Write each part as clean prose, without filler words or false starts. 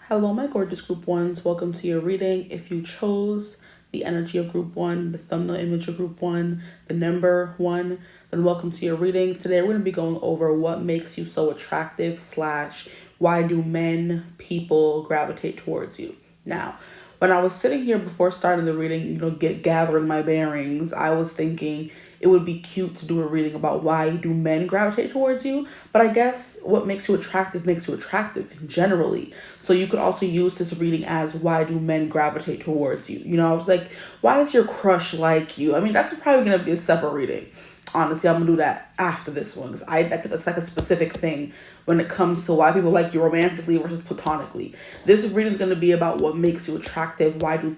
Hello, my gorgeous group ones. Welcome to your reading. If you chose the energy of group one, the thumbnail image of group one, the number one, then welcome to your reading. Today we're going to be going over what makes you so attractive / why do people gravitate towards you. Now, when I was sitting here before starting the reading, gathering my bearings, I was thinking it would be cute to do a reading about why do men gravitate towards you. But I guess what makes you attractive generally. So you could also use this reading as why do men gravitate towards you. I was like, why does your crush like you? I mean, that's probably going to be a separate reading. Honestly, I'm going to do that after this one because I think that's like a specific thing when it comes to why people like you romantically versus platonically. This reading is going to be about what makes you attractive. Why do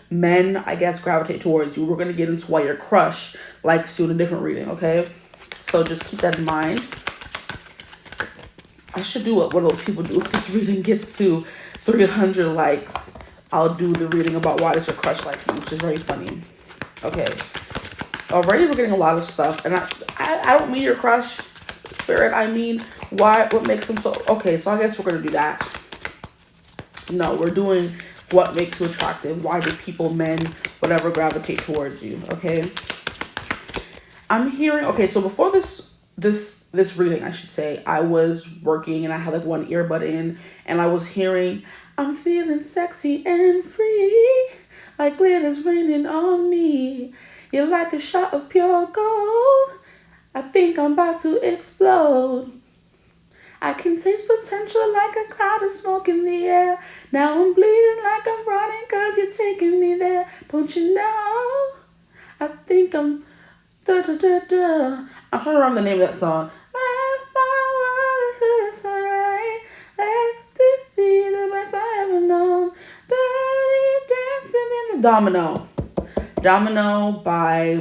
men, I guess, gravitate towards you? We're going to get into why your crush likes you in a different reading, okay? So just keep that in mind. I should do what those people do. If this reading gets to 300 likes, I'll do the reading about why does your crush like you, which is very funny. Okay. Already we're getting a lot of stuff, and I don't mean your crush, spirit. I mean what makes them so. Okay, so I guess we're gonna do that. No, we're doing what makes you attractive. Why do men, whatever, gravitate towards you? Okay. I'm hearing. Okay, so before this reading, I should say, I was working and I had like one earbud in, and I was hearing, "I'm feeling sexy and free, like glitter's raining on me. You're like a shot of pure gold. I think I'm about to explode. I can taste potential like a cloud of smoke in the air. Now I'm bleeding like I'm running 'cause you're taking me there. Don't you know? I think I'm da-da-da-da." I'm trying to remember the name of that song. Let my world is alright. Let this be the best I ever known. Dirty dancing in the Domino by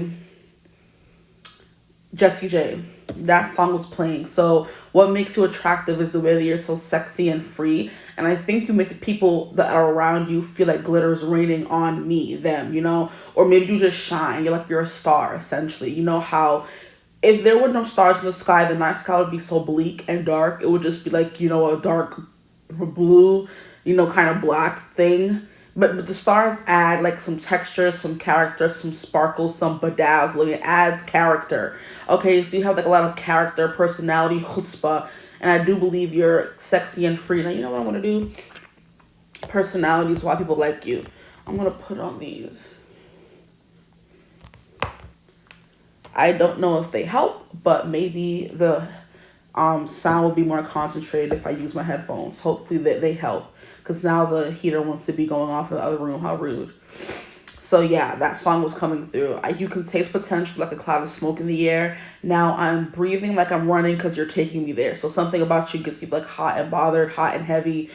Jessie J. That song was playing. So what makes you attractive is the way that you're so sexy and free. And I think you make the people that are around you feel like glitter is raining on them, Or maybe you just shine. You're a star, essentially. You know how if there were no stars in the sky, the night sky would be so bleak and dark. It would just be like, a dark blue, kind of black thing. But the stars add like some texture, some character, some sparkle, some bedazzling. It adds character. Okay, so you have like a lot of character, personality, chutzpah. And I do believe you're sexy and free. Now, you know what I'm going to do? Personality is why people like you. I'm going to put on these. I don't know if they help, but maybe the sound will be more concentrated if I use my headphones. Hopefully they help. Because now the heater wants to be going off in the other room. How rude. So yeah, that song was coming through. You can taste potential like a cloud of smoke in the air. Now I'm breathing like I'm running because you're taking me there. So something about you gets you like hot and bothered, hot and heavy,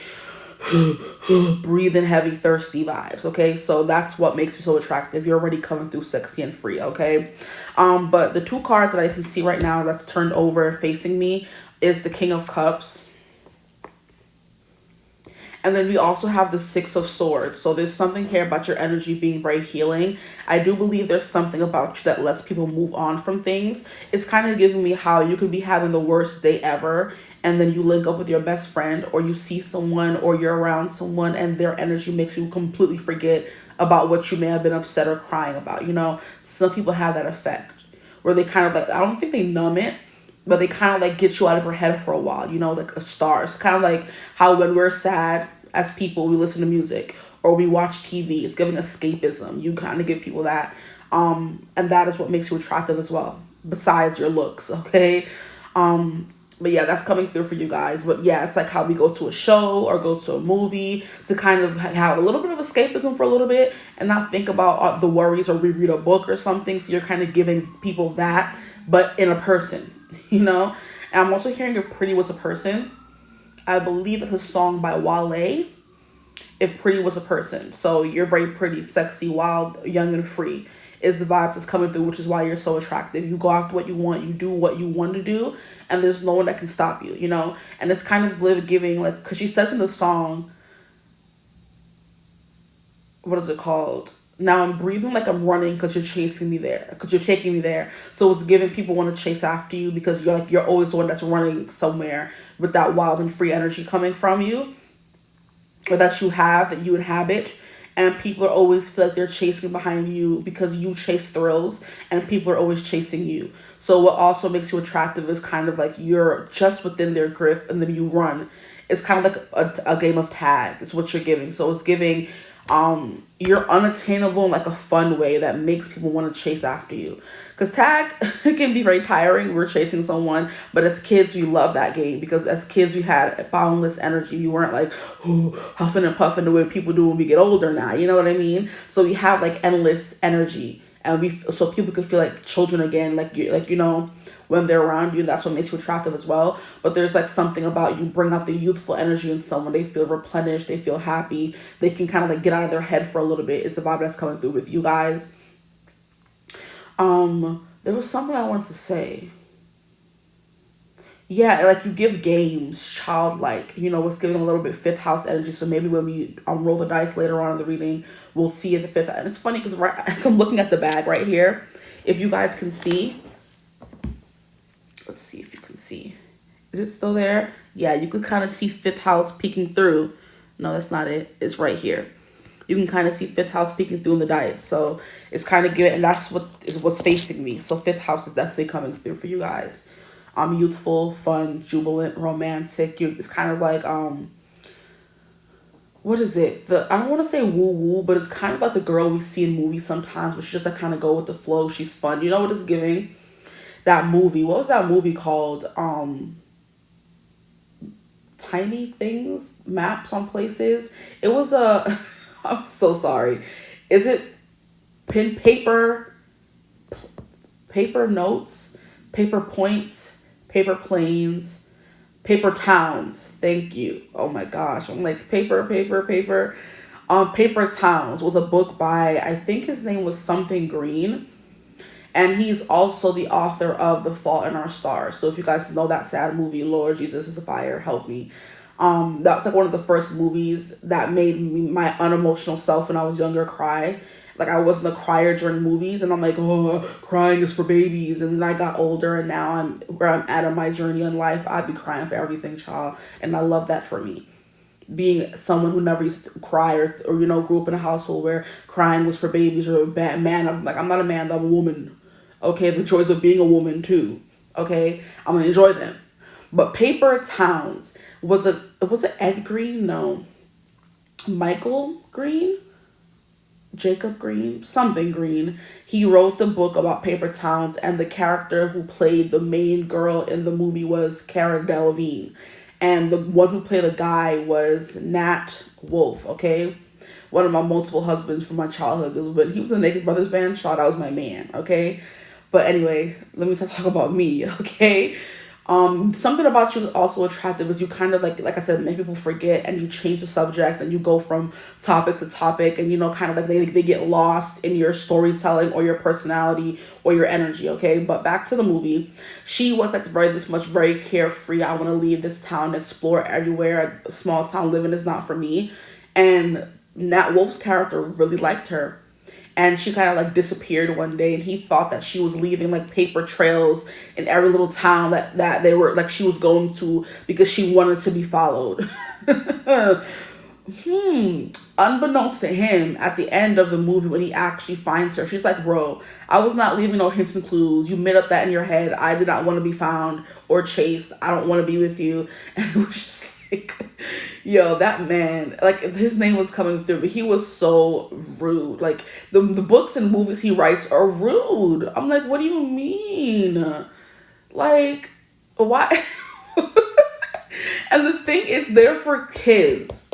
breathing heavy, thirsty vibes. Okay, so that's what makes you so attractive. You're already coming through sexy and free. Okay, but the two cards that I can see right now that's turned over facing me is the King of Cups. And then we also have the Six of Swords. So there's something here about your energy being very healing. I do believe there's something about you that lets people move on from things. It's kind of giving me how you could be having the worst day ever, and then you link up with your best friend, or you see someone, or you're around someone, and their energy makes you completely forget about what you may have been upset or crying about. Some people have that effect where they kind of like, I don't think they numb it, but they kind of like get you out of your head for a while, like a star. It's kind of like how when we're sad as people, we listen to music or we watch TV. It's giving escapism. You kind of give people that. And that is what makes you attractive as well, besides your looks, okay? But yeah, that's coming through for you guys. But yeah, it's like how we go to a show or go to a movie to kind of have a little bit of escapism for a little bit and not think about the worries, or we read a book or something. So you're kind of giving people that, but in a person, And I'm also hearing If Pretty Was a Person. I believe it's a song by Wale, If Pretty Was a Person. So you're very pretty, sexy, wild, young, and free is the vibe that's coming through, which is why you're so attractive. You go after what you want, you do what you want to do, and there's no one that can stop you, And it's kind of giving, like, because she says in the song, what is it called? Now I'm breathing like I'm running because you're chasing me there, because you're taking me there. So it's giving people want to chase after you because you're always the one that's running somewhere with that wild and free energy coming from you. or that you have, that you inhabit. And people are always feel like they're chasing behind you because you chase thrills, and people are always chasing you. So what also makes you attractive is kind of like you're just within their grip, and then you run. It's kind of like a game of tag. It's what you're giving. So it's giving you're unattainable in like a fun way that makes people want to chase after you. Because tag, it can be very tiring. We're chasing someone, but as kids, we love that game because as kids, we had boundless energy. We weren't like, ooh, huffing and puffing the way people do when we get older now. You know what I mean? So we have like endless energy, and so people could feel like children again, when they're around you. That's what makes you attractive as well. But there's like something about you bring out the youthful energy in someone. They feel replenished. They feel happy. They can kind of like get out of their head for a little bit. It's the vibe that's coming through with you guys. There was something I wanted to say. Yeah, like you give games, childlike. It's giving a little bit fifth house energy. So maybe when we roll the dice later on in the reading, we'll see the fifth. And it's funny because right as I'm looking at the bag right here, if you guys can see, let's see if you can see. Is it still there? Yeah, you could kind of see fifth house peeking through. No, that's not it. It's right here. You can kind of see fifth house peeking through in the dice. So it's kind of good, and that's what's facing me. So fifth house is definitely coming through for you guys. Youthful, fun, jubilant, romantic. It's kind of like what is it? I don't want to say woo woo, but it's kind of like the girl we see in movies sometimes, but she just like kind of go with the flow. She's fun. You know what it's giving? That movie. What was that movie called? Tiny Things, Maps on Places. It was a. I'm so sorry. Is it paper notes, paper points, paper planes, paper towns? Thank you. Oh my gosh. I'm like paper. Paper Towns was a book by, I think his name was something Green. And he's also the author of The Fault in Our Stars. So if you guys know that sad movie, Lord Jesus is a fire, help me. That was like one of the first movies that made me, my unemotional self when I was younger, cry. Like I wasn't a crier during movies, and I'm like, oh, crying is for babies. And then I got older, and now I'm where I'm at in my journey in life. I'd be crying for everything, child, and I love that for me. Being someone who never used to cry or grew up in a household where crying was for babies or a bad man. I'm not a man, I'm a woman. Okay, the joys of being a woman too. Okay, I'm gonna enjoy them. But Paper Towns was it Ed Green? No, Michael Green, Jacob Green, something Green. He wrote the book about Paper Towns, and the character who played the main girl in the movie was Cara Delevingne, and the one who played a guy was Nat Wolff. Okay, one of my multiple husbands from my childhood. But he was a Naked Brothers band. That was my man. Okay. But anyway, let me talk about me, okay? Something about you is also attractive is you kind of like I said, make people forget, and you change the subject, and you go from topic to topic, and kind of like they get lost in your storytelling or your personality or your energy, okay? But back to the movie, she was like very carefree. I want to leave this town, explore everywhere. A small town living is not for me. And Nat Wolff's character really liked her. And she kind of like disappeared one day, and he thought that she was leaving like paper trails in every little town that they were like she was going to because she wanted to be followed. Unbeknownst to him, at the end of the movie when he actually finds her, she's like, bro, I was not leaving no hints and clues. You made up that in your head. I did not want to be found or chased. I don't want to be with you. And it was just like, yo, that man, like his name was coming through, but he was so rude. Like the books and movies he writes are rude. I'm like, what do you mean? Like, why? And the thing is, they're for kids.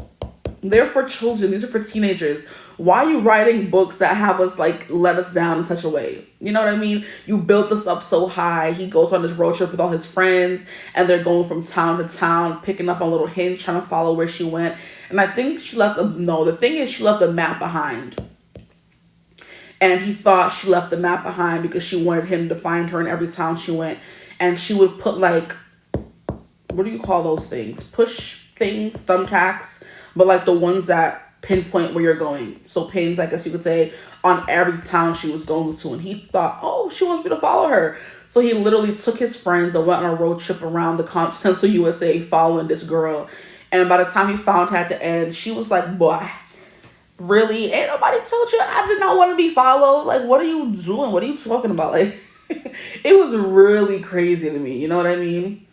They're for children. These are for teenagers. Why are you writing books that have us like let us down in such a way? You know what I mean? You built this up so high. He goes on this road trip with all his friends, and they're going from town to town, picking up on little hints, trying to follow where she went. And I think the thing is she left the map behind. And he thought she left the map behind because she wanted him to find her in every town she went. And she would put like, what do you call those things? Push things, thumbtacks, but like the ones that pinpoint where you're going. So pins, I guess you could say, on every town she was going to. And he thought, oh, she wants me to follow her. So he literally took his friends and went on a road trip around the continental USA following this girl. And by the time he found her at the end, she was like, boy, really? Ain't nobody told you I did not want to be followed? Like, what are you doing? What are you talking about? Like, it was really crazy to me. You know what I mean?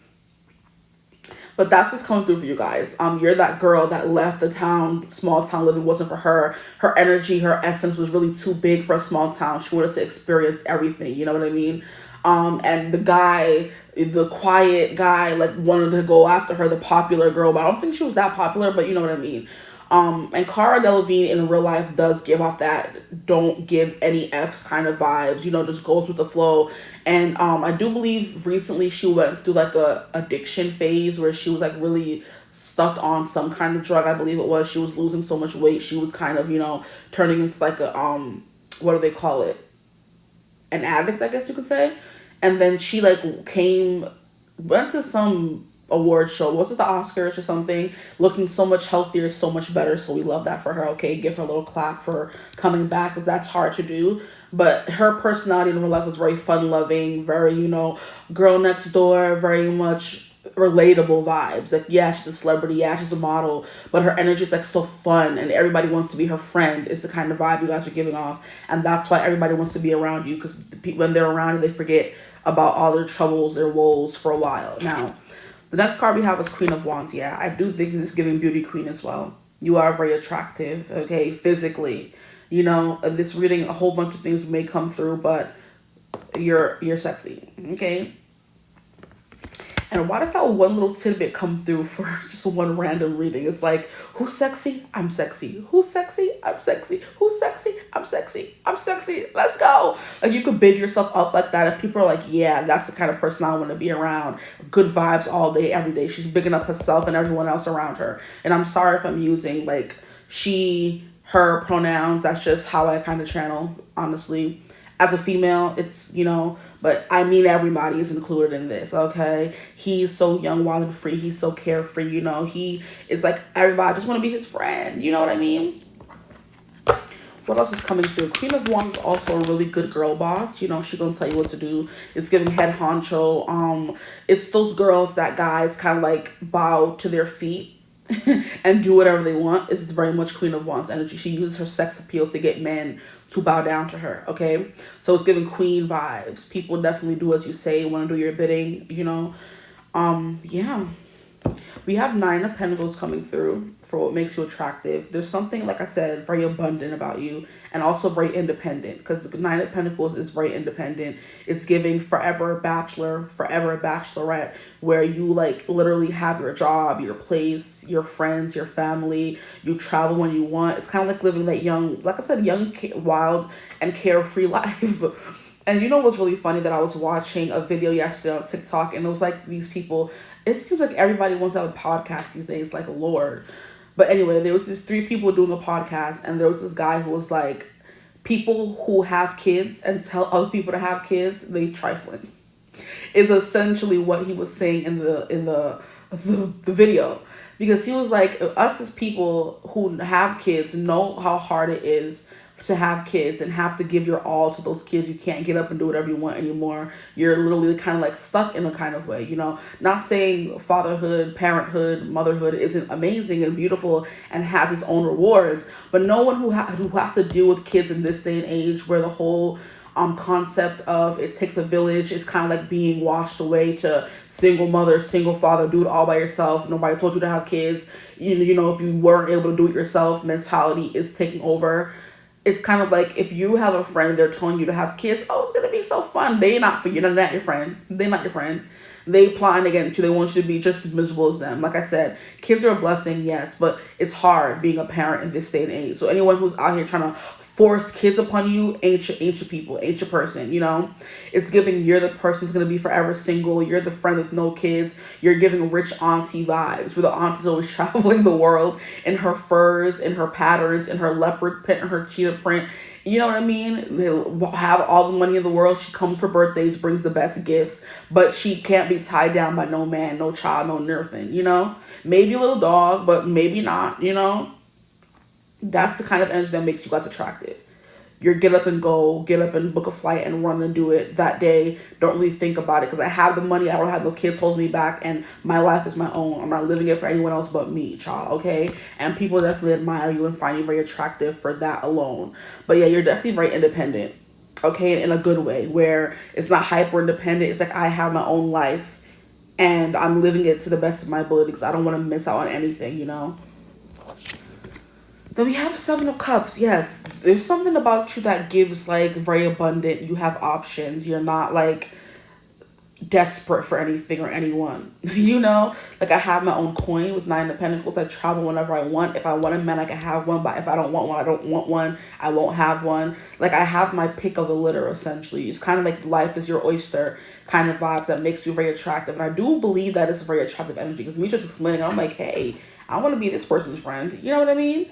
But that's what's coming through for you guys. You're that girl that left the town, small town living wasn't for her. Her energy, her essence was really too big for a small town. She wanted to experience everything. You know what I mean? And the guy, the quiet guy, like wanted to go after her, the popular girl, but I don't think she was that popular, but you know what I mean. And Cara Delevingne in real life does give off that don't give any F's kind of vibes, you know, just goes with the flow. And I do believe recently she went through like a addiction phase where she was like really stuck on some kind of drug. I believe it was. She was losing so much weight. She was kind of, you know, turning into like a, what do they call it? An addict, I guess you could say. And then she like went to some award show, was it the Oscars or something, looking so much healthier, so much better. So we love that for her. Okay, give her a little clap for coming back, because that's hard to do. But her personality in real life was very fun loving, very, you know, girl next door, very much relatable vibes. Like, yeah, she's a celebrity, yeah, she's a model, but her energy is like so fun and everybody wants to be her friend. It's the kind of vibe you guys are giving off, and that's why everybody wants to be around you, because when they're around you, they forget about all their troubles, their woes for a while. Now, the next card we have is Queen of Wands. Yeah, I do think this is giving beauty queen as well. You are very attractive, okay, physically. You know, this reading, a whole bunch of things may come through, but you're sexy, okay? And why does that one little tidbit come through for just one random reading? It's like, who's sexy? I'm sexy. Who's sexy? I'm sexy. Who's sexy? I'm sexy. I'm sexy. Let's go. Like, you could big yourself up like that. And people are like, yeah, that's the kind of person I want to be around. Good vibes all day, every day. She's bigging up herself and everyone else around her. And I'm sorry if I'm using like she, her pronouns. That's just how I kind of channel, honestly. As a female, it's, you know, but I mean everybody is included in this, okay? He's so young, wild, and free. He's so carefree, you know? He is like, everybody just want to be his friend. You know what I mean? What else is coming through? Queen of Wands is also a really good girl boss. You know, she's going to tell you what to do. It's giving head honcho. It's those girls that guys kind of like bow to their feet and do whatever they want. It's very much Queen of Wands energy. She uses her sex appeal to get men to bow down to her, okay? So it's giving queen vibes. People definitely do as you say, want to do your bidding, you know? Yeah. We have Nine of Pentacles coming through for what makes you attractive. There's something, like I said, very abundant about you, and also very independent, because the Nine of Pentacles is very independent. It's giving forever a bachelor, forever a bachelorette, where you like literally have your job, your place, your friends, your family. You travel when you want. It's kind of like living that young, like I said, young, wild, and carefree life. And you know what's really funny? That I was watching a video yesterday on TikTok, and it was like these people, it seems like everybody wants to have a podcast these days, like Lord. But anyway, there was these three people doing a podcast, and there was this guy who was like, people who have kids and tell other people to have kids, they trifling. Is essentially what he was saying in the video. Because he was like, us as people who have kids know how hard it is to have kids and have to give your all to those kids. You can't get up and do whatever you want anymore. You're literally kind of like stuck in a kind of way, you know? Not saying fatherhood, parenthood, motherhood isn't amazing and beautiful and has its own rewards, but no one who has to deal with kids in this day and age, where the whole concept of it takes a village is kind of like being washed away to single mother, single father, do it all by yourself. Nobody told you to have kids. You know, if you weren't able to do it yourself, mentality is taking over. It's kind of like if you have a friend, they're telling you to have kids. Oh, it's gonna be so fun. They're not for you. They're not your friend. They're not your friend. They plotting against you. They want you to be just as miserable as them. Like I said, kids are a blessing, yes, but it's hard being a parent in this day and age. So anyone who's out here trying to force kids upon you ain't your people, ain't your person, you know? It's giving you're the person who's going to be forever single. You're the friend with no kids. You're giving rich auntie vibes, where the auntie's always traveling the world in her furs, in her patterns, in her leopard print, in her cheetah print. You know what I mean? They have all the money in the world. She comes for birthdays, brings the best gifts, but she can't be tied down by no man, no child, no nothing, you know? Maybe a little dog, but maybe not, you know? That's the kind of energy that makes you guys attractive. your get up and go, get up and book a flight and run and do it that day. Don't really think about it because I have the money. I don't have no kids holding me back, and my life is my own. I'm not living it for anyone else but me, child. Okay, and people definitely admire you and find you very attractive for that alone. But yeah, you're definitely very independent. Okay, in a good way where it's not hyper independent. It's like I have my own life and I'm living it to the best of my ability because I don't want to miss out on anything, you know. Then we have Seven of Cups. Yes, there's something about you that gives like very abundant. You have options. You're not like desperate for anything or anyone. You know, like I have my own coin with Nine of Pentacles. I travel whenever I want. If I want a man, I can have one. But if I don't want one, I don't want one. I won't have one. Like I have my pick of the litter. Essentially, it's kind of like life is your oyster kind of vibes that makes you very attractive. And I do believe that it's a very attractive energy because me just explaining, I'm like, hey, I want to be this person's friend. You know what I mean?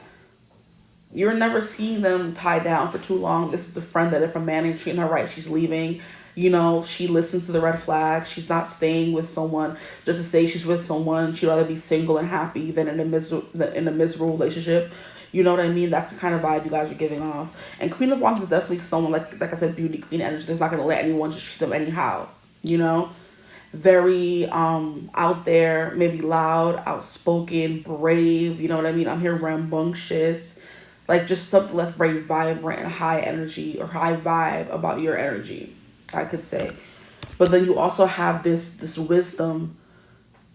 You're never seeing them tied down for too long. This is the friend that if a man ain't treating her right, she's leaving. You know, she listens to the red flags. She's not staying with someone just to say she's with someone. She'd rather be single and happy than in a miserable relationship. You know what I mean? That's the kind of vibe you guys are giving off. And Queen of Wands is definitely someone, like I said, beauty queen energy. They're not going to let anyone just treat them anyhow. You know? Very out there, maybe loud, outspoken, brave. You know what I mean? I'm here rambunctious. Like just something that's very vibrant and high energy or high vibe about your energy, I could say. But then you also have this wisdom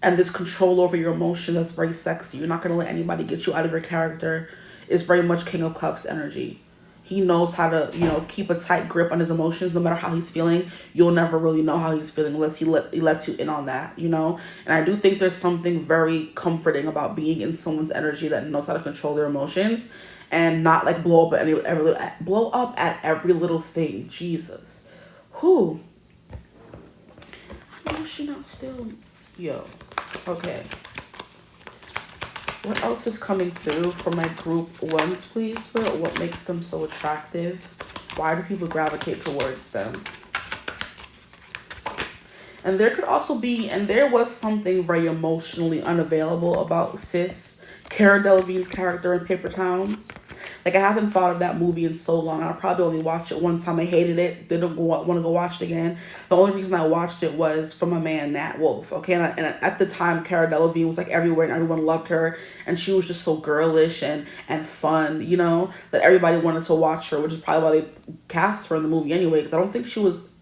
and this control over your emotion that's very sexy. You're not going to let anybody get you out of your character. It's very much King of Cups energy. He knows how to, you know, keep a tight grip on his emotions no matter how he's feeling. You'll never really know how he's feeling unless he lets you in on that, you know? And I do think there's something very comforting about being in someone's energy that knows how to control their emotions and not like blow up at every little thing. Jesus. Who? I know she not still. Yo. Okay. What else is coming through for my group ones, please? Spirit, what makes them so attractive? Why do people gravitate towards them? And there could also be, and there was something very emotionally unavailable about sis, Cara Delevingne's character in Paper Towns. Like, I haven't thought of that movie in so long. I probably only watched it one time. I hated it. Didn't want to go watch it again. The only reason I watched it was for my man, Nat Wolff. Okay, and at the time, Cara Delevingne was, like, everywhere, and everyone loved her. And she was just so girlish and fun, you know, that everybody wanted to watch her, which is probably why they cast her in the movie anyway, because I don't think she was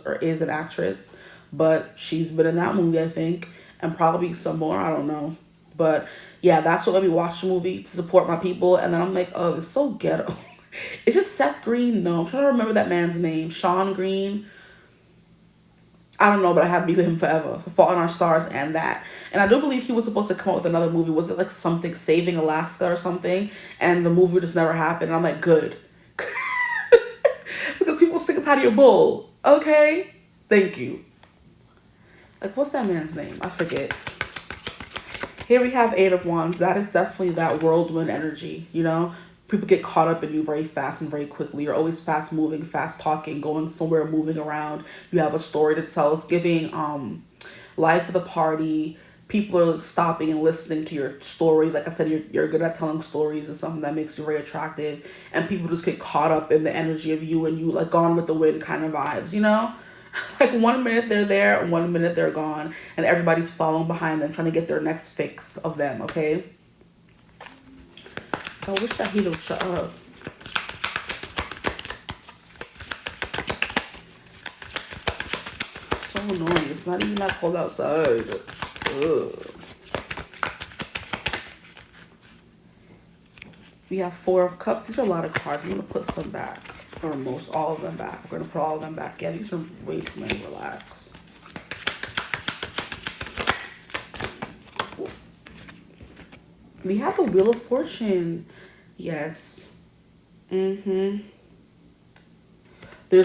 or is an actress. But she's been in that movie, I think, and probably some more. I don't know. But yeah, that's what made me watch the movie, to support my people. And then I'm like, oh, it's so ghetto. Is it Seth Green? No, I'm trying to remember that man's name. Sean Green. I don't know, but I have to be with him forever. Fault in Our Stars and that. And I do believe he was supposed to come out with another movie. Was it like something Saving Alaska or something? And the movie just never happened. And I'm like, good. Because people sick and tired of your bull. Okay? Thank you. Like, what's that man's name? I forget. Here we have Eight of Wands. That is definitely that whirlwind energy, you know? People get caught up in you very fast and very quickly. You're always fast moving, fast talking, going somewhere, moving around. You have a story to tell. It's giving life of the party. People are stopping and listening to your story. Like I said, you're good at telling stories. It's something that makes you very attractive. And people just get caught up in the energy of you and you like Gone with the Wind kind of vibes, you know? Like 1 minute they're there, 1 minute they're gone, and everybody's following behind them, trying to get their next fix of them, okay? I wish that he would shut up. So annoying. It's not even that cold outside. Ugh. We have Four of Cups. These are a lot of cards. I'm going to put some back. Or most, all of them back. We're going to put all of them back. Yeah, these are way too many. Relax. We have the Wheel of Fortune. Yes. There's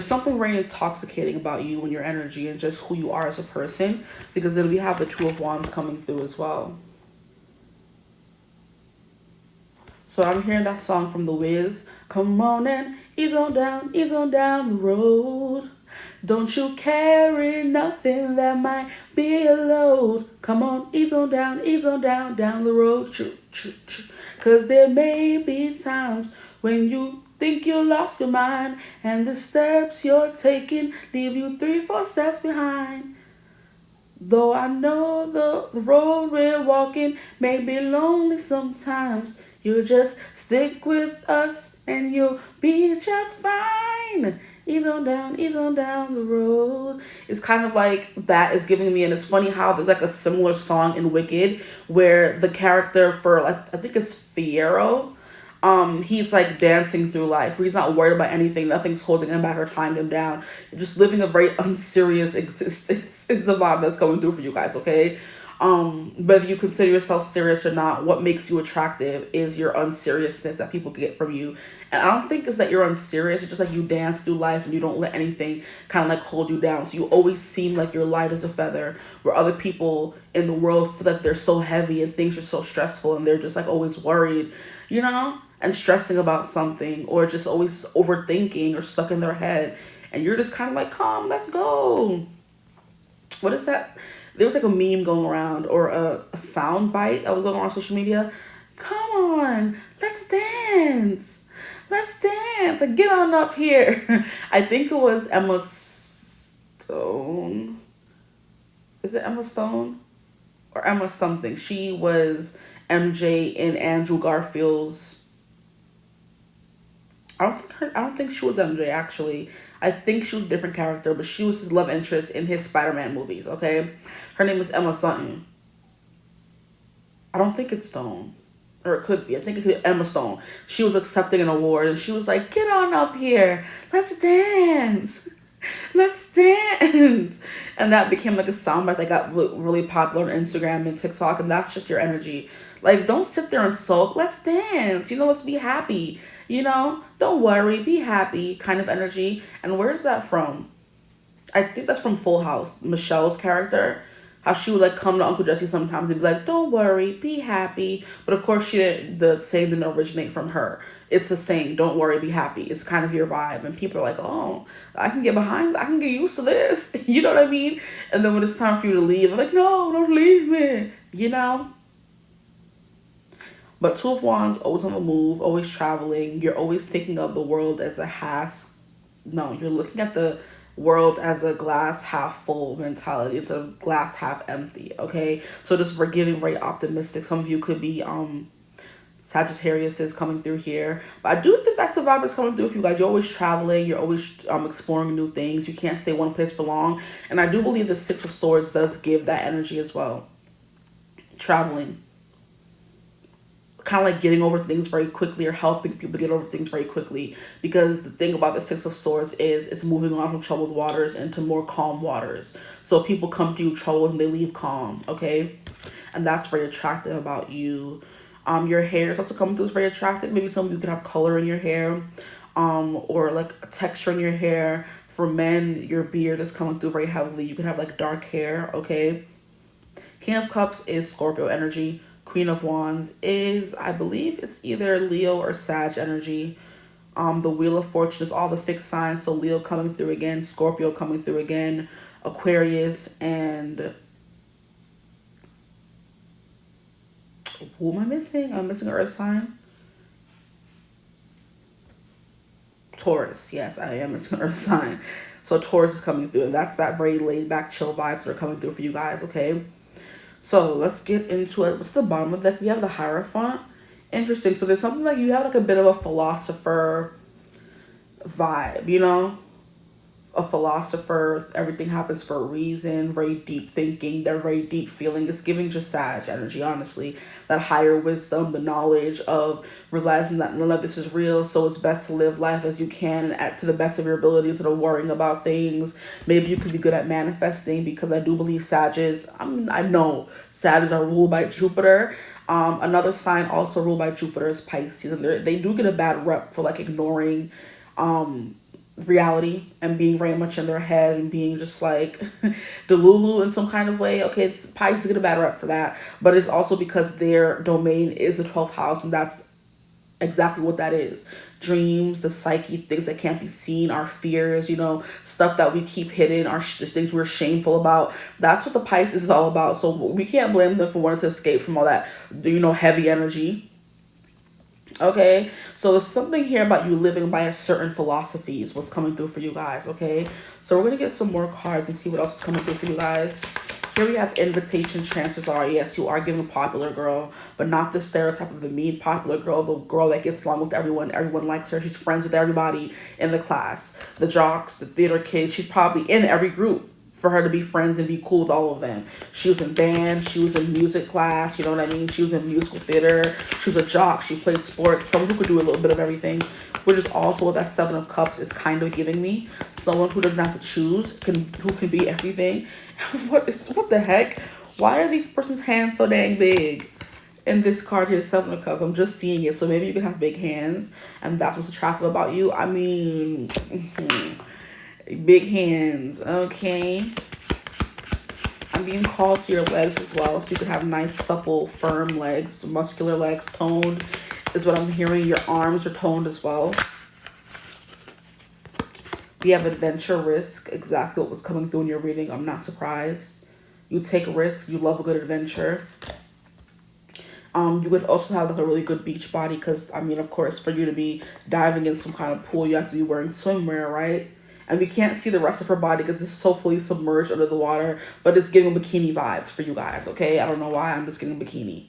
something very intoxicating about you and your energy and just who you are as a person. Because then we have the Two of Wands coming through as well. So I'm hearing that song from The Wiz. Come on and ease on down the road. Don't you carry nothing that might be a load. Come on, ease on down the road. Cause there may be times when you Think you lost your mind, and the steps you're taking leave you 3, 4 steps behind. Though I know the road we're walking may be lonely sometimes, you just stick with us and you'll be just fine. Ease on down the road. It's kind of like that is giving me, and it's funny how there's like a similar song in Wicked where the character for, like, I think it's Fiyero, he's like dancing through life where he's not worried about anything, nothing's holding him back or tying him down. You're just living a very unserious existence is the vibe that's coming through for you guys, okay? Whether you consider yourself serious or not, what makes you attractive is your unseriousness that people get from you. And I don't think it's that you're unserious, it's just like you dance through life and you don't let anything kind of like hold you down. So you always seem like you're light as a feather, where other people in the world feel that they're so heavy and things are so stressful and they're just like always worried, you know, and stressing about something, or just always overthinking or stuck in their head. And you're just kind of like, calm, let's go. What is that? There was like a meme going around, or a sound bite that was going on social media. Come on, let's dance. Let's dance. Like, get on up here. I think it was Emma Stone. Is it Emma Stone? Or Emma something. She was MJ in Andrew Garfield's. I don't think she was MJ actually. I think she was a different character, but she was his love interest in his Spider-Man movies, okay? Her name is Emma something. I don't think it's Stone. Or it could be. I think it could be Emma Stone. She was accepting an award and she was like, get on up here. Let's dance. Let's dance. And that became like a soundbite that got really popular on Instagram and TikTok. And that's just your energy. Like, don't sit there and sulk. Let's dance. You know, let's be happy. You know, don't worry. Be happy kind of energy. And where's that from? I think that's from Full House. Michelle's character. How she would like come to Uncle Jesse sometimes and be like, don't worry, be happy. But of course the saying didn't originate from her. It's the saying, don't worry, be happy. It's kind of your vibe. And people are like, oh, I can get used to this. You know what I mean? And then when it's time for you to leave, they're like, no, don't leave me. You know? But Two of Wands, always on the move, always traveling. You're always thinking of the world as you're looking at the world as a glass half full mentality instead of glass half empty, okay? So just we're getting very optimistic. Some of you could be Sagittarius is coming through here, but I do think that's the vibe that's coming through for you guys. You're always traveling, you're always exploring new things. You can't stay one place for long, and I do believe the Six of Swords does give that energy as well. Traveling, kind of like getting over things very quickly, or helping people get over things very quickly, because the thing about the Six of Swords is it's moving on from troubled waters into more calm waters. So people come to you troubled and they leave calm, okay? And that's very attractive about you. Your hair is also coming through, it's very attractive. Maybe some of you could have color in your hair, or like a texture in your hair. For men, your beard is coming through very heavily. You could have like dark hair, okay? King of Cups is Scorpio energy. Queen of Wands is, I believe it's either Leo or Sag energy. The Wheel of Fortune is all the fixed signs. So Leo coming through again, Scorpio coming through again, Aquarius, and who am I missing? I'm missing an earth sign. Taurus. Yes, I am missing an earth sign. So Taurus is coming through, and that's that very laid back, chill vibes that are coming through for you guys, okay? So let's get into it. What's the bottom of that? We have the Hierophant. Interesting. So there's something like you have like a bit of a philosopher vibe, you know? A philosopher, everything happens for a reason, very deep thinking, they're very deep feeling. It's giving just Sag energy, honestly. That higher wisdom, the knowledge of realizing that none of this is real, so it's best to live life as you can and act to the best of your ability instead of worrying about things. Maybe you could be good at manifesting, because I do believe Sages, I know Sages are ruled by Jupiter. Another sign also ruled by Jupiter is Pisces, and they do get a bad rep for like ignoring reality and being very much in their head and being just like delulu in some kind of way. Okay, it's Pisces get a bad rep for that, but it's also because their domain is the 12th house, and that's exactly what that is. Dreams, the psyche, things that can't be seen, our fears, you know, stuff that we keep hidden, just things we're shameful about. That's what the Pisces is all about. So we can't blame them for wanting to escape from all that, you know, heavy energy. Okay, so there's something here about you living by a certain philosophy is what's coming through for you guys. Okay, so we're gonna get some more cards and see what else is coming through for you guys. Here we have invitation. Chances are, yes, you are giving a popular girl, but not the stereotype of the mean popular girl, the girl that gets along with everyone. Everyone likes her. She's friends with everybody in the class, the jocks, the theater kids. She's probably in every group for her to be friends and be cool with all of them. She was in band, she was in music class, you know what I mean? She was in musical theater, she was a jock, she played sports, someone who could do a little bit of everything, which is also what that Seven of Cups is kind of giving me. Someone who doesn't have to choose, who can be everything. What the heck? Why are these person's hands so dang big? In this card here, Seven of Cups, I'm just seeing it. So maybe you can have big hands, and that's what's attractive about you. I mean, big hands, okay. I'm being called to your legs as well, so you could have nice, supple, firm legs, muscular legs, toned is what I'm hearing. Your arms are toned as well. We have adventure, risk, exactly what was coming through in your reading. I'm not surprised. You take risks, you love a good adventure. You would also have like a really good beach body because, I mean, of course, for you to be diving in some kind of pool, you have to be wearing swimwear, right? And we can't see the rest of her body because it's so fully submerged under the water, but it's giving bikini vibes for you guys, okay? I don't know why, I'm just getting bikini.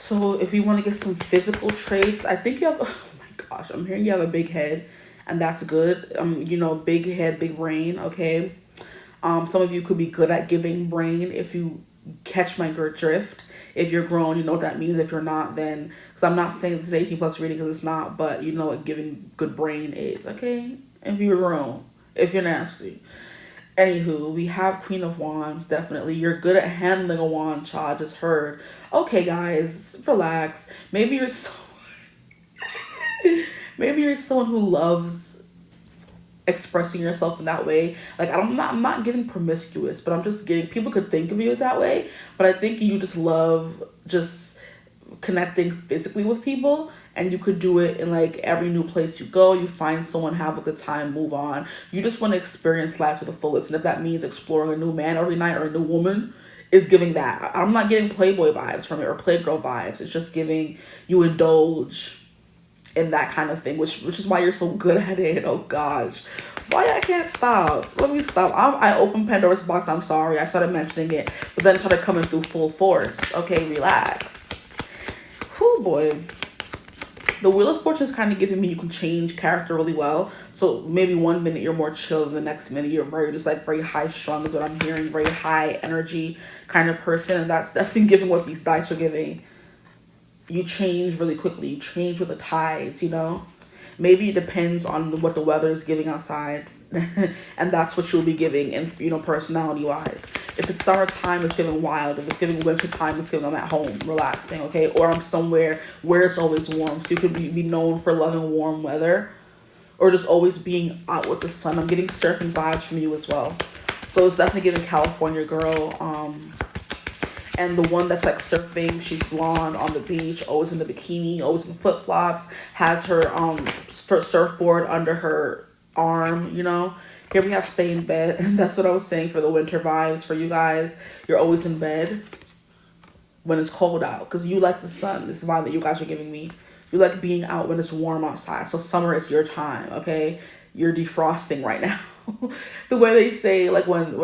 So if you want to get some physical traits, I think you have, oh my gosh, I'm hearing you have a big head, and that's good. You know, big head, big brain, okay? Some of you could be good at giving brain if you catch my drift. If you're grown, you know what that means. If you're not, then, because I'm not saying this is 18 plus reading because it's not, but you know what giving good brain is, okay? If you're grown, if you're nasty. Anywho, we have Queen of Wands, definitely. You're good at handling a wand, child, I just heard. Okay, guys, relax. Maybe you're so... Maybe you're someone who loves expressing yourself in that way. Like, I'm not getting promiscuous, but I'm just getting... People could think of you that way, but I think you just love just connecting physically with people, and you could do it in like every new place you go. You find someone, have a good time, move on. You just want to experience life to the fullest, and if that means exploring a new man every night or a new woman, is giving that. I'm not getting Playboy vibes from it or Playgirl vibes. It's just giving you indulge in that kind of thing, which is why you're so good at it. Oh gosh, why I can't stop? Let me stop. I opened Pandora's box. I'm sorry. I started mentioning it, but then it started coming through full force. Okay, relax. Whew, boy. The Wheel of Fortune is kind of giving me you can change character really well. So maybe one minute you're more chill, and the next minute you're very just like very high strung is what I'm hearing. Very high energy kind of person, and that's definitely giving what these dice are giving. You change really quickly. You change with the tides, you know? Maybe it depends on what the weather is giving outside. And that's what you'll be giving, and you know, personality wise. If it's summertime, it's giving wild. If it's giving winter time, it's giving I'm at home relaxing, okay? Or I'm somewhere where it's always warm. So you could be known for loving warm weather, or just always being out with the sun. I'm getting surfing vibes from you as well. So it's definitely giving California girl. And the one that's like surfing, she's blonde on the beach, always in the bikini, always in flip flops, has her surfboard under her arm, you know. Here we have stay in bed, and that's what I was saying for the winter vibes for you guys. You're always in bed when it's cold out because you like the sun. This is the vibe that you guys are giving me. You like being out when it's warm outside. So summer is your time, okay? You're defrosting right now. The way they say, like when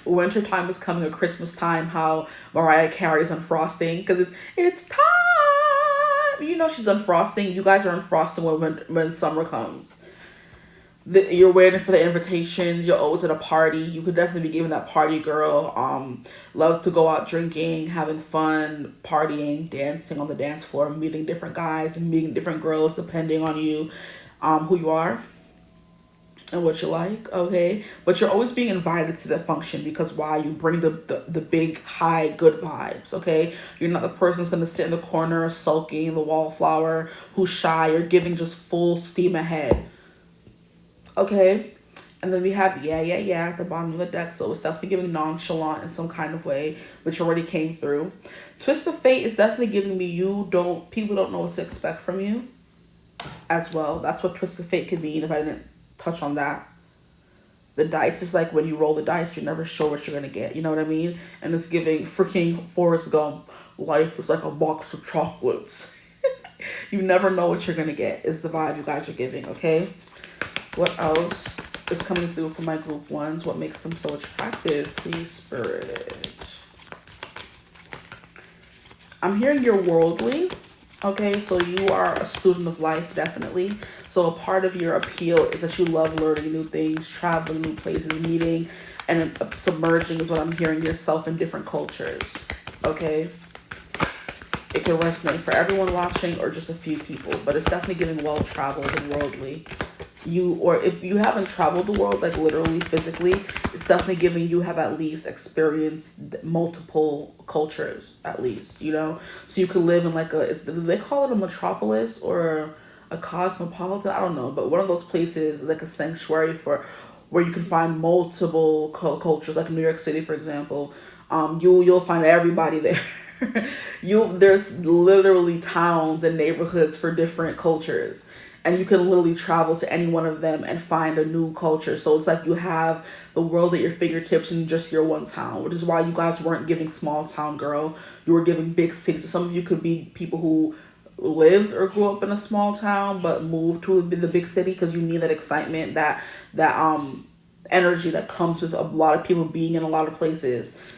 winter time is coming or Christmas time, how Mariah Carey's unfrosting because it's time. You know she's unfrosting. You guys are unfrosting when summer comes. You're waiting for the invitations. You're always at a party. You could definitely be giving that party girl. Love to go out drinking, having fun, partying, dancing on the dance floor, meeting different guys and meeting different girls depending on you, who you are and what you like, okay? But you're always being invited to the function because why? You bring the big, high, good vibes, okay? You're not the person who's going to sit in the corner sulking, the wallflower, who's shy. You're giving just full steam ahead, okay? And then we have yeah at the bottom of the deck, so it's definitely giving nonchalant in some kind of way, which already came through. Twist of Fate is definitely giving me people don't know what to expect from you as well. That's what Twist of Fate could mean if I didn't touch on that. The dice is like when you roll the dice, you're never sure what you're gonna get. You know what I mean? And it's giving freaking Forrest Gump. Life is like a box of chocolates. You never know what you're gonna get. Is the vibe you guys are giving. Okay. What else is coming through for my group ones? What makes them so attractive? Please, Spirit. I'm hearing you're worldly. Okay, so you are a student of life, definitely. So a part of your appeal is that you love learning new things, traveling new places, meeting, and submerging is what I'm hearing yourself in different cultures. Okay? It can resonate for everyone watching or just a few people, but it's definitely giving well-traveled and worldly. Or if you haven't traveled the world, like literally physically, it's definitely giving you have at least experienced multiple cultures, at least, you know? So you could live in like do they call it a metropolis or a cosmopolitan? I don't know, but one of those places is like a sanctuary for where you can find multiple cultures, like New York City, for example. You'll find everybody there. There's literally towns and neighborhoods for different cultures, and you can literally travel to any one of them and find a new culture. So it's like you have the world at your fingertips in just your one town, which is why you guys weren't giving small town girl. You were giving big cities. So some of you could be people who lived or grew up in a small town but moved to the big city because you need that excitement, that energy that comes with a lot of people being in a lot of places.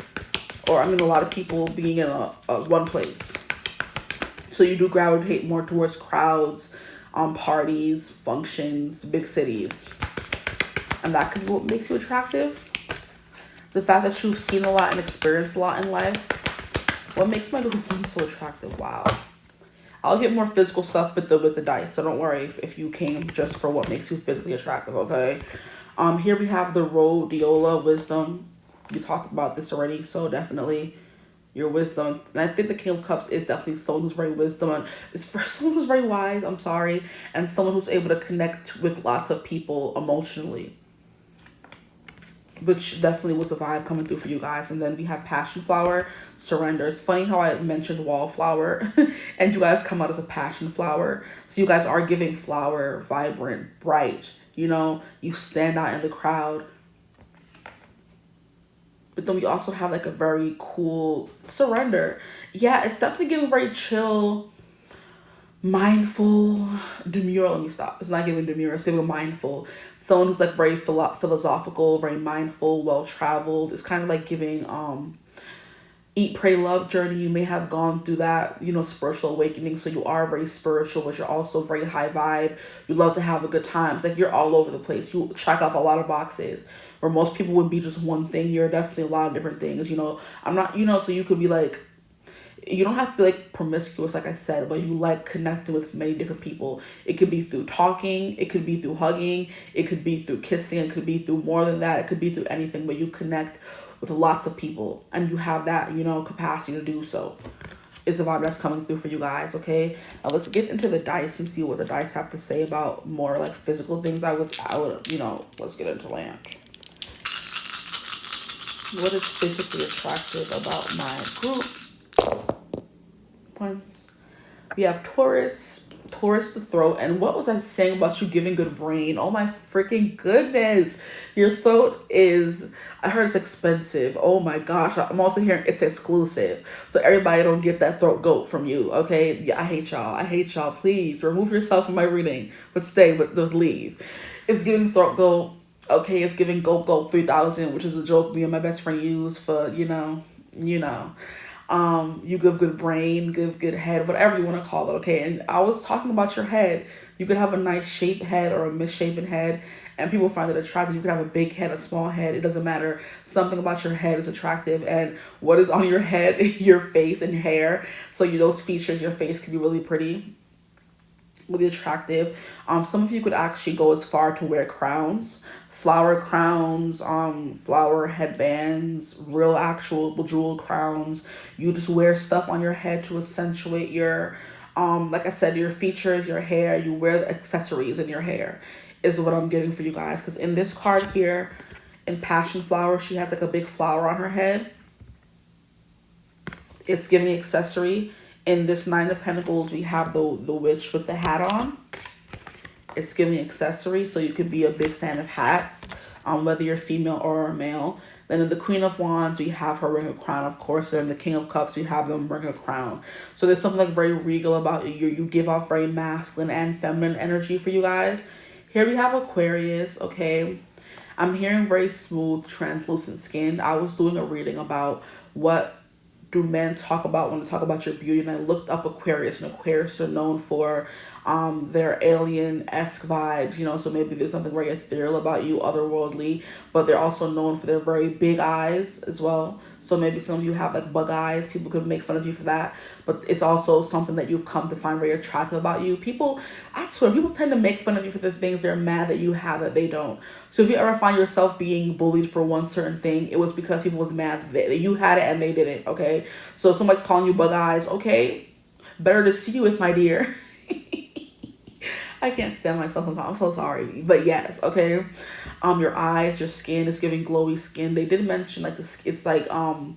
Or I mean a lot of people being in a one place. So you do gravitate more towards crowds, parties, functions, big cities. And that could be what makes you attractive. The fact that you've seen a lot and experienced a lot in life. What makes my group so attractive? Wow. I'll get more physical stuff with the dice, so don't worry if you came just for what makes you physically attractive, okay? Here we have the rhodiola, wisdom. We talked about this already, so definitely your wisdom. And I think the King of Cups is definitely someone who's very wisdom, and it's for someone who's very wise, I'm sorry, and someone who's able to connect with lots of people emotionally, which definitely was a vibe coming through for you guys. And then we have passion flower, surrender. It's funny how I mentioned wallflower and you guys come out as a passion flower. So you guys are giving flower, vibrant, bright, you know, you stand out in the crowd. But then we also have like a very cool surrender. Yeah, it's definitely giving very chill, mindful, demure. Let me stop. It's not giving demure. It's giving mindful. Someone who's like very philosophical, very mindful, well-traveled. It's kind of like giving eat, pray, love journey. You may have gone through that, you know, spiritual awakening. So you are very spiritual, but you're also very high vibe. You love to have a good time. It's like you're all over the place. You check off a lot of boxes. Where most people would be just one thing, you're definitely a lot of different things. You know, I'm not, you know, so you could be like, you don't have to be like promiscuous, like I said, but you like connecting with many different people. It could be through talking, it could be through hugging, it could be through kissing, it could be through more than that, it could be through anything, but you connect with lots of people and you have that, you know, capacity to do so. Is the vibe that's coming through for you guys, okay? Now let's get into the dice and see what the dice have to say about more like physical things. I would, you know, let's get into land. What is physically attractive about my group? Ones. We have Taurus the throat. And what was I saying about you giving good brain? Oh my freaking goodness. Your throat is, I heard it's expensive. Oh my gosh. I'm also hearing it's exclusive. So everybody don't get that throat goat from you, okay? Yeah, I hate y'all. I hate y'all. Please remove yourself from my reading. But stay, but just leave. It's giving throat goat. Okay, it's giving Go 3000, which is a joke me and my best friend use for, you know. You give good brain, give good head, whatever you want to call it, okay? And I was talking about your head. You could have a nice shaped head or a misshapen head, and people find it attractive. You could have a big head, a small head. It doesn't matter. Something about your head is attractive, and what is on your head, your face and your hair. So those features, your face can be really pretty, really attractive. Some of you could actually go as far to wear crowns. Flower crowns, flower headbands, real actual jewel crowns. You just wear stuff on your head to accentuate your, like I said, your features, your hair. You wear the accessories in your hair is what I'm getting for you guys. Because in this card here, in Passion Flower, she has like a big flower on her head. It's giving accessory. In this Nine of Pentacles, we have the witch with the hat on. It's giving accessory, so you could be a big fan of hats. whether you're female or male. Then in the Queen of Wands, we have her wearing a crown, of course. And in the King of Cups, we have them wearing a crown. So there's something like very regal about you. You give off very masculine and feminine energy for you guys. Here we have Aquarius, okay? I'm hearing very smooth, translucent skin. I was doing a reading about what do men talk about when they talk about your beauty, and I looked up Aquarius, and Aquarius are known for their alien-esque vibes, you know, so maybe there's something very ethereal about you, otherworldly, but they're also known for their very big eyes as well. So maybe some of you have like bug eyes. People could make fun of you for that, but it's also something that you've come to find very attractive about you. People, I swear, people tend to make fun of you for the things they're mad that you have that they don't. So if you ever find yourself being bullied for one certain thing, it was because people was mad that you had it and they didn't, okay? So if somebody's calling you bug eyes, okay, better to see you with, my dear. I can't stand myself sometimes. I'm so sorry. But yes, okay. Your eyes, your skin is giving glowy skin. They did mention like this, it's like the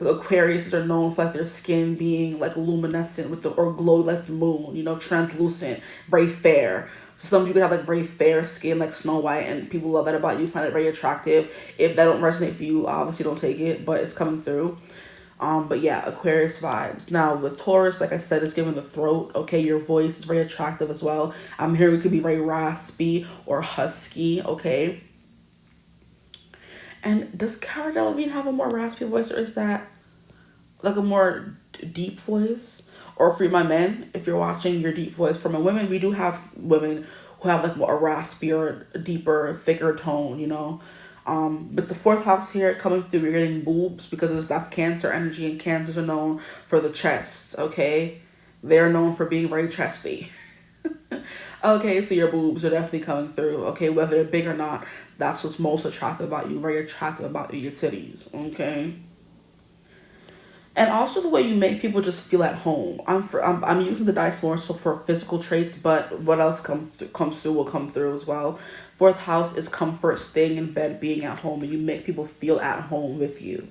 Aquariuses are known for like their skin being like luminescent with the or glowy like the moon, you know, translucent, very fair. So some of you could have like very fair skin like Snow White, and people love that about you, find it very attractive. If that don't resonate for you, obviously don't take it, but it's coming through. But yeah, Aquarius vibes. Now with Taurus, like I said, it's giving the throat. Okay, your voice is very attractive as well. I'm hearing it could be very raspy or husky. Okay. And does Cara Delevingne have a more raspy voice, or is that like a more deep voice? Or for my men, if you're watching, your deep voice. For my women, we do have women who have like more a raspier, deeper, thicker tone. You know. But the fourth house here coming through, you're getting boobs because that's Cancer energy, and Cancers are known for the chests, okay? They're known for being very chesty. Okay, so your boobs are definitely coming through, okay? Whether they're big or not, that's what's most attractive about you, very attractive about you, your titties, okay? And also the way you make people just feel at home. I'm using the dice more so for physical traits, but what else comes through will come through as well. Fourth house is comfort, staying in bed, being at home, and you make people feel at home with you,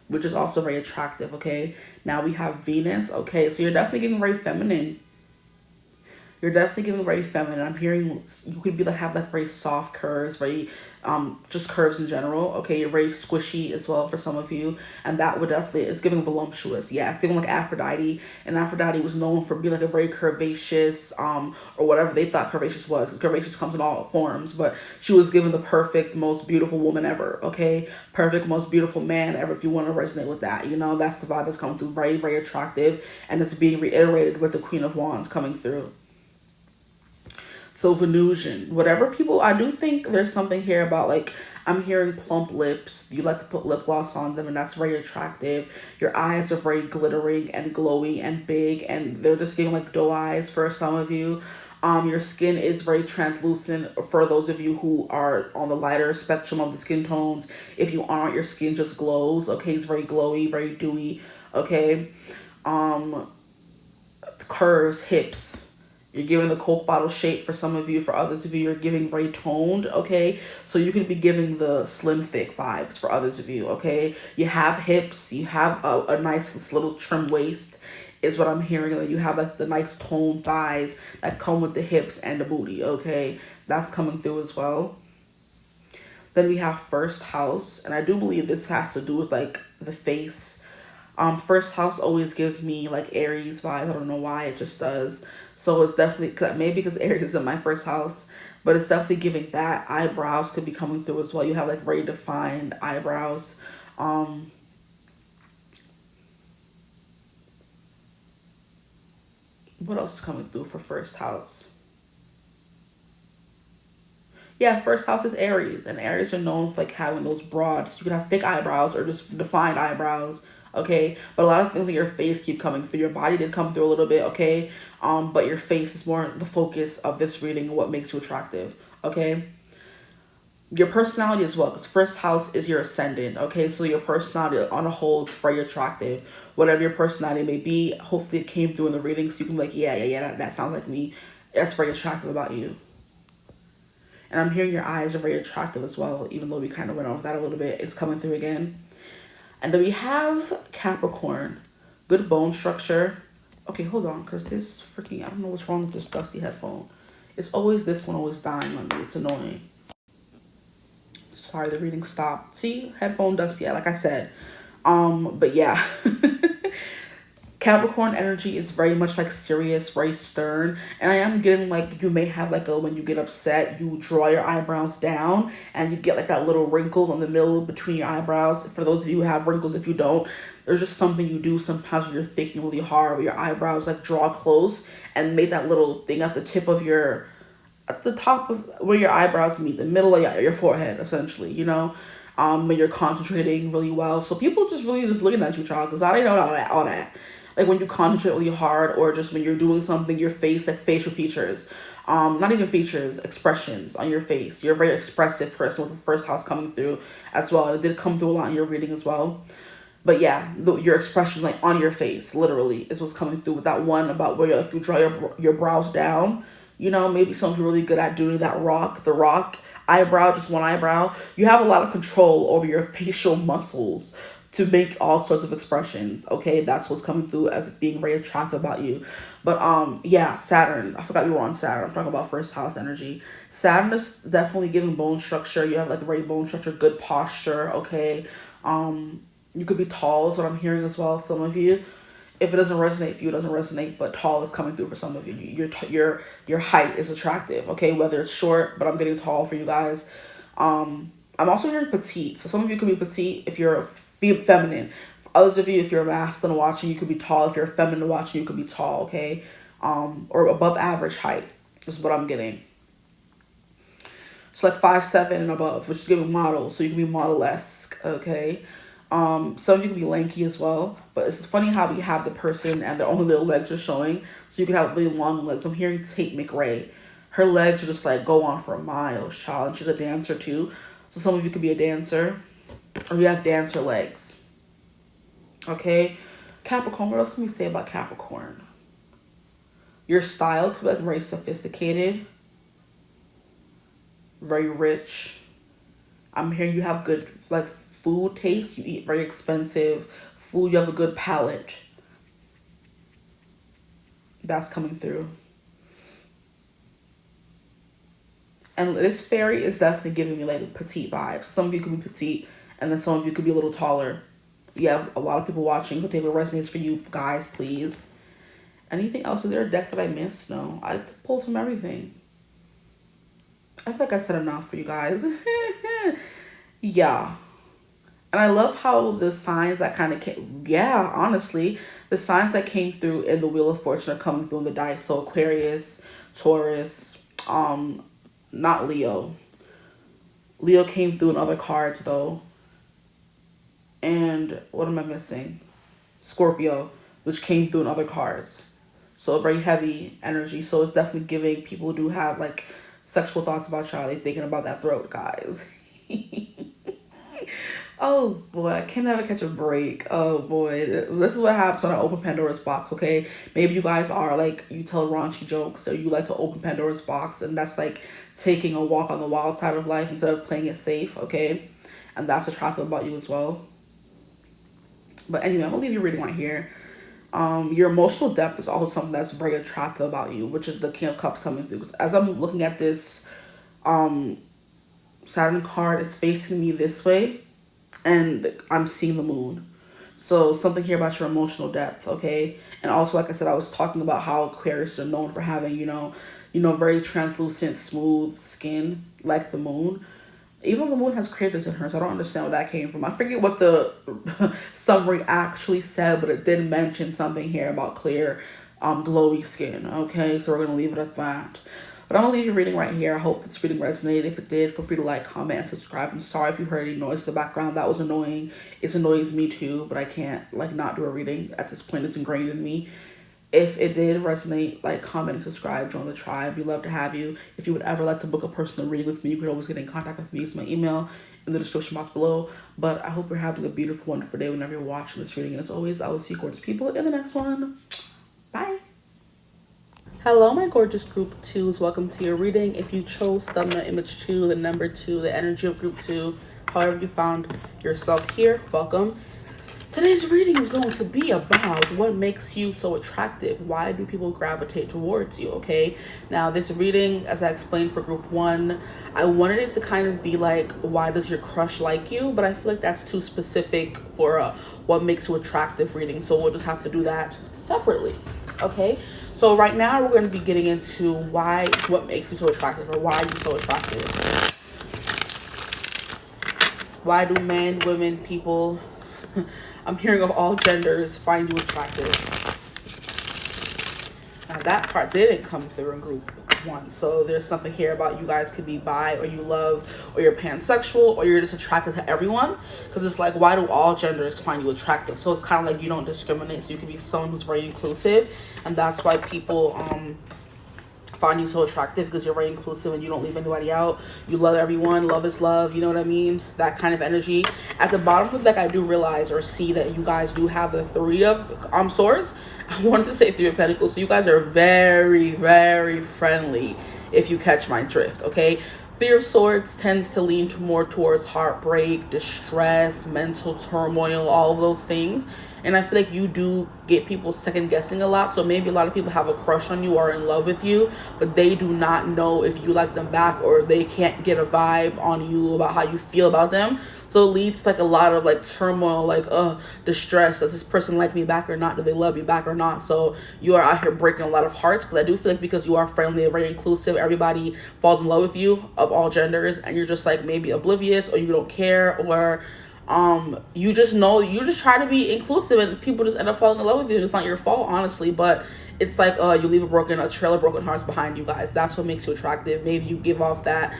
which is also very attractive, okay? Now we have Venus, okay? So you're definitely getting very feminine. You're definitely giving very feminine. I'm hearing you could be like have like very soft curves, very just curves in general. Okay, you're very squishy as well for some of you, and that would definitely it's giving voluptuous. Yeah, it's giving like Aphrodite, and Aphrodite was known for being like a very curvaceous or whatever they thought curvaceous was. 'Cause curvaceous comes in all forms, but she was given the perfect, most beautiful woman ever. Okay, perfect, most beautiful man ever. If you want to resonate with that, you know that's the vibe that's coming through. Very, very attractive, and it's being reiterated with the Queen of Wands coming through. So Venusian, whatever people, I do think there's something here about like, I'm hearing plump lips. You like to put lip gloss on them, and that's very attractive. Your eyes are very glittering and glowy and big, and they're just giving like doe eyes for some of you. Your skin is very translucent for those of you who are on the lighter spectrum of the skin tones. If you aren't, your skin just glows. Okay, it's very glowy, very dewy. Okay, curves, hips. You're giving the Coke bottle shape for some of you. For others of you, you're giving very toned, okay? So you could be giving the slim thick vibes for others of you, okay? You have hips. You have a nice little trim waist is what I'm hearing. That you have like the nice toned thighs that come with the hips and the booty, okay? That's coming through as well. Then we have first house. And I do believe this has to do with like the face. First house always gives me like Aries vibes. I don't know why, it just does. So it's definitely maybe because Aries is in my first house, but it's definitely giving that. Eyebrows could be coming through as well. You have like very defined eyebrows. What else is coming through for first house? Yeah, first house is Aries, and Aries are known for like having those broad. So you can have thick eyebrows or just defined eyebrows. Okay, but a lot of things in your face keep coming through. Your body did come through a little bit. Okay, but your face is more the focus of this reading and what makes you attractive. Okay, your personality as well, because first house is your ascendant. Okay, so your personality on a whole is very attractive. Whatever your personality may be, hopefully it came through in the reading, so you can be like, yeah, that sounds like me. That's very attractive about you. And I'm hearing your eyes are very attractive as well, even though we kind of went over that a little bit. It's coming through again. And then we have Capricorn. Good bone structure. Okay, hold on, because this freaking, I don't know what's wrong with this dusty headphone. It's always this one always dying on me. It's annoying. sorry, the reading stopped. See, headphone dust, yeah, like I said. But yeah. Capricorn energy is very much like serious, very stern. And I am getting like you may have like a when you get upset, you draw your eyebrows down and you get like that little wrinkle in the middle between your eyebrows. For those of you who have wrinkles, if you don't, there's just something you do sometimes when you're thinking really hard, where your eyebrows like draw close and make that little thing at the tip of your at the top of where your eyebrows meet, the middle of your forehead, essentially, you know, when you're concentrating really well. So people just really just looking at you, child, because I don't know all that. Like when you concentrate really hard, or just when you're doing something, your face, like facial features, not even features, expressions on your face. You're a very expressive person with the first house coming through as well. And it did come through a lot in your reading as well. But yeah, your expression like on your face, literally, is what's coming through with that one about where like, you draw your brows down. You know, maybe some people are really good at doing that the rock eyebrow, just one eyebrow. You have a lot of control over your facial muscles to make all sorts of expressions. Okay, that's what's coming through as being very attractive about you. But yeah, Saturn. I forgot we were on Saturn. I'm talking about first house energy. Saturn is definitely giving bone structure. You have like a very bone structure, good posture. Okay, you could be tall is what I'm hearing as well. Some of you, if it doesn't resonate for you, it doesn't resonate. But tall is coming through for some of you. Your height is attractive. Okay, whether it's short, but I'm getting tall for you guys. I'm also hearing petite. So some of you could be petite if you're feminine. For others of you, if you're masculine watching, you could be tall. If you're feminine watching, you could be tall. Okay, or above average height is what I'm getting. It's like 5'7" and above, which is giving model. So you can be model-esque. Okay. Some of you can be lanky as well, but it's funny how we have the person and their only little legs are showing, so you can have really long legs. I'm hearing Tate McRae. Her legs are just like go on for miles, child. And she's a dancer too, so some of you could be a dancer, or you have dancer legs. Okay, Capricorn. What else can we say about Capricorn? Your style could be like very sophisticated, very rich. I'm hearing you have good like food taste. You eat very expensive food. You have a good palate. That's coming through. And this fairy is definitely giving me like petite vibes. Some of you could be petite, and then some of you could be a little taller. You have a lot of people watching. Who take what resonates for you guys, please. Anything else? Is there a deck that I missed? No, I pulled from everything. I feel like I said enough for you guys. Yeah. And I love how the signs that kind of came, yeah, honestly, the signs that came through in the Wheel of Fortune are coming through in the dice. So Aquarius, Taurus, not Leo. Leo came through in other cards though. And what am I missing? Scorpio, which came through in other cards. So a very heavy energy. So it's definitely giving people who do have like sexual thoughts about y'all. They thinking about that throat, guys. Oh boy, I can never catch a break. Oh boy, this is what happens when I open Pandora's box. Okay, maybe you guys are like you tell raunchy jokes, or you like to open Pandora's box, and that's like taking a walk on the wild side of life instead of playing it safe. Okay, and that's attractive about you as well. But anyway, I'm gonna leave you reading right here. Your emotional depth is also something that's very attractive about you, which is the King of Cups coming through. As I'm looking at this, Saturn card is facing me this way, and I'm seeing the moon. So something here about your emotional depth, okay? And also, like I said, I was talking about how Aquarius are known for having, very translucent, smooth skin, like the moon. Even the moon has craters in her, so I don't understand where that came from. I forget what the summary actually said, but it did mention something here about clear, glowy skin, okay? So we're going to leave it at that. But I'm going to leave your reading right here. I hope this reading resonated. If it did, feel free to like, comment, and subscribe. I'm sorry if you heard any noise in the background. That was annoying. It annoys me too, but I can't not do a reading. At this point, it's ingrained in me. If it did resonate, like, comment, and subscribe. Join the tribe. We'd love to have you. If you would ever like to book a personal reading with me, you could always get in contact with me. Use my email in the description box below. But I hope you're having a beautiful, wonderful day whenever you're watching this reading. And as always, I will see you gorgeous people in the next one. Bye. Hello, my gorgeous group 2s. Welcome to your reading. If you chose thumbnail image 2, the number 2, the energy of group 2, however you found yourself here, welcome. Today's reading is going to be about what makes you so attractive. Why do people gravitate towards you, okay? Now, this reading, as I explained for group 1, I wanted it to kind of be like, why does your crush like you? But I feel like that's too specific for what makes you attractive reading. So we'll just have to do that separately, okay? So right now, we're going to be getting into what makes you so attractive, or why are you so attractive? Why do men, women, people... I'm hearing of all genders find you attractive. Now that part didn't come through in group 1. So there's something here about you guys could be bi, or you love, or you're pansexual, or you're just attracted to everyone. Because it's like, why do all genders find you attractive? So it's kind of like you don't discriminate. So you can be someone who's very inclusive. And that's why people find you so attractive, because you're very inclusive and you don't leave anybody out. You love everyone. Love is love. You know what I mean? That kind of energy. At the bottom of the deck, I do realize or see that you guys do have the 3 of swords. I wanted to say 3 of pentacles. So you guys are very, very friendly, if you catch my drift, okay? 3 of swords tends to lean more towards heartbreak, distress, mental turmoil, all of those things. And I feel like you do get people second guessing a lot. So maybe a lot of people have a crush on you or are in love with you, but they do not know if you like them back, or they can't get a vibe on you about how you feel about them. So it leads to like a lot of like turmoil, like distress. Does this person like me back or not? Do they love me back or not? So you are out here breaking a lot of hearts, because I do feel like because you are friendly and very inclusive, everybody falls in love with you of all genders, and you're just like maybe oblivious, or you don't care, or you just try to be inclusive, and people just end up falling in love with you. It's not your fault, honestly, but it's like you leave a trail of broken hearts behind you guys. That's what makes you attractive. Maybe you give off that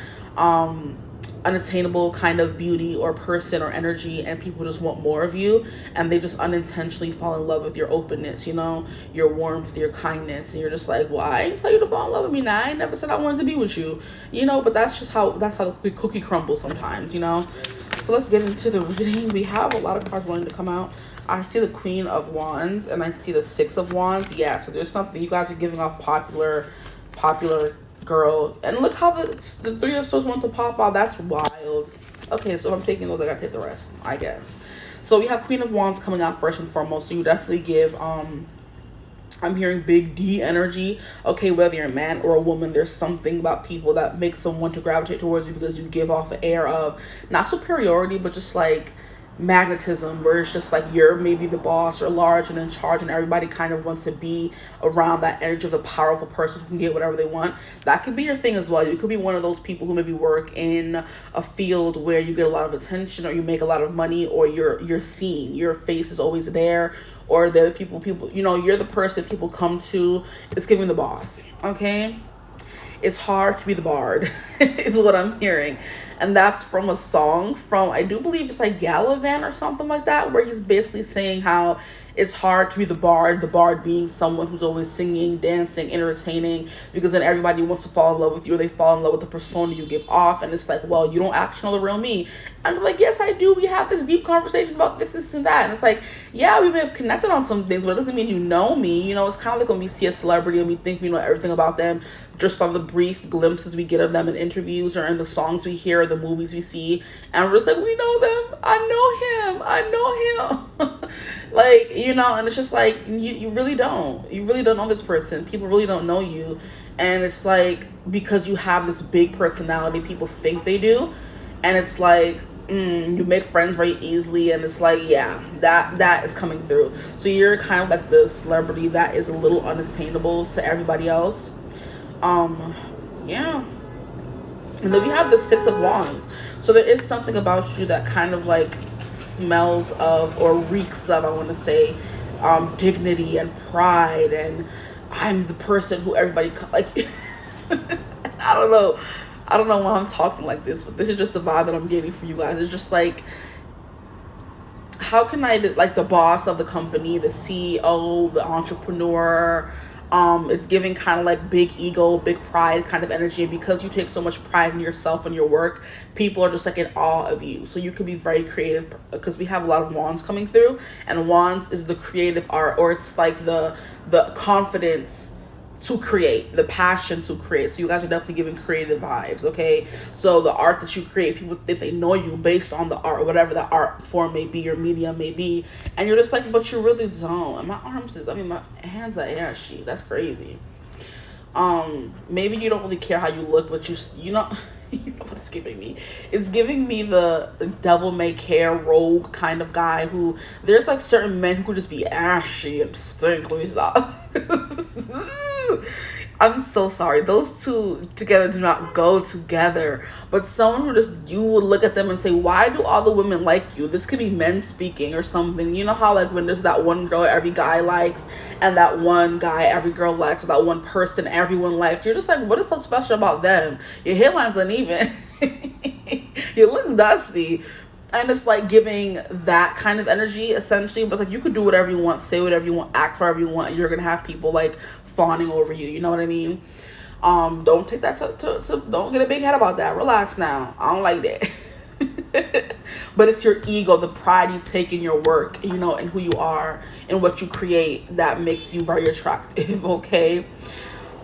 unattainable kind of beauty or person or energy, and people just want more of you, and they just unintentionally fall in love with your openness, your warmth, your kindness, and you're just like, well, I ain't tell you to fall in love with me. Now I ain't never said I wanted to be with you, but that's how the cookie crumbles sometimes. So let's get into the reading. We have a lot of cards wanting to come out. I see the Queen of Wands, and I see the 6 of Wands. Yeah, so there's something. You guys are giving off popular girl. And look how the 3 of Swords want to pop out. That's wild. Okay, so if I'm taking those, I gotta take the rest, I guess. So we have Queen of Wands coming out first and foremost. So you definitely give... I'm hearing big D energy. Okay, whether you're a man or a woman, there's something about people that makes someone to gravitate towards you, because you give off an air of not superiority, but just like magnetism, where it's just like you're maybe the boss or large and in charge, and everybody kind of wants to be around that energy of the powerful person who can get whatever they want. That could be your thing as well. You could be one of those people who maybe work in a field where you get a lot of attention, or you make a lot of money, or you're seen, your face is always there, or they're the people you're the person people come to. It's giving the boss, okay? It's hard to be the bard is what I'm hearing. And that's from a song from, I do believe it's like 𝐓𝐈𝐌𝐿 or something like that, where he's basically saying how it's hard to be the bard being someone who's always singing, dancing, entertaining, because then everybody wants to fall in love with you, or they fall in love with the persona you give off. And it's like, well, you don't actually know the real me. And I'm like, yes, I do. We have this deep conversation about this, and that. And it's like, yeah, we may have connected on some things, but it doesn't mean you know me. It's kind of like when we see a celebrity and we think we know everything about them just on the brief glimpses we get of them in interviews or in the songs we hear or the movies we see. And we're just like, we know them. I know him. Like, and it's just like, you really don't. You really don't know this person. People really don't know you. And it's like, because you have this big personality, people think they do. And it's like, you make friends very easily, and it's like, yeah, that is coming through. So you're kind of like the celebrity that is a little unattainable to everybody else. Yeah. And then we have the 6 of Wands. So there is something about you that kind of like smells of, or reeks of, I want to say, dignity and pride, and I'm the person who everybody like. I don't know why I'm talking like this, but this is just the vibe that I'm getting for you guys. It's just like, how can I, like, the boss of the company, the CEO, the entrepreneur, is giving kind of like big ego, big pride kind of energy. And because you take so much pride in yourself and your work, people are just like in awe of you. So you could be very creative, because we have a lot of wands coming through, and wands is the creative art, or it's like the confidence to create, the passion to create. So you guys are definitely giving creative vibes, okay? So the art that you create, people think they know you based on the art, whatever the art form may be, your medium may be, and you're just like, but you really don't. And my arms is, I mean, my hands are ashy. That's crazy. Maybe you don't really care how you look, but you know, you know what it's giving me. It's giving me the devil may care rogue kind of guy who, there's like certain men who could just be ashy and stink. Let me stop. I'm so sorry. Those two together do not go together. But someone who just, you would look at them and say, why do all the women like you? This could be men speaking or something. You know how like when there's that one girl every guy likes, and that one guy every girl likes, or that one person everyone likes. You're just like, what is so special about them? Your hairline's uneven. You look dusty. And it's like giving that kind of energy essentially. But it's like you could do whatever you want, say whatever you want, act however you want. You're going to have people like fawning over you. You know what I mean? Don't take that don't get a big head about that. Relax now. I don't like that. But it's your ego, the pride you take in your work, you know, and who you are and what you create that makes you very attractive, okay?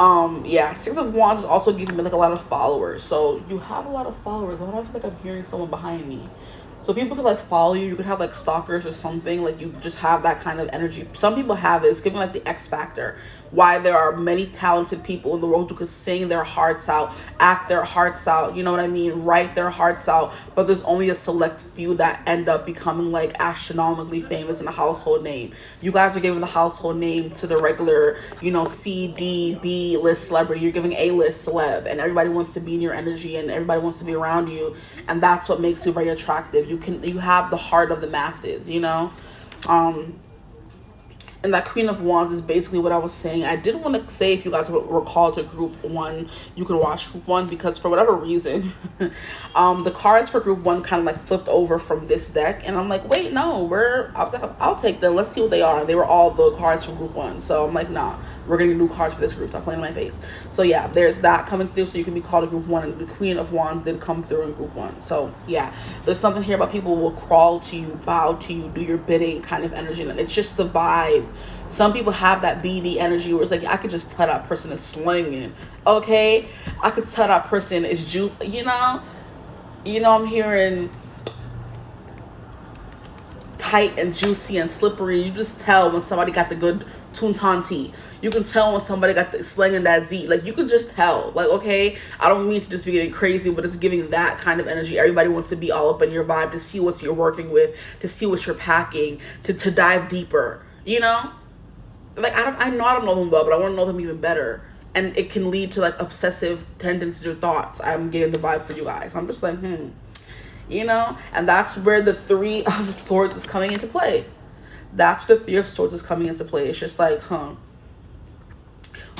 Yeah, Six of Wands is also giving me like a lot of followers. So you have a lot of followers. Why do I feel like I'm hearing someone behind me? So people could like follow you. You could have like stalkers or something. Like you just have that kind of energy. Some people have it. It's giving like the X factor. Why there are many talented people in the world who could sing their hearts out, act their hearts out, you know what I mean, write their hearts out, but there's only a select few that end up becoming like astronomically famous and a household name. You guys are giving the household name to the regular, you know, C, D, B list celebrity. You're giving A-list celeb, and everybody wants to be in your energy and everybody wants to be around you, and that's what makes you very attractive. You have the heart of the masses, you know. And that Queen of Wands is basically what I was saying. I did want to say, if you guys recall to group one, you could watch group one, because for whatever reason, the cards for group one kind of like flipped over from this deck. And I'm like, wait, no, I was like, I'll take them. Let's see what they are. And they were all the cards from group one. So I'm like, nah, we're getting new cards for this group. Stop playing in my face. So yeah, there's that coming through. So you can be called a group one. And the Queen of Wands did come through in group one. So yeah, there's something here about people will crawl to you, bow to you, do your bidding kind of energy. And it's just the vibe. Some people have that BD energy where it's like, I could just tell that person is slinging, okay? I could tell that person is juice, you know? I'm hearing tight and juicy and slippery. You just tell when somebody got the good tuntanti. You can tell when somebody got the slinging that Z. Like, you can just tell. Like, okay, I don't mean to just be getting crazy, but it's giving that kind of energy. Everybody wants to be all up in your vibe, to see what you're working with, to see what you're packing, to dive deeper, you know? Like, I don't know them well, but I want to know them even better. And it can lead to like obsessive tendencies or thoughts. I'm getting the vibe for you guys. I'm just like, you know? And that's where the Three of Swords is coming into play. That's where the Three of Swords is coming into play. It's just like,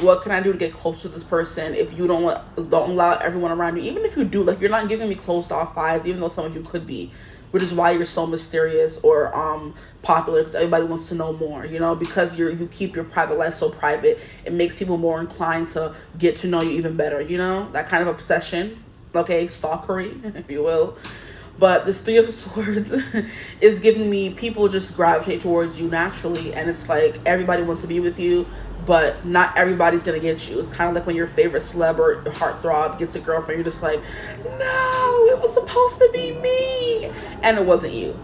what can I do to get close to this person if you don't allow everyone around you? Even if you do, like, you're not giving me closed off vibes, even though some of you could be. Which is why you're so mysterious or popular, because everybody wants to know more, you know, because you keep your private life so private. It makes people more inclined to get to know you even better, you know, that kind of obsession, okay, stalkery, if you will. But this Three of Swords is giving me people just gravitate towards you naturally, and it's like everybody wants to be with you, but not everybody's gonna get you. It's kind of like when your favorite celeb or heartthrob gets a girlfriend, you're just like, no, it was supposed to be me, and it wasn't you.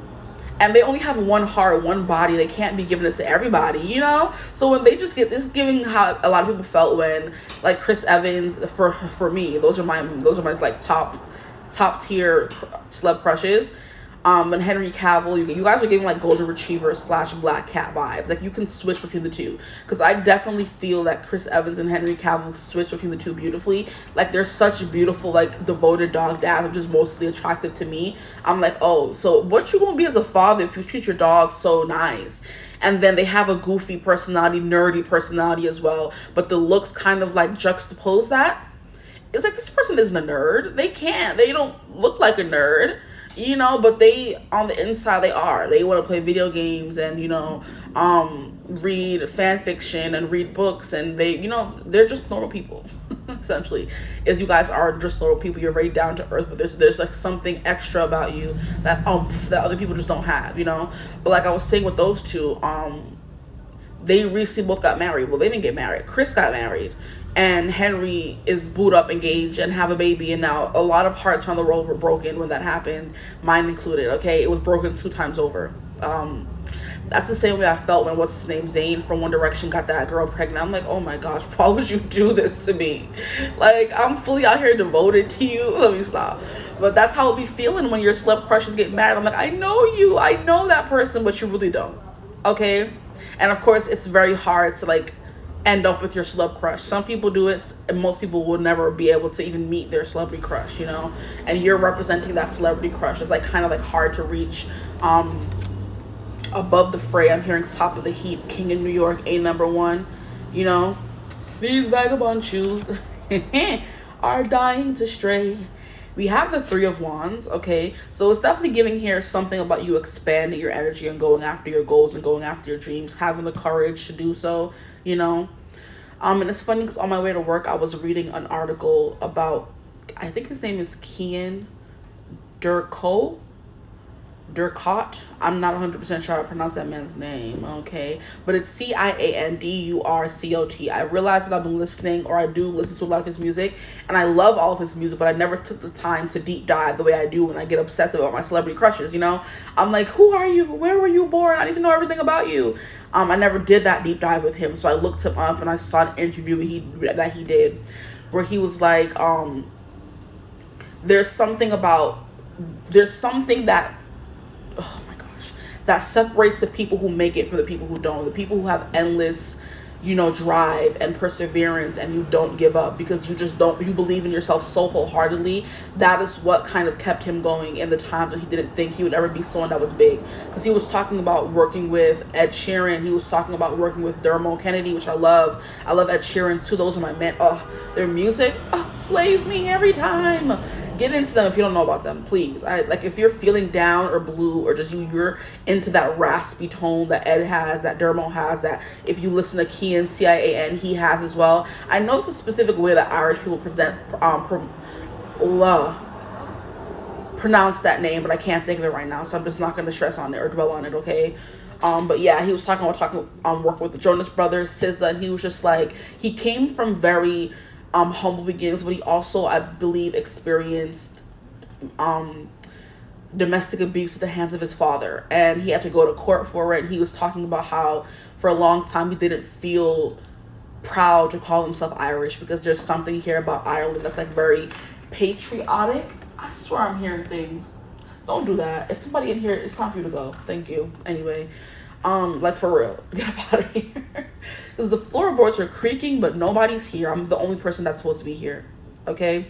And they only have one heart, one body. They can't be giving it to everybody, you know? So when they just get this, giving how a lot of people felt when, like, Chris Evans, for me, those are my like top tier celeb crushes. And Henry Cavill, you guys are giving like golden retriever / black cat vibes. Like, you can switch between the two, because I definitely feel that Chris Evans and Henry Cavill switch between the two beautifully. Like, they're such beautiful, like, devoted dog dads, which is mostly attractive to me. I'm like, oh, so what you gonna be as a father if you treat your dog so nice? And then they have a goofy personality, nerdy personality as well, but the looks kind of like juxtapose that. It's like, this person isn't a nerd. They don't look like a nerd, you know, but they, on the inside, they are. They want to play video games and, you know, read fan fiction and read books, and they, you know, they're just normal people, essentially. As you guys are just normal people, you're very down to earth, but there's like something extra about you that other people just don't have, you know. But like I was saying with those two, they recently both got married. Well, they didn't get married. Chris got married, and Henry is booed up, engaged, and have a baby. And now a lot of hearts on the road were broken when that happened, mine included. Okay, it was broken 2 times over. That's the same way I felt when what's his name, Zayn from One Direction, got that girl pregnant. I'm like, oh my gosh, why would you do this to me? Like, I'm fully out here devoted to you. Let me stop. But that's how it be feeling when your celeb crushes get mad. I'm like, I know you, I know that person, but you really don't. Okay? And of course, it's very hard to like end up with your celeb crush. Some people do it, and most people will never be able to even meet their celebrity crush, you know? And you're representing that celebrity crush. It's like kind of like hard to reach. Above the fray, I'm hearing Top of the Heap, King in New York, A #1. You know, these vagabond shoes are dying to stray. We have the 3 of Wands, okay? So it's definitely giving here something about you expanding your energy and going after your goals and going after your dreams, having the courage to do so, you know? And it's funny because on my way to work, I was reading an article about, I think his name is Cian Durcott. I'm not 100% sure how to pronounce that man's name, okay? But it's CIANDURCOT. I realized that I've been listening, or I do listen to a lot of his music, and I love all of his music, but I never took the time to deep dive the way I do when I get obsessive about my celebrity crushes, you know? I'm like, who are you? Where were you born? I need to know everything about you. I never did that deep dive with him, so I looked him up, and I saw an interview that he did, where he was like, there's something that, oh my gosh, that separates the people who make it from the people who don't. The people who have endless, you know, drive and perseverance, and you don't give up because you believe in yourself so wholeheartedly. That is what kind of kept him going in the times that he didn't think he would ever be someone that was big. Because he was talking about working with Ed Sheeran. He was talking about working with Dermot Kennedy, which I love. I love Ed Sheeran too. Those are my men. Oh, their music slays me every time. Get into them if you don't know about them, please. If you're feeling down or blue, or just you're into that raspy tone that Ed has, that Dermo has, that if you listen to Cian, CIAN, he has as well. I know it's a specific way that Irish people pronounce that name, but I can't think of it right now, so I'm just not going to stress on it or dwell on it, okay? But yeah, he was talking work with the Jonas Brothers, SZA, and he was just like, he came from very humble beginnings, but he also, I believe, experienced domestic abuse at the hands of his father, and he had to go to court for it. And he was talking about how for a long time he didn't feel proud to call himself Irish, because there's something here about Ireland that's like very patriotic. I swear I'm hearing things. Don't do that. If somebody in here, it's time for you to go. Thank you. Anyway, like for real, get up out of here. Because the floorboards are creaking, but nobody's here. I'm the only person that's supposed to be here. Okay?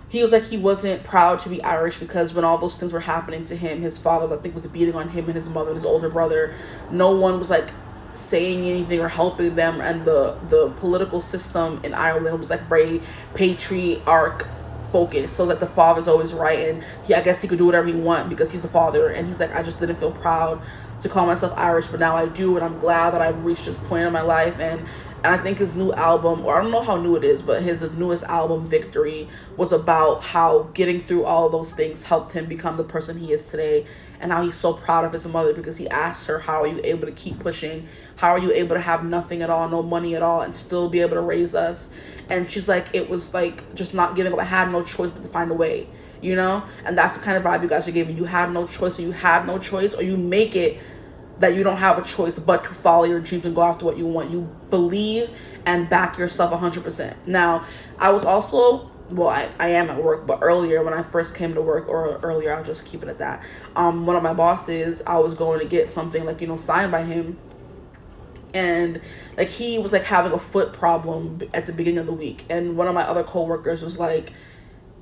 He was like, he wasn't proud to be Irish because when all those things were happening to him, his father, I think, was beating on him and his mother and his older brother. No one was like saying anything or helping them. And the political system in Ireland was like very patriarch focused. So like the father's always right, and I guess he could do whatever he want because he's the father. And he's like, I just didn't feel proud to call myself Irish, but now I do, and I'm glad that I've reached this point in my life. And I think his new album, or I don't know how new it is, but his newest album, Victory, was about how getting through all those things helped him become the person he is today, and how he's so proud of his mother, because he asked her, how are you able to keep pushing? How are you able to have nothing at all, no money at all, and still be able to raise us? And she's like, it was like just not giving up. I had no choice but to find a way, you know? And that's the kind of vibe you guys are giving. You have no choice, or you have no choice, or you make it that you don't have a choice but to follow your dreams and go after what you want. You believe and back yourself 100%. Now, I was also, well, I am at work, but earlier when I first came to work, or earlier, I'll just keep it at that. One of my bosses, I was going to get something like, signed by him. And like he was like having a foot problem at the beginning of the week. And one of my other coworkers was like,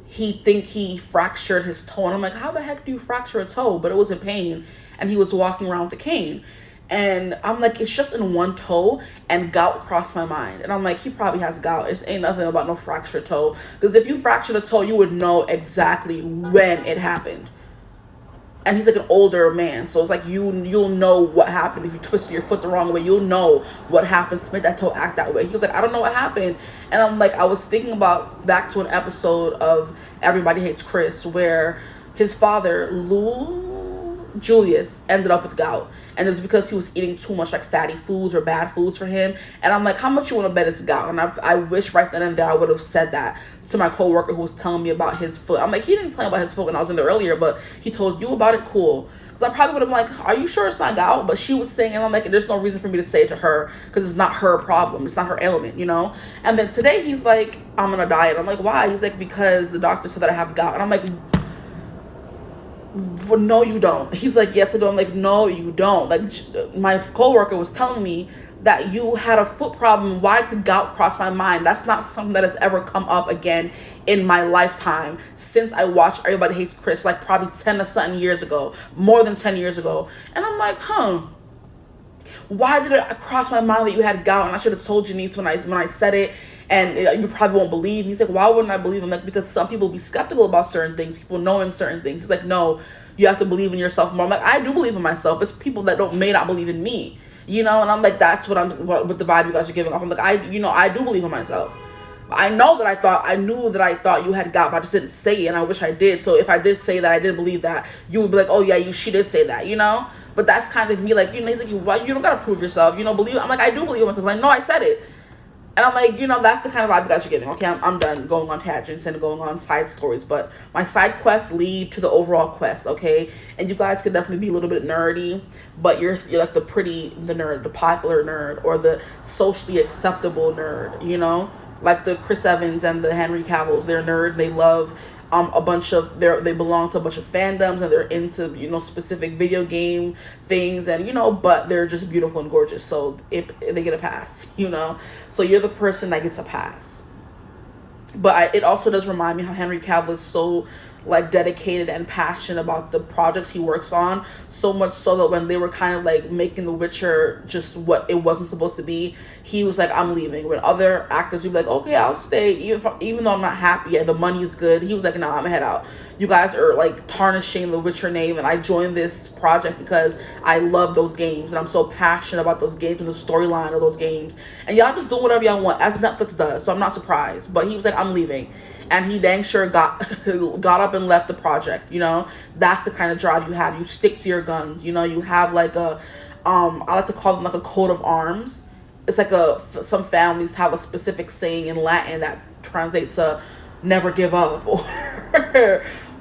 he fractured his toe. And I'm like, how the heck do you fracture a toe? But it was in pain. And he was walking around with a cane. And I'm like, it's just in one toe. And gout crossed my mind. And I'm like, he probably has gout. It ain't nothing about no fractured toe. Because if you fractured a toe, you would know exactly when it happened. And he's like an older man. So it's like you'll know what happened. If you twisted your foot the wrong way, you'll know what happened to make that toe act that way. He was like, I don't know what happened. And I'm like, I was thinking about back to an episode of Everybody Hates Chris, where his father, Lou, Julius ended up with gout, and it's because he was eating too much like fatty foods or bad foods for him. And I'm like, how much you want to bet it's gout? And I wish right then and there I would have said that to my coworker who was telling me about his foot. I'm like, he didn't tell me about his foot when I was in there earlier, but he told you about it. Cool. Because I probably would have been like, are you sure it's not gout? But she was saying, and I'm like, there's no reason for me to say it to her because it's not her problem. It's not her ailment, you know? And then today he's like, I'm on a diet. I'm like, why? He's like, because the doctor said that I have gout. And I'm like, well, no, you don't. He's like, yes, I do. I'm like, no, you don't. Like, my coworker was telling me that you had a foot problem. Why did gout cross my mind? That's not something that has ever come up again in my lifetime since I watched Everybody Hates Chris, like probably 10 or something years ago, more than 10 years ago. And I'm like, why did it cross my mind that you had gout? And I should have told Janice when I said it, and you probably won't believe. He's like, why wouldn't I believe him? Like, because some people be skeptical about certain things, people knowing certain things. He's like, no, you have to believe in yourself more. I'm like, I do believe in myself. It's people that may not believe in me, you know. And I'm like, that's what with the vibe you guys are giving off. I'm like, I do believe in myself. I knew that I thought you had gout, but I just didn't say it, and I wish I did. So if I did say that, I did believe that, you would be like, oh yeah, she did say that, you know. But that's kind of me, like, you know, he's like, why you don't gotta prove yourself, you know, believe. I'm like, I do believe in myself. Like, no, I said it. And I'm like, you know, that's the kind of vibe you guys are getting. Okay, I'm done going on tangents and going on side stories, but my side quests lead to the overall quest, okay? And you guys could definitely be a little bit nerdy, but you're like the nerd, the popular nerd, or the socially acceptable nerd, you know? Like the Chris Evans and the Henry Cavills, they're nerd. They love they belong to a bunch of fandoms, and they're into, you know, specific video game things, and, you know, but they're just beautiful and gorgeous, so they get a pass, you know. So you're the person that gets a pass. But it also does remind me how Henry Cavill is so like dedicated and passionate about the projects he works on, so much so that when they were kind of like making The Witcher just what it wasn't supposed to be, he was like, I'm leaving. When other actors would be like, okay, I'll stay, even though I'm not happy, yeah, the money is good, he was like, no, I'm gonna head out. You guys are like tarnishing The Witcher name, and I joined this project because I love those games, and I'm so passionate about those games and the storyline of those games, and y'all just do whatever y'all want, as Netflix does, so I'm not surprised. But he was like, I'm leaving. And he dang sure got up and left the project, you know. That's the kind of drive you have. You stick to your guns, you know. You have like a I like to call them like a coat of arms. It's like some families have a specific saying in Latin that translates to never give up,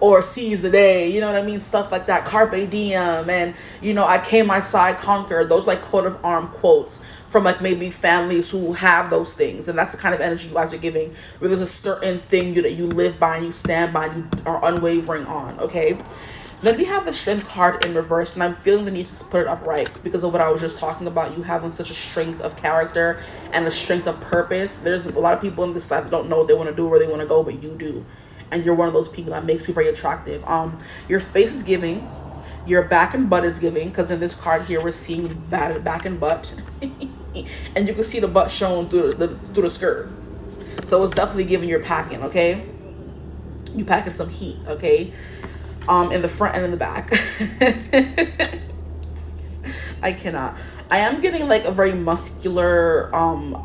or seize the day, you know what I mean? Stuff like that. Carpe diem, and, you know, I came, I saw, I conquered. Those like coat of arm quotes from like maybe families who have those things. And that's the kind of energy you guys are giving, where there's a certain thing that you live by and you stand by and you are unwavering on, okay? Then we have the Strength card in reverse, and I'm feeling the need to put it upright because of what I was just talking about, you having such a strength of character and a strength of purpose. There's a lot of people in this life that don't know what they want to do, where they want to go, but you do. And you're one of those people that makes you very attractive. Your face is giving, your back and butt is giving, because in this card here we're seeing back and butt, and you can see the butt shown through the skirt. So it's definitely giving you're packing, okay? You packing some heat, okay? In the front and in the back. I cannot. I am getting like a very muscular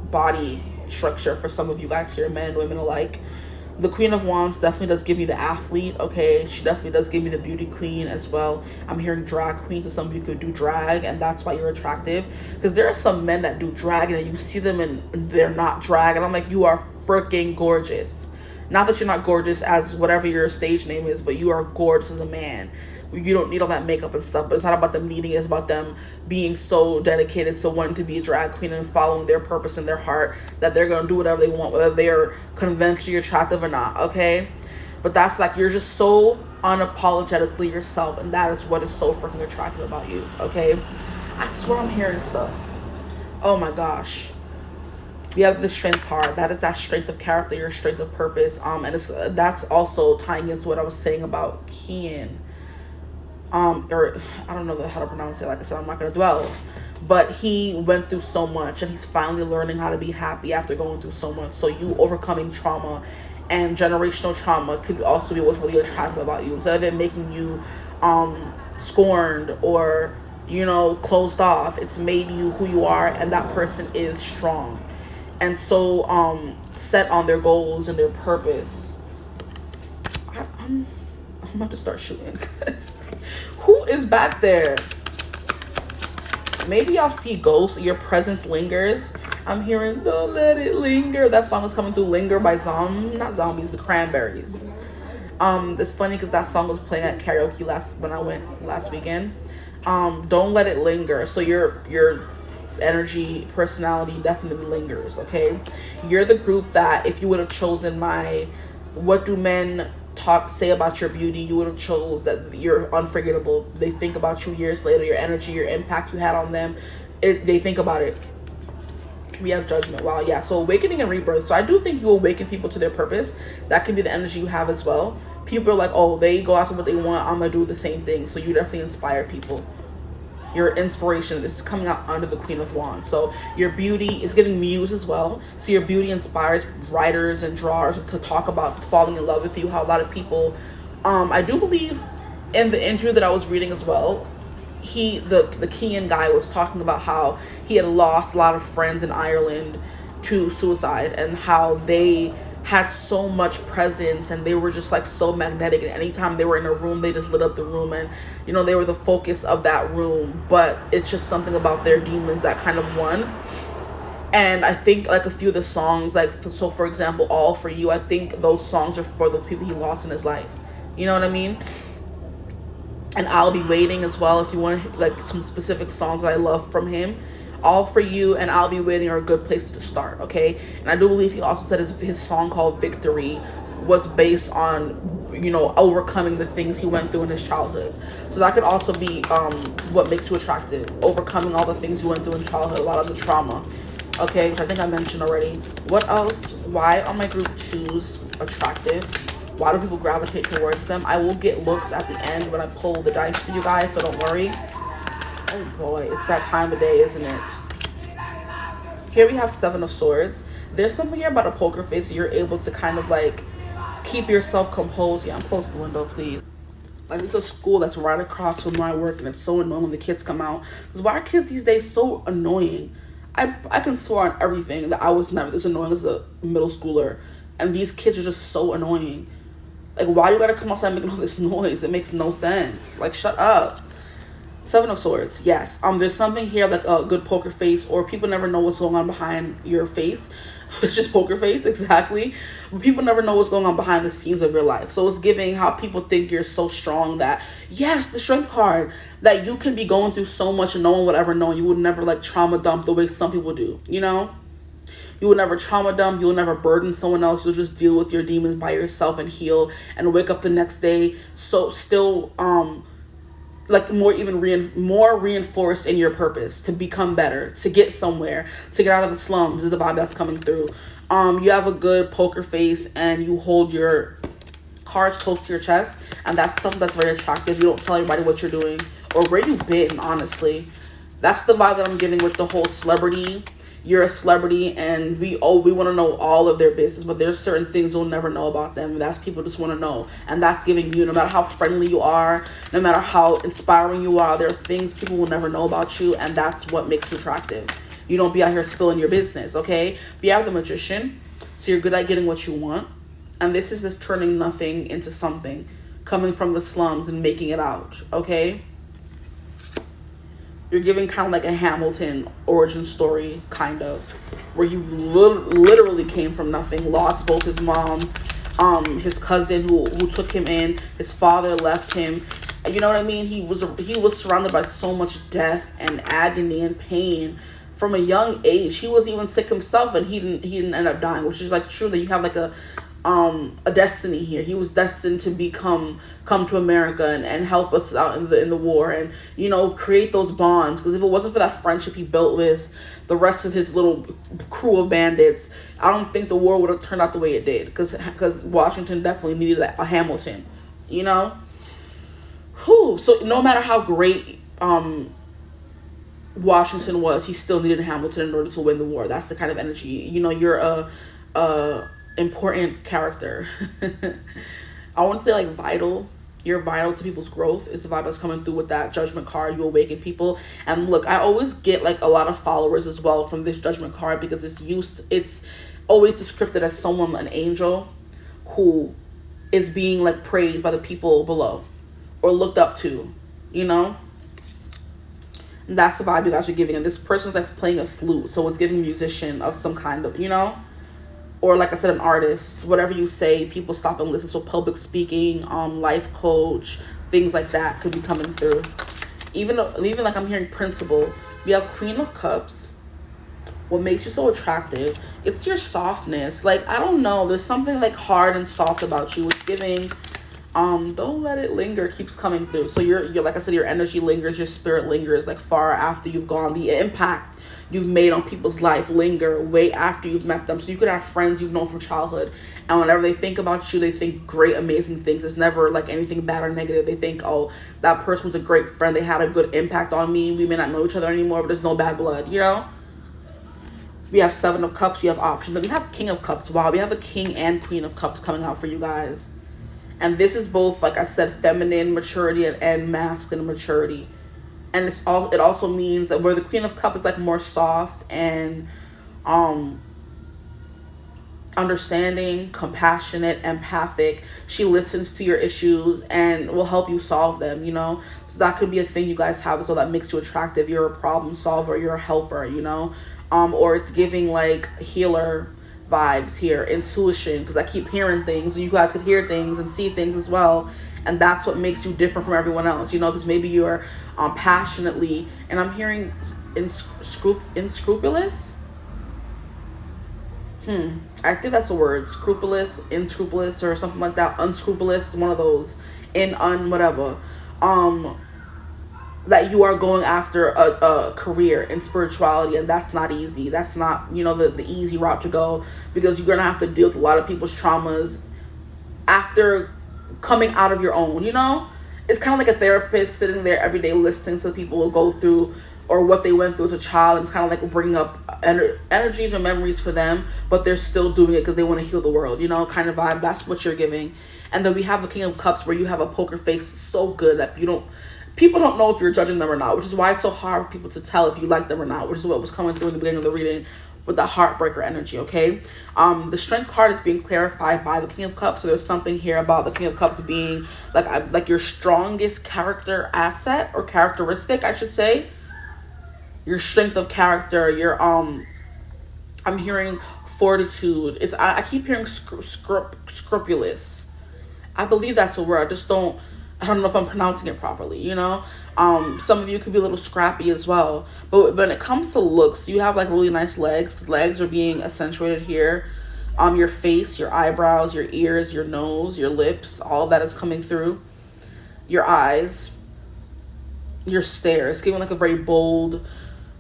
body structure for some of you guys here, men and women alike. The Queen of Wands definitely does give me the athlete, okay? She definitely does give me the beauty queen as well. I'm hearing drag queen, so some of you could do drag, and that's why you're attractive. Because there are some men that do drag, and you see them and they're not drag, and I'm like, you are freaking gorgeous. Not that you're not gorgeous as whatever your stage name is, but you are gorgeous as a man. You don't need all that makeup and stuff, but it's not about them needing it. It's about them being so dedicated to wanting to be a drag queen and following their purpose in their heart, that they're going to do whatever they want, whether they're conventionally attractive or not, okay? But that's like, you're just so unapologetically yourself, and that is what is so freaking attractive about you, okay? I swear I'm hearing stuff. Oh my gosh. We have the Strength card. That is that strength of character, your strength of purpose. And that's also tying into what I was saying about Kian. Or I don't know how to pronounce it. Like I said, I'm not going to dwell. But he went through so much, and he's finally learning how to be happy after going through so much. So you overcoming trauma and generational trauma could also be what's really attractive about you. Instead of it making you scorned or, you know, closed off, it's made you who you are, and that person is strong and so set on their goals and their purpose. I'm about to start shooting because Who is back there? Maybe y'all see ghosts. Your presence lingers. I'm hearing "Don't Let It Linger." That song is coming through. "Linger" by not Zombies, the Cranberries. It's funny because that song was playing at karaoke when I went last weekend. Don't let it linger. So your energy, personality definitely lingers. Okay, you're the group that if you would have chosen my "What do men say about your beauty," you would have chose that you're unforgettable. They think about you years later, your energy, your impact you had on them. They think about it. We have Judgment. Wow, yeah. So awakening and rebirth. So I do think you awaken people to their purpose. That can be the energy you have as well. People are like, oh, they go after what they want, I'm gonna do the same thing. So you definitely inspire people. Your inspiration. This is coming out under the Queen of Wands. So your beauty is getting muse as well. So your beauty inspires writers and drawers to talk about falling in love with you. How a lot of people, I do believe in the interview that I was reading as well, the Kian guy was talking about how he had lost a lot of friends in Ireland to suicide, and how they had so much presence and they were just like so magnetic, and anytime they were in a room they just lit up the room, and you know, they were the focus of that room. But it's just something about their demons that kind of won. And I think like a few of the songs, like so for example, "All For You," I think those songs are for those people he lost in his life. You know what I mean? And "I'll Be Waiting" as well, if you want like some specific songs that I love from him. "All For You" and "I'll Be Waiting" are a good place to start. Okay, and I do believe he also said his song called "Victory" was based on, you know, overcoming the things he went through in his childhood. So that could also be what makes you attractive, overcoming all the things you went through in childhood, a lot of the trauma. Okay, which I think I mentioned already. What else? Why are my group 2s attractive? Why do people gravitate towards them? I will get looks at the end when I pull the dice for you guys, so don't worry. Oh boy, it's that time of day, isn't it? Here we have 7 of Swords. There's something here about a poker face. You're able to kind of like keep yourself composed. Yeah, I'm close to the window, please. Like, there's a school that's right across from where I work, and it's so annoying when the kids come out. Because why are kids these days so annoying? I can swear on everything that I was never this annoying as a middle schooler. And these kids are just so annoying. Like, why you gotta come outside making all this noise? It makes no sense. Like, shut up. 7 of Swords, yes. There's something here like a good poker face, or people never know what's going on behind your face. It's just poker face, exactly. But people never know what's going on behind the scenes of your life. So it's giving how people think you're so strong that, yes, the Strength card, that you can be going through so much and no one would ever know. You would never like trauma dump the way some people do, you know? You will never trauma dump. You will never burden someone else. You'll just deal with your demons by yourself and heal and wake up the next day so still like more reinforced in your purpose to become better, to get somewhere, to get out of the slums is the vibe that's coming through. You have a good poker face and you hold your cards close to your chest, and that's something that's very attractive. You don't tell everybody what you're doing or where you've been, honestly. That's the vibe that I'm getting with the whole celebrity. You're a celebrity and we want to know all of their business, but there's certain things we'll never know about them, and that's people just want to know. And that's giving you, no matter how friendly you are, no matter how inspiring you are, there are things people will never know about you, and that's what makes you attractive. You don't be out here spilling your business, okay? But you have the Magician, so you're good at getting what you want, and this is just turning nothing into something, coming from the slums and making it out, okay? You're giving kind of like a Hamilton origin story, kind of, where he literally came from nothing, lost both his mom, his cousin who took him in, his father left him. You know what I mean? He was surrounded by so much death and agony and pain from a young age. He was even sick himself, and he didn't end up dying, which is like true that you have like a destiny here. He was destined to come to America and help us out in the war, and you know, create those bonds, because if it wasn't for that friendship he built with the rest of his little crew of bandits, I don't think the war would have turned out the way it did, because Washington definitely needed a Hamilton, you know. So no matter how great Washington was, he still needed Hamilton in order to win the war. That's the kind of energy, you know. You're a important character. I want to say like vital. You're vital to people's growth is the vibe that's coming through with that Judgment card. You awaken people. And look, I always get like a lot of followers as well from this Judgment card, because it's always described as someone, an angel who is being like praised by the people below or looked up to. you know? And that's the vibe you guys are giving. And this person's like playing a flute, so it's giving musician of some kind of, you know? Or like I said, an artist. Whatever you say, people stop and listen. So public speaking, life coach, things like that could be coming through. Even like I'm hearing principal. We have Queen of Cups. What makes you so attractive? It's your softness. Like, I don't know. There's something like hard and soft about you. It's giving, don't let it linger keeps coming through. So you're like I said, your energy lingers, your spirit lingers like far after you've gone. The impact you've made on people's life linger way after you've met them. So you could have friends you've known from childhood, and whenever they think about you, they think great, amazing things. It's never like anything bad or negative. They think, oh, that person was a great friend. They had a good impact on me. We may not know each other anymore, but there's no bad blood, you know? We have Seven of Cups. You have options. And we have King of Cups. Wow, we have a King and Queen of Cups coming out for you guys. And this is both, like I said, feminine maturity and masculine maturity. And it also means that where the Queen of Cups is like more soft and understanding, compassionate, empathic. She listens to your issues and will help you solve them, you know? So that could be a thing you guys have, so that makes you attractive. You're a problem solver, you're a helper, you know? Or it's giving like healer vibes here, intuition, because I keep hearing things, and you guys could hear things and see things as well, and that's what makes you different from everyone else, you know, because maybe you're passionately, and I'm hearing unscrupulous. I think that's a word, scrupulous, unscrupulous, or something like that. Unscrupulous, one of those, whatever. That you are going after a career in spirituality, and that's not easy. That's not, you know, the easy route to go, because you're gonna have to deal with a lot of people's traumas after coming out of your own, you know? It's kind of like a therapist sitting there every day listening to people will go through or what they went through as a child, and it's kind of like bringing up energies or memories for them, but they're still doing it because they want to heal the world, you know, kind of vibe. That's what you're giving. And then we have the King of Cups, where you have a poker face so good that people don't know if you're judging them or not, which is why it's so hard for people to tell if you like them or not, which is what was coming through in the beginning of the reading with the heartbreaker energy, okay? The Strength card is being clarified by the King of Cups, so there's something here about the King of Cups being like your strongest character asset, or characteristic, I should say. Your strength of character, your, I'm hearing fortitude. I keep hearing scrupulous. I believe that's a word. I don't know if I'm pronouncing it properly, you know? Some of you could be a little scrappy as well. But when it comes to looks, you have like really nice legs. Legs are being accentuated here. Your face, your eyebrows, your ears, your nose, your lips, all of that is coming through. Your eyes, your stare. It's giving like a very bold,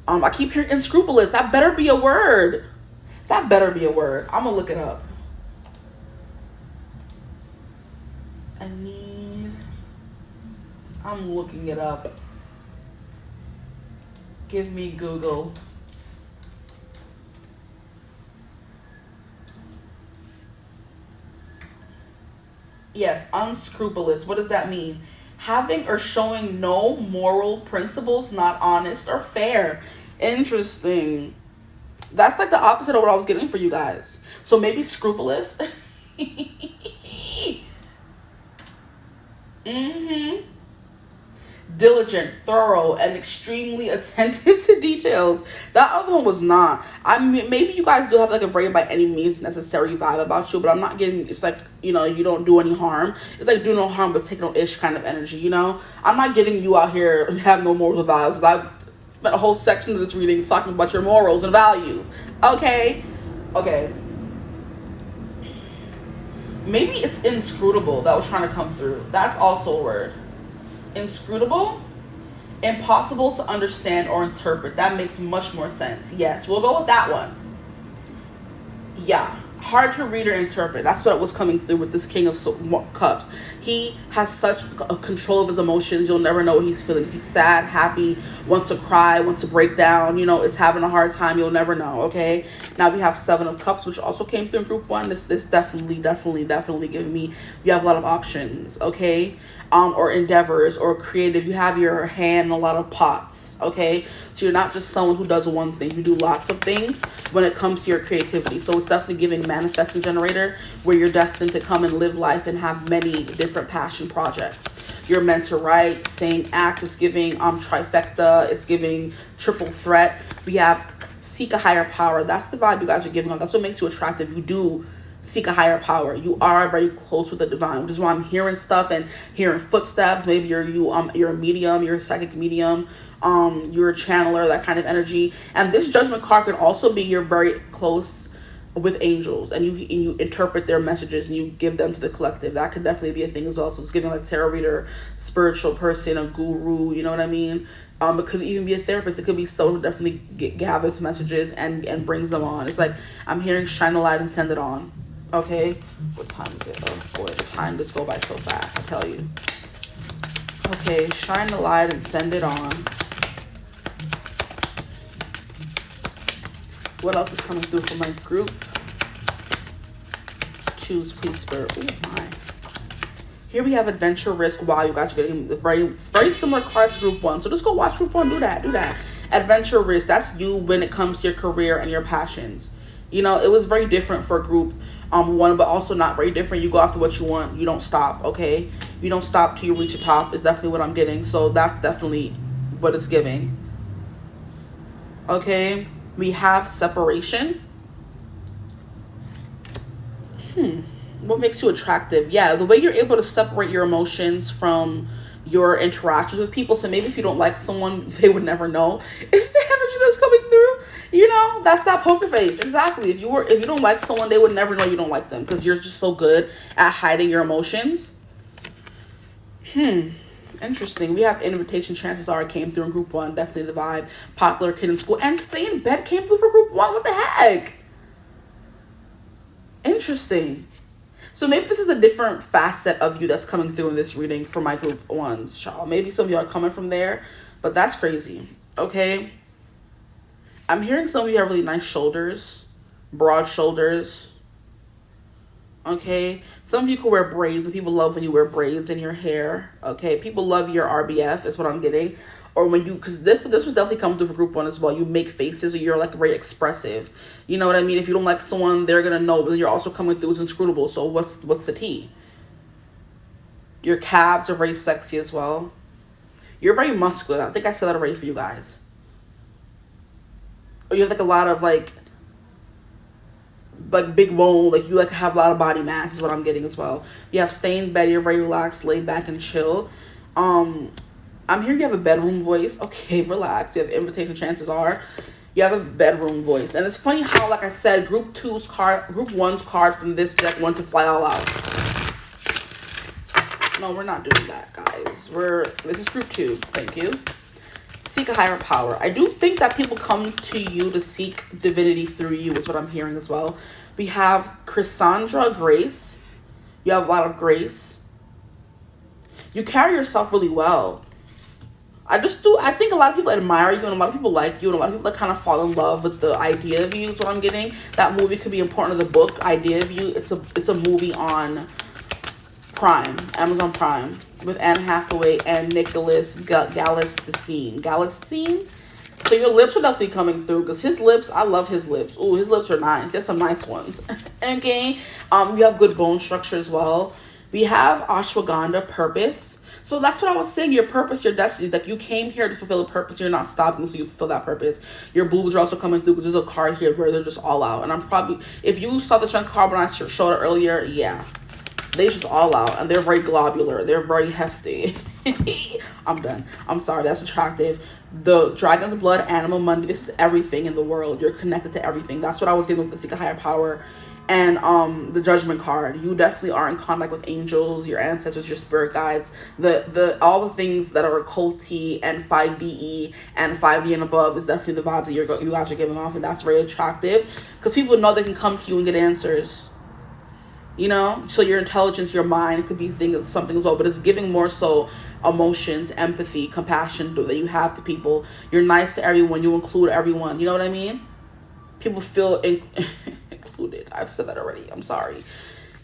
I keep hearing unscrupulous. That better be a word. That better be a word. I'm gonna look it up. I'm looking it up. Give me Google. Yes, unscrupulous. What does that mean? Having or showing no moral principles, not honest or fair. Interesting. That's like the opposite of what I was getting for you guys. So maybe scrupulous. Diligent, thorough, and extremely attentive to details. That other one was not. I mean, maybe you guys do have like a very by any means necessary vibe about you, but I'm not getting, it's like, you know, you don't do any harm. It's like do no harm but take no ish kind of energy, you know? I'm not getting you out here and have no morals or vibes. I spent a whole section of this reading talking about your morals and values. Okay. Maybe it's inscrutable that was trying to come through. That's also a word. Inscrutable, impossible to understand or interpret. That makes much more sense. Yes, we'll go with that one. Yeah, hard to read or interpret. That's what was coming through with this King of Cups. He has such a control of his emotions. You'll never know what he's feeling. If he's sad, happy, wants to cry, wants to break down, you know, is having a hard time, you'll never know, okay? Now we have Seven of Cups, which also came through in group one. This definitely giving me, you have a lot of options, okay? or endeavors or creative. You have your hand in a lot of pots, okay? So you're not just someone who does one thing. You do lots of things when it comes to your creativity. So it's definitely giving manifesting generator, where you're destined to come and live life and have many different passion projects. You're meant to write, sing, act. It's giving trifecta. It's giving triple threat. We have seek a higher power. That's the vibe you guys are giving off. That's what makes you attractive. You do seek a higher power. You are very close with the divine, which is why I'm hearing stuff and hearing footsteps. Maybe you're a medium, you're a psychic medium, you're a channeler, that kind of energy. And this judgment card can also be you're very close with angels, and you interpret their messages and you give them to the collective. That could definitely be a thing as well. So it's giving like tarot reader, spiritual person, a guru, you know what I mean? It could even be a therapist. It could be someone who definitely gathers messages and brings them on. It's like I'm hearing shine the light and send it on. Okay, what time is it? Oh boy, the time just go by so fast, I tell you. Okay, shine the light and send it on. What else is coming through for my group? Choose, please, Spirit. Oh my. Here we have adventure, risk. Wow, you guys are getting it's very similar cards to group 1. So just go watch group 1. Do that. Adventure, risk. That's you when it comes to your career and your passions. You know, it was very different for group 1, but also not very different. You go after what you want. You don't stop, okay? You don't stop till you reach the top is definitely what I'm getting. So that's definitely what it's giving. Okay, we have separation. What makes you attractive? Yeah, the way you're able to separate your emotions from your interactions with people. So maybe if you don't like someone, they would never know. It's the energy that's coming through. You know, that's that poker face. Exactly. If you don't like someone, they would never know you don't like them, because you're just so good at hiding your emotions. Interesting. We have invitation, chances are it came through in group 1. Definitely the vibe. Popular kid in school. And stay in bed came through for group 1. What the heck? Interesting. So maybe this is a different facet of you that's coming through in this reading for my group 1s, y'all. Maybe some of you are coming from there, but that's crazy. Okay. I'm hearing some of you have really nice shoulders, broad shoulders. Okay. Some of you could wear braids, and people love when you wear braids in your hair. Okay. People love your RBF is what I'm getting. Or when you, because this was definitely coming through for group 1 as well. You make faces, or you're like very expressive. You know what I mean? If you don't like someone, they're going to know, but you're also coming through as inscrutable. So what's the tea? Your calves are very sexy as well. You're very muscular. I think I said that already for you guys. Or you have like a lot of like big bone, like you like have a lot of body mass is what I'm getting as well. You have stay in bed, you're very relaxed, laid back and chill. I'm here, you have a bedroom voice. Okay, relax. You have invitation, chances are you have a bedroom voice. And it's funny how, like I said, group 1's card from this deck want to fly all out. No, we're not doing that, guys. This is group 2. Thank you. Seek a higher power. I do think that people come to you to seek divinity through you is what I'm hearing as well. We have Cassandra, grace. You have a lot of grace. You carry yourself really well. I think a lot of people admire you, and a lot of people like you, and a lot of people that kind of fall in love with the idea of you is what I'm getting. That movie could be important to the book, Idea of You. It's a movie on Prime, Amazon Prime, with Anne Hathaway and Nicholas Galitzine. So your lips are definitely coming through, because his lips, I love his lips. Ooh, his lips are nice. There's some nice ones. Okay. You have good bone structure as well. We have ashwagandha, purpose. So that's what I was saying. Your purpose, your destiny, like you came here to fulfill a purpose. You're not stopping until you fulfill that purpose. Your boobs are also coming through, because there's a card here where they're just all out. And I'm probably, if you saw the strength card when I showed it earlier, yeah, they just all out, and they're very globular. They're very hefty. I'm done. I'm sorry. That's attractive. The dragon's blood, animal money. This is everything in the world. You're connected to everything. That's what I was getting with the seek a higher power. And the judgment card, you definitely are in contact with angels, your ancestors, your spirit guides, all the things that are occulty and 5DE and 5D and above is definitely the vibe that you guys are giving off, and that's very attractive, because people know they can come to you and get answers. You know, so your intelligence, your mind could be something as well, but it's giving more so emotions, empathy, compassion that you have to people. You're nice to everyone. You include everyone. You know what I mean? People feel included. I've said that already. I'm sorry.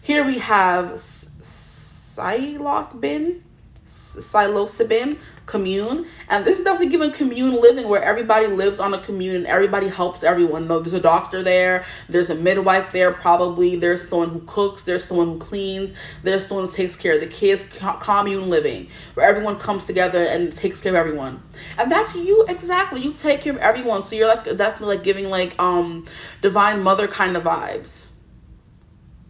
Here we have Psylocke Bin. psilocybin, commune. And this is definitely giving commune living, where everybody lives on a commune and everybody helps everyone. No, there's a doctor there, there's a midwife there, probably there's someone who cooks, there's someone who cleans, there's someone who takes care of the kids. Commune living, where everyone comes together and takes care of everyone. And that's you, exactly. You take care of everyone. So you're like definitely like giving like divine mother kind of vibes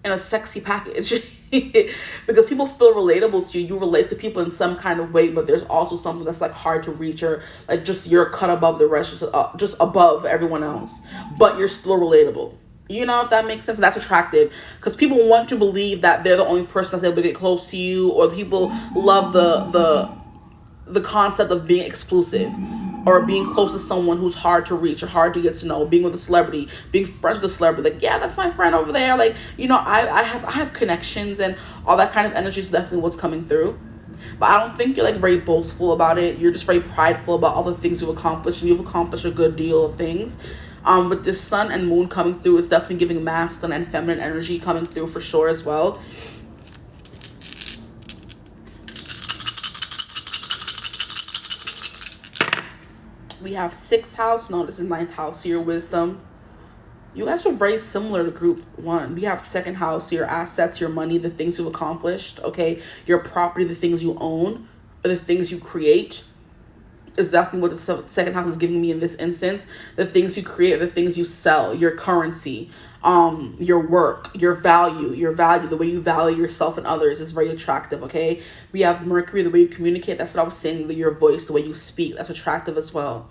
in a sexy package. Because people feel relatable to you. You relate to people in some kind of way, but there's also something that's like hard to reach, or like just you're cut above the rest, just above everyone else, but you're still relatable. You know, if that makes sense. That's attractive, because people want to believe that they're the only person that's able to get close to you, or people love the concept of being exclusive, or being close to someone who's hard to reach or hard to get to know, being with a celebrity, being friends with a celebrity. Like, yeah, that's my friend over there. Like, you know, I have connections, and all that kind of energy is definitely what's coming through. But I don't think you're like very boastful about it. You're just very prideful about all the things you've accomplished, and you've accomplished a good deal of things. But this sun and moon coming through is definitely giving masculine and feminine energy coming through for sure as well. We have 6th house. No, this is 9th house. So your wisdom. You guys are very similar to group 1. We have 2nd house, your assets, your money, the things you've accomplished, okay? Your property, the things you own, or the things you create, is definitely what the 2nd house is giving me in this instance. The things you create, the things you sell, your currency, your work, your value, the way you value yourself and others is very attractive, okay? We have Mercury, the way you communicate. That's what I was saying, your voice, the way you speak, that's attractive as well.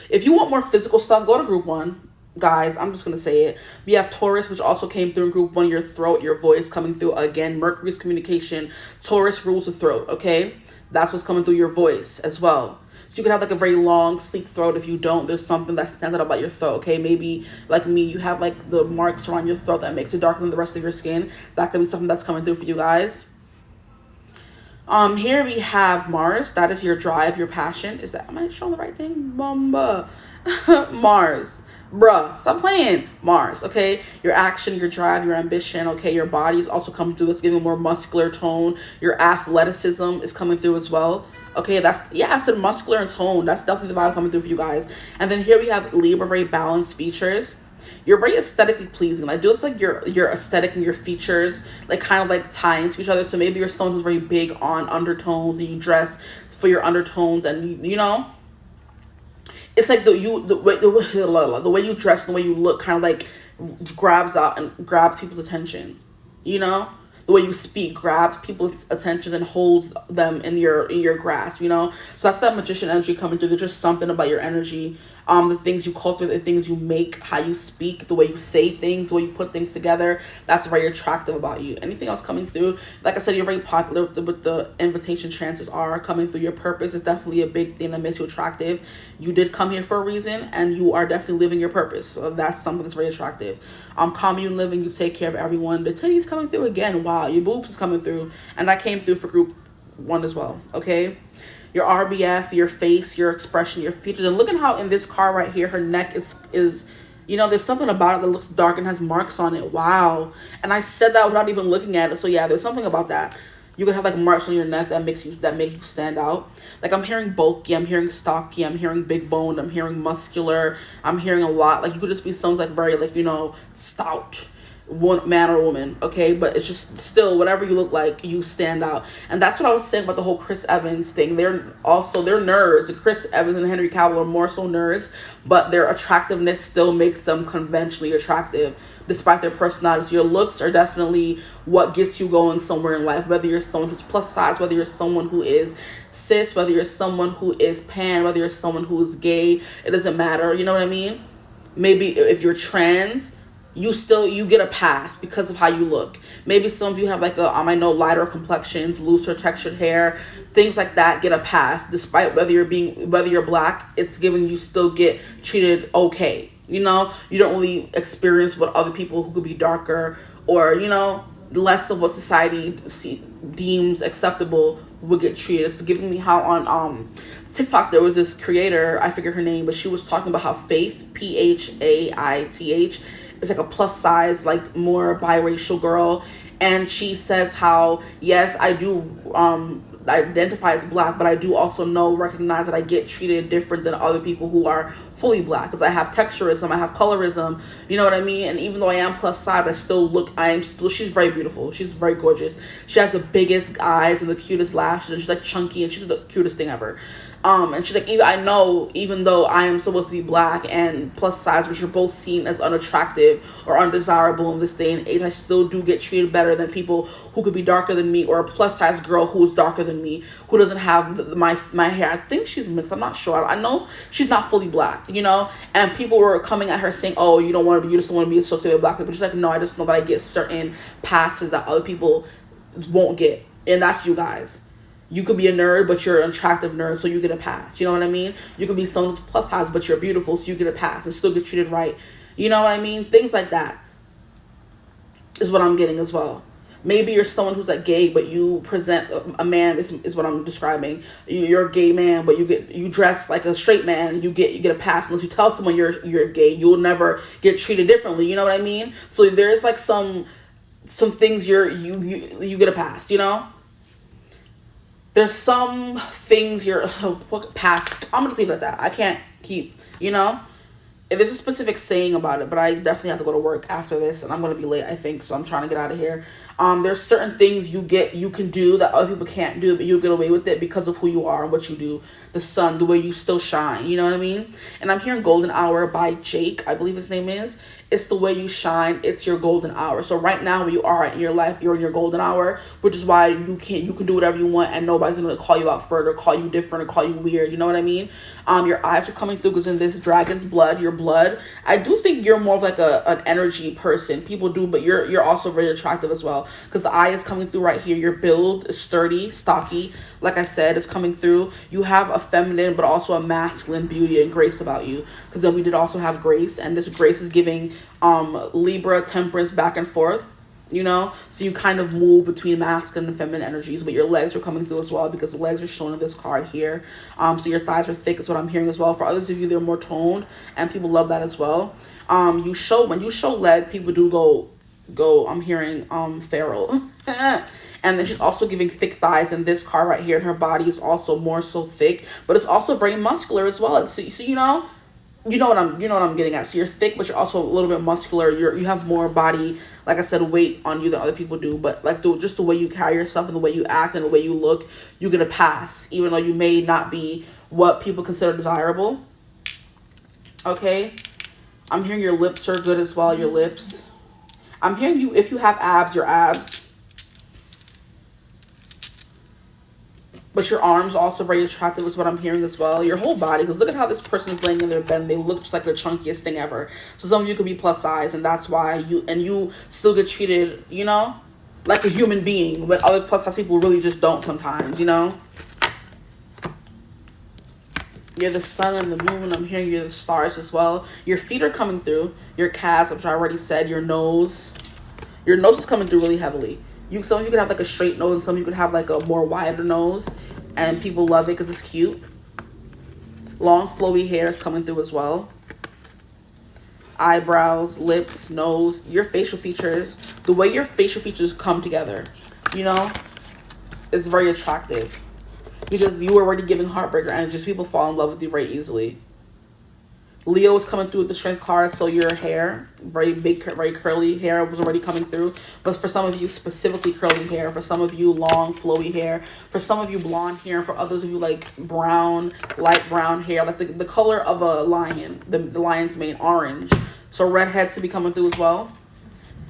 If you want more physical stuff, go to group 1. Guys, I'm just going to say it. We have Taurus, which also came through in group 1, your throat, your voice coming through. Again, Mercury's communication. Taurus rules the throat, okay? That's what's coming through your voice as well. So you can have like a very long, sleek throat. If you don't, there's something that stands out about your throat, okay? Maybe like me, you have like the marks around your throat that makes it darker than the rest of your skin. That could be something that's coming through for you guys. Here we have Mars. That is your drive, your passion. Am I showing the right thing? Mamba. Mars. Bruh, stop playing. Mars, okay? Your action, your drive, your ambition, okay? Your body is also coming through. It's giving a more muscular tone. Your athleticism is coming through as well. Okay, I said muscular and tone. That's definitely the vibe coming through for you guys. And then here we have Libra, very balanced features. You're very aesthetically pleasing. I do feel like your aesthetic and your features like kind of like tie into each other. So maybe you're someone who's very big on undertones, and you dress for your undertones, and you know, it's like the way you dress, the way you look, kind of like grabs people's attention. You know, the way you speak grabs people's attention and holds them in your grasp. You know, so that's that magician energy coming through. There's just something about your energy. The things you cultivate, the things you make, how you speak, the way you say things, the way you put things together, that's very attractive about you. Anything else coming through? Like I said, you're very popular with the invitation. Chances are coming through. Your purpose is definitely a big thing that makes you attractive. You did come here for a reason, and you are definitely living your purpose. So that's something that's very attractive. Commune living, you take care of everyone. The titties coming through again. Wow, your boobs is coming through, and that came through for group 1 as well. Okay. Your RBF, your face, your expression, your features. And look at how in this card right here, her neck is you know, there's something about it that looks dark and has marks on it. Wow. And I said that without even looking at it. So yeah, there's something about that. You can have like marks on your neck that make you stand out. Like I'm hearing bulky, I'm hearing stocky, I'm hearing big boned, I'm hearing muscular, I'm hearing a lot. Like you could just be someone's like very like, you know, stout. Man or woman, okay, but it's just still whatever you look like, you stand out. And that's what I was saying about the whole Chris Evans thing. They're nerds. Chris Evans and Henry Cavill are more so nerds, but their attractiveness still makes them conventionally attractive despite their personalities. Your looks are definitely what gets you going somewhere in life, whether you're someone who's plus size, whether you're someone who is cis, whether you're someone who is pan, whether you're someone who is gay. It doesn't matter, you know what I mean? Maybe if you're trans, you get a pass because of how you look. Maybe some of you have like I know lighter complexions, looser textured hair, things like that get a pass. Despite whether you're black, it's giving you still get treated okay. You know, you don't really experience what other people who could be darker or, you know, less of what society deems acceptable would get treated. It's giving me how on TikTok there was this creator, I forget her name, but she was talking about how Faith, Paith, is like a plus size, like more biracial girl, and she says how yes, I do identify as black, but I do also recognize that I get treated different than other people who are fully black, because I have texturism, I have colorism, you know what I mean? And even though I am plus size, she's very beautiful, she's very gorgeous, she has the biggest eyes and the cutest lashes, and she's like chunky, and she's the cutest thing ever. And she's like, I know, even though I am supposed to be black and plus size, which are both seen as unattractive or undesirable in this day and age, I still do get treated better than people who could be darker than me, or a plus size girl who is darker than me, who doesn't have my hair. I think she's mixed, I'm not sure. I know she's not fully black, you know? And people were coming at her saying, oh, you just don't want to be associated with black people. She's like, no, I just know that I get certain passes that other people won't get. And that's you guys. You could be a nerd, but you're an attractive nerd, so you get a pass. You know what I mean? You could be someone who's plus size, but you're beautiful, so you get a pass and still get treated right. You know what I mean? Things like that is what I'm getting as well. Maybe you're someone who's like gay, but you present a man. This is what I'm describing. You're a gay man, but you dress like a straight man. You get a pass unless you tell someone you're gay. You'll never get treated differently. You know what I mean? So there's like some things you get a pass. You know. There's some things past. I'm gonna leave it at that. I can't keep, you know. There's a specific saying about it, but I definitely have to go to work after this, and I'm gonna be late, I think. So I'm trying to get out of here. There's certain things you can do that other people can't do, but you get away with it because of who you are and what you do. The sun, the way you still shine. You know what I mean? And I'm hearing Golden Hour by Jake, I believe his name is. It's the way you shine. It's your golden hour. So right now, where you are in your life, you're in your golden hour, which is why you can do whatever you want, and nobody's gonna call you out further, call you different, or call you weird. You know what I mean? Your eyes are coming through because in this dragon's blood, your blood. I do think you're more of like an energy person. People do, but you're also very attractive as well, because the eye is coming through right here. Your build is sturdy, stocky. Like I said, it's coming through. You have a feminine, but also a masculine beauty and grace about you. Because then we did also have grace, and this grace is giving Libra, Temperance back and forth, you know? So you kind of move between masculine and feminine energies, but your legs are coming through as well, because the legs are shown in this card here. So your thighs are thick is what I'm hearing as well. For others of you, they're more toned, and people love that as well. When you show leg, people do go, I'm hearing feral. And then she's also giving thick thighs in this card right here, and her body is also more so thick, but it's also very muscular as well. So you know what I'm getting at. So you're thick, but you're also a little bit muscular. You have more body, like I said, weight on you than other people do. But like just the way you carry yourself and the way you act and the way you look, you get a pass, even though you may not be what people consider desirable. Okay, I'm hearing your lips are good as well. Your lips. I'm hearing you, if you have abs, your abs. But your arms also very attractive is what I'm hearing as well. Your whole body, because look at how this person is laying in their bed and they look just like the chunkiest thing ever. So some of you could be plus size, and that's why you still get treated, you know, like a human being, but other plus size people really just don't sometimes, you know. You're the sun and the moon. I'm hearing you're the stars as well. Your feet are coming through. Your calves, which I already said. Your nose. Your nose is coming through really heavily. Some of you could have like a straight nose, and some of you could have like a more wider nose, and people love it because it's cute. Long flowy hair is coming through as well. Eyebrows, lips, nose, your facial features, the way your facial features come together, you know, is very attractive, because you are already giving heartbreaker energies. People fall in love with you very easily. Leo is coming through with the strength card, so your hair, very big, very curly hair was already coming through. But for some of you, specifically curly hair. For some of you, long, flowy hair. For some of you, blonde hair. And for others of you, like brown, light brown hair. Like the color of a lion, the lion's mane, orange. So redheads could be coming through as well.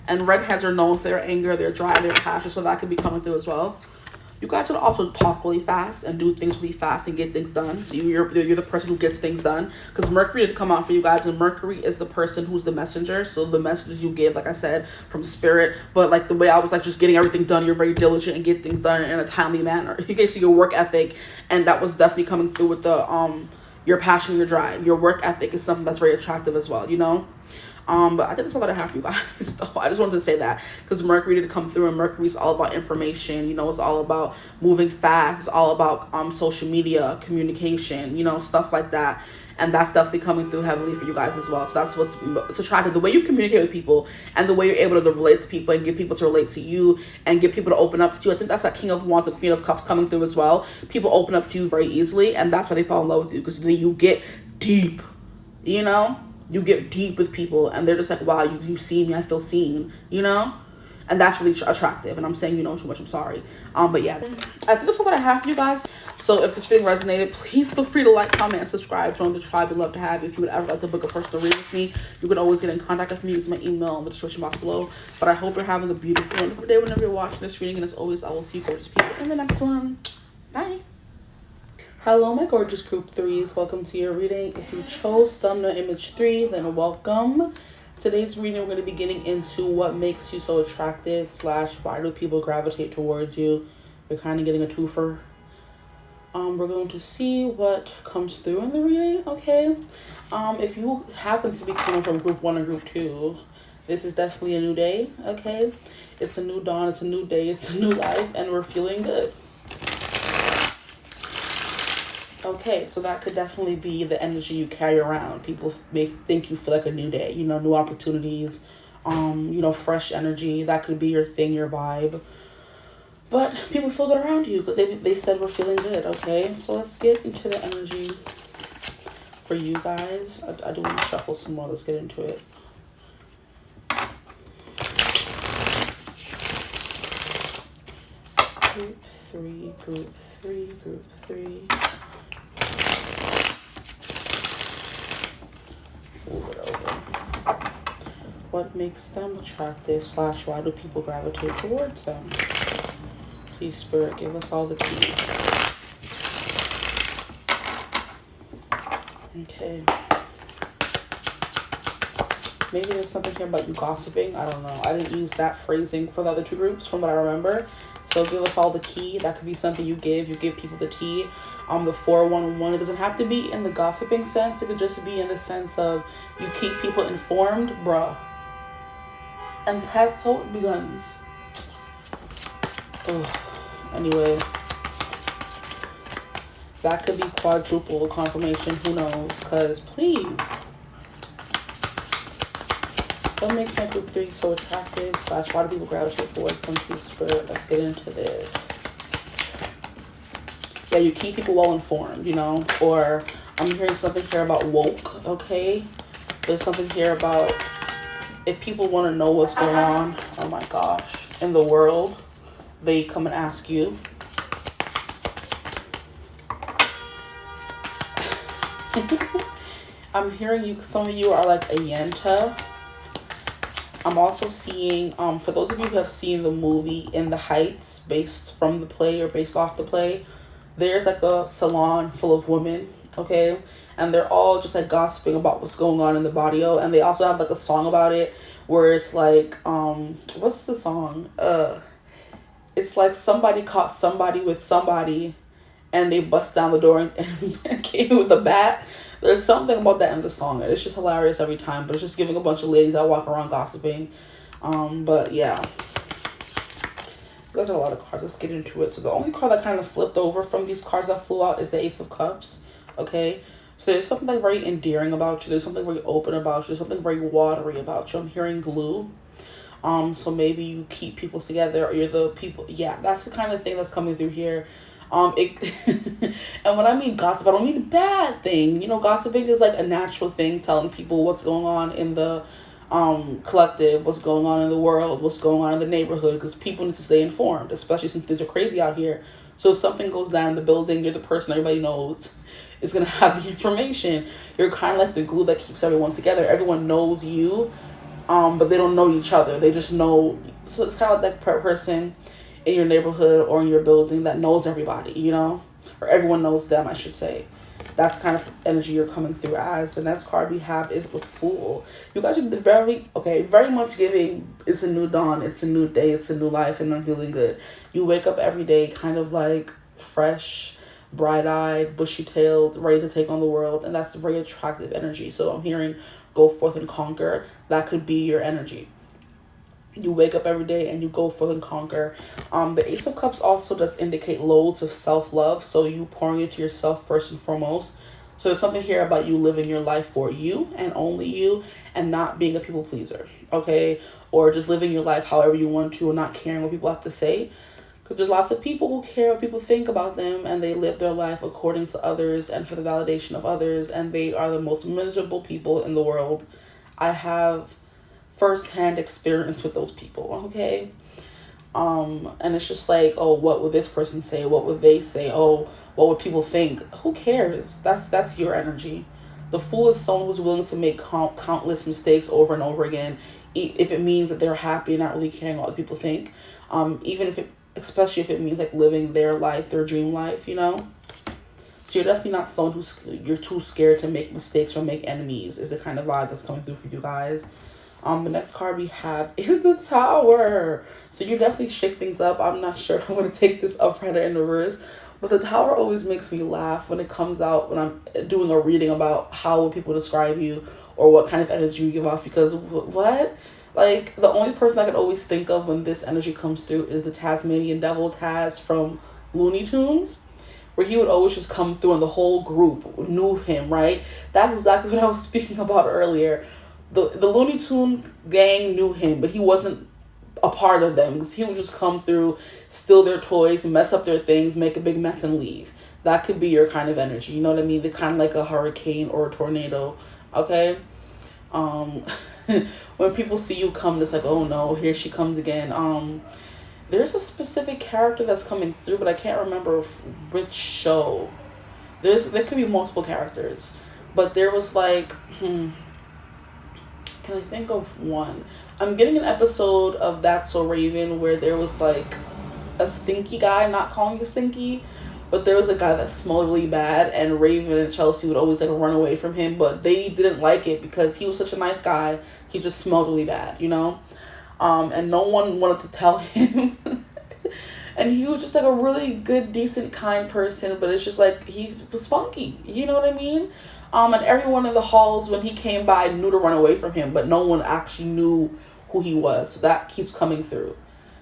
And redheads are known for their anger, their drive, their passion, so that could be coming through as well. You guys should also talk really fast and do things really fast and get things done. So you're the person who gets things done. Because Mercury did come out for you guys. And Mercury is the person who's the messenger. So the messages you give, like I said, from spirit. But like the way I was like just getting everything done. You're very diligent and get things done in a timely manner. You can see your work ethic. And that was definitely coming through with the your passion, your drive. Your work ethic is something that's very attractive as well, you know? But I think that's all that I have for you guys. So I just wanted to say that because Mercury did come through, and Mercury's all about information. You know, it's all about moving fast. It's all about social media, communication, you know, stuff like that. and that's definitely coming through heavily for you guys as well. So that's what's attractive, the way you communicate with people and the way you're able to relate to people and get people to relate to you and get people to open up to you. I think that's that King of Wands and Queen of Cups coming through as well. People open up to you very easily, and that's why they fall in love with you, because then you get deep, you know? You get deep with people, and they're just like, wow, you see me, I feel seen, you know? And that's really attractive. And I'm saying you know too much, I'm sorry. But yeah, I think that's all that I have for you guys. So if this video resonated, please feel free to like, comment, and subscribe. Join the tribe. We'd love to have you. If you would ever like to book a personal reading with me, you can always get in contact with me. Use my email in the description box below. But I hope you're having a beautiful, wonderful day whenever you're watching this reading. And as always, I will see you gorgeous people in the next one. Bye. Hello, my gorgeous group threes. Welcome to your reading. If you chose thumbnail image 3, then welcome. Today's reading, we're going to be getting into what makes you so attractive / why do people gravitate towards you. You're kind of getting a twofer. We're going to see what comes through in the reading, okay? If you happen to be coming from group 1 or group 2, this is definitely a new day, okay? It's a new dawn, it's a new day, it's a new life, and we're feeling good. Okay, so that could definitely be the energy you carry around. People may think you feel like a new day, you know, new opportunities, you know, fresh energy. That could be your thing, your vibe. But people feel good around you because they said we're feeling good, okay? So let's get into the energy for you guys. I do want to shuffle some more. Let's get into it. Group 3, group 3, group 3. Move it over. What makes them attractive / why do people gravitate towards them? Please, Spirit, give us all the keys. Okay. Maybe there's something here about you gossiping. I don't know. I didn't use that phrasing for the other 2 groups from what I remember. So give us all the key. That could be something you give. You give people the tea. The 411. It doesn't have to be in the gossiping sense. It could just be in the sense of you keep people informed, bruh. And has so it begins. Ugh. Anyway, that could be quadruple confirmation. Who knows? Because please, what makes my group 3 so attractive / why do people gravitate towards them? Through Spirit. Let's get into this. Yeah, you keep people well informed, you know, or I'm hearing something here about woke, okay? There's something here about if people want to know what's going on, oh my gosh, in the world, they come and ask you. I'm hearing you, some of you are like a Yenta. I'm also seeing, for those of you who have seen the movie In the Heights, based from the play or based off the play, there's like a salon full of women, okay? And they're all just like gossiping about what's going on in the barrio. And they also have like a song about it where it's like, what's the song? It's like somebody caught somebody with somebody and they bust down the door and came with a bat. There's something about that in the song. It's just hilarious every time, but it's just giving a bunch of ladies that walk around gossiping. But yeah. Got a lot of cards. Let's get into it. So the only card that kind of flipped over from these cards that flew out is the Ace of Cups. Okay. So there's something like very endearing about you. There's something very open about you. There's something very watery about you. I'm hearing glue. So maybe you keep people together or you're the people. Yeah, that's the kind of thing that's coming through here. And when I mean gossip, I don't mean a bad thing. You know, gossiping is like a natural thing, telling people what's going on in the collective, what's going on in the world, what's going on in the neighborhood, because people need to stay informed, especially since things are crazy out here. So if something goes down in the building, you're the person everybody knows is going to have the information. You're kind of like the glue that keeps everyone together. Everyone knows you, but they don't know each other. They just know. So it's kind of like that person in your neighborhood or in your building that knows everybody, you know, or everyone knows them, I should say. That's kind of energy you're coming through as. The next card we have is the Fool. You guys are very much giving, it's a new dawn, it's a new day, it's a new life, and I'm feeling good. You wake up every day kind of like fresh, bright-eyed, bushy-tailed, ready to take on the world, and that's a very attractive energy. So I'm hearing go forth and conquer. That could be your energy. You wake up every day and you go forth and conquer. The Ace of Cups also does indicate loads of self-love. So you pouring into yourself first and foremost. So there's something here about you living your life for you and only you, and not being a people pleaser, okay? Or just living your life however you want to and not caring what people have to say. Because there's lots of people who care what people think about them, and they live their life according to others and for the validation of others, and they are the most miserable people in the world. I have firsthand experience with those people, okay? And it's just like, oh, what would this person say? What would they say? Oh, what would people think? Who cares? That's your energy. The fool is someone who's willing to make countless mistakes over and over again, if it means that they're happy and not really caring what people think. Even if it, especially if it means like living their life, their dream life, you know. So you're definitely not someone you're too scared to make mistakes or make enemies. Is the kind of vibe that's coming through for you guys. The next card we have is the Tower. So you definitely shake things up. I'm not sure if I'm going to take this upright or in reverse. But the Tower always makes me laugh when it comes out when I'm doing a reading about how would people describe you or what kind of energy you give off. Because what? Like, the only person I could always think of when this energy comes through is the Tasmanian Devil Taz from Looney Tunes, where he would always just come through and the whole group knew him, right? That's exactly what I was speaking about earlier. The Looney Tune gang knew him, but he wasn't a part of them, because he would just come through, steal their toys, mess up their things, make a big mess and leave. That could be your kind of energy, you know what I mean? They're kind of like a hurricane or a tornado, okay? When people see you come, it's like, oh no, here she comes again. There's a specific character that's coming through, but I can't remember which show. There could be multiple characters, but there was like, can I think of one? I'm getting an episode of That's So Raven where there was like a stinky guy, not calling you stinky, but there was a guy that smelled really bad, and Raven and Chelsea would always like run away from him, but they didn't like it because he was such a nice guy. He just smelled really bad, you know? And no one wanted to tell him. And he was just like a really good, decent, kind person, but it's just like he was funky, you know what I mean? And everyone in the halls when he came by knew to run away from him, but no one actually knew who he was. So that keeps coming through.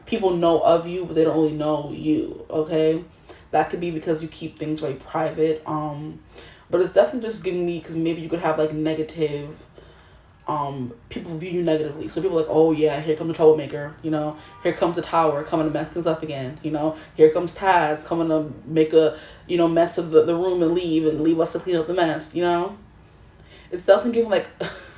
People know of you, but they don't really know you, okay? That could be because you keep things very private. But it's definitely just giving me, because maybe you could have like negative, people view you negatively. So people are like, oh yeah, here comes the troublemaker, you know, here comes the Tower coming to mess things up again, you know, here comes Taz coming to make a, you know, mess of the room and leave us to clean up the mess, you know. It's definitely giving like,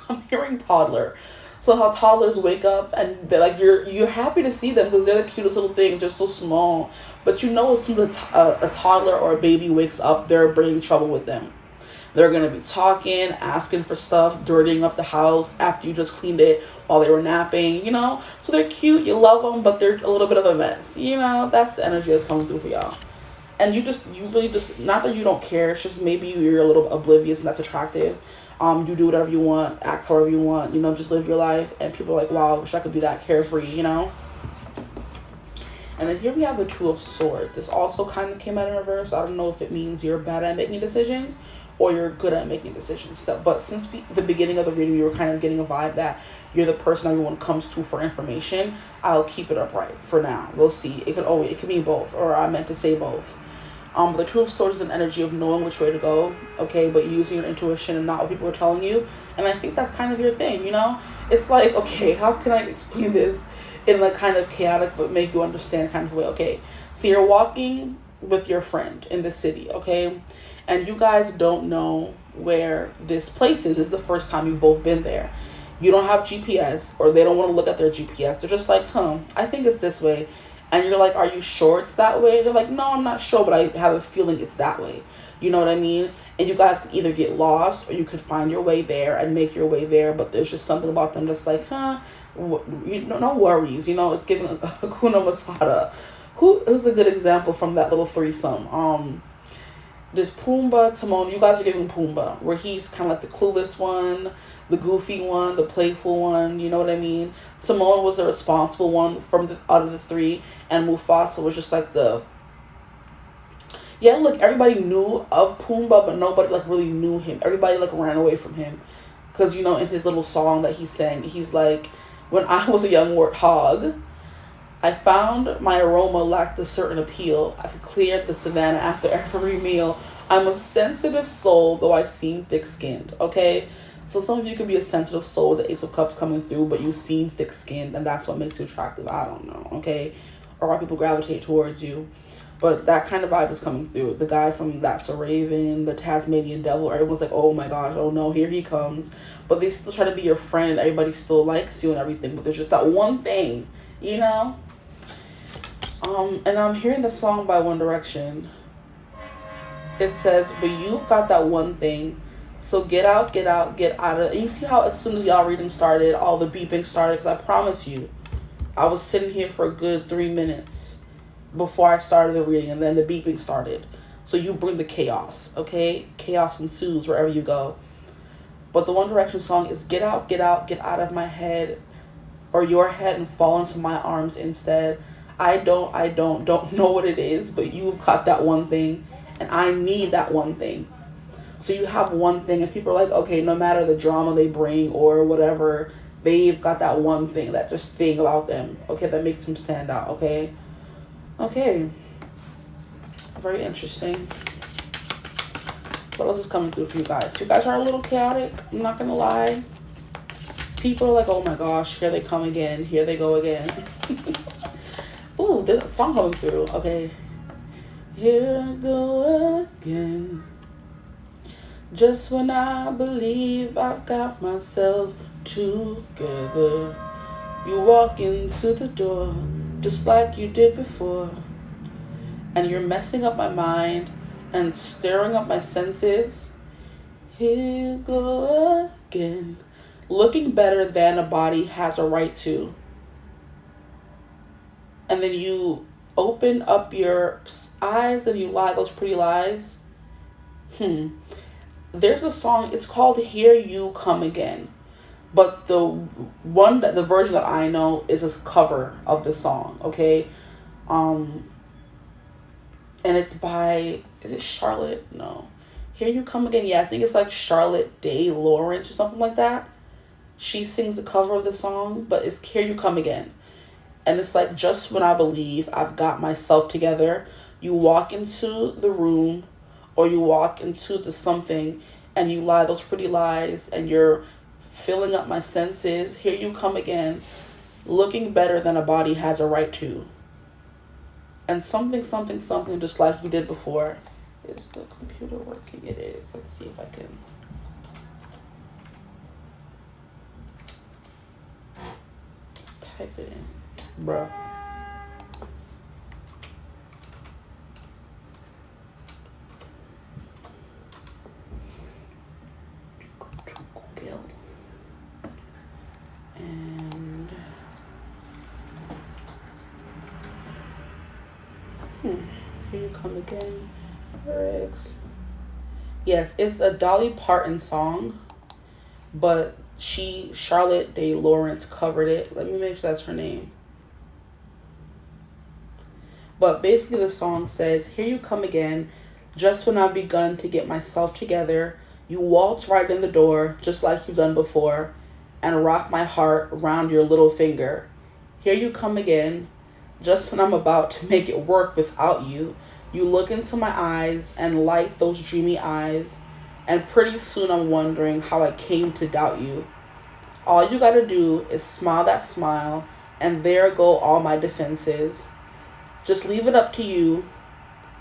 I'm hearing toddler. So how toddlers wake up and they're like, you're happy to see them because they're the cutest little things, they're so small, but you know as soon as a toddler or a baby wakes up, they're bringing trouble with them. They're going to be talking, asking for stuff, dirtying up the house after you just cleaned it while they were napping, you know? So they're cute, you love them, but they're a little bit of a mess, you know? That's the energy that's coming through for y'all. And you really just, not that you don't care, it's just maybe you're a little oblivious and that's attractive. You do whatever you want, act however you want, you know, just live your life. And people are like, wow, I wish I could be that carefree, you know? And then here we have the Two of Swords. This also kind of came out in reverse. I don't know if it means you're bad at making decisions or you're good at making decisions. But since the beginning of the reading, we were kind of getting a vibe that you're the person everyone comes to for information. I'll keep it upright for now. We'll see. It could mean both, or I meant to say both. The Two of Swords is an energy of knowing which way to go, okay, but using your intuition and not what people are telling you. And I think that's kind of your thing, you know? It's like, okay, how can I explain this in like kind of chaotic but make you understand kind of way? Okay, so you're walking with your friend in the city, okay? And you guys don't know where this place is. This is the first time you've both been there. You don't have GPS, or they don't want to look at their GPS. They're just like, I think it's this way. And you're like, are you sure it's that way? They're like, no, I'm not sure, but I have a feeling it's that way. You know what I mean? And you guys can either get lost or you could find your way there and make your way there. But there's just something about them that's like, no worries. You know, it's giving a Hakuna Matata. Who's a good example from that little threesome? There's Pumbaa, Timon. You guys are giving Pumbaa, where he's kind of like the clueless one, the goofy one, the playful one. You know what I mean? Timon was the responsible one out of the three, and Mufasa was just like look, everybody knew of Pumbaa, but nobody like really knew him. Everybody like ran away from him, because you know in his little song that he sang, he's like, when I was a young warthog, I found my aroma lacked a certain appeal. I could clear the savannah after every meal. I'm a sensitive soul, though I seem thick-skinned, okay? So some of you could be a sensitive soul, the Ace of Cups coming through, but you seem thick-skinned, and that's what makes you attractive. I don't know, okay? Or why people gravitate towards you. But that kind of vibe is coming through. The guy from That's a Raven, the Tasmanian Devil, everyone's like, oh my gosh, oh no, here he comes. But they still try to be your friend. Everybody still likes you and everything. But there's just that one thing, you know? And I'm hearing the song by One Direction. It says, but you've got that one thing. So get out, get out, get out of... And you see how as soon as y'all reading started, all the beeping started? Because I promise you, I was sitting here for a good 3 minutes before I started the reading, and then the beeping started. So you bring the chaos, okay? Chaos ensues wherever you go. But the One Direction song is get out, get out of my head or your head and fall into my arms instead. I don't know what it is, but you've got that one thing, and I need that one thing. So you have one thing, and people are like, okay, no matter the drama they bring or whatever, they've got that one thing, that just thing about them, okay, that makes them stand out, okay? Okay. Very interesting. What else is coming through for you guys? You guys are a little chaotic, I'm not gonna lie. People are like, oh my gosh, here they come again, here they go again. Ooh, there's a song coming through, okay. Here I go again. Just when I believe I've got myself together, you walk into the door just like you did before, and you're messing up my mind and stirring up my senses. Here you go again, looking better than a body has a right to. And then you open up your eyes and you lie those pretty lies. There's a song, it's called Here You Come Again. But the version that I know is a cover of the song, okay? And it's by, is it Charlotte? No. Here You Come Again. Yeah, I think it's like Charlotte Day Lawrence or something like that. She sings a cover of the song, but it's Here You Come Again. And it's like, just when I believe I've got myself together, you walk into the room or you walk into the something and you lie those pretty lies and you're filling up my senses. Here you come again, looking better than a body has a right to. And something, just like you did before. Is the computer working? It is. Let's see if I can. Type it in. Bruh. Go to Google. And here you come again. Yes, it's a Dolly Parton song, but Charlotte Day Lawrence covered it. Let me make sure that's her name. But basically the song says, here you come again, just when I've begun to get myself together, you waltz right in the door, just like you've done before, and rock my heart around your little finger. Here you come again, just when I'm about to make it work without you. You look into my eyes and light those dreamy eyes, and pretty soon I'm wondering how I came to doubt you. All you gotta do is smile that smile, and there go all my defenses. Just leave it up to you,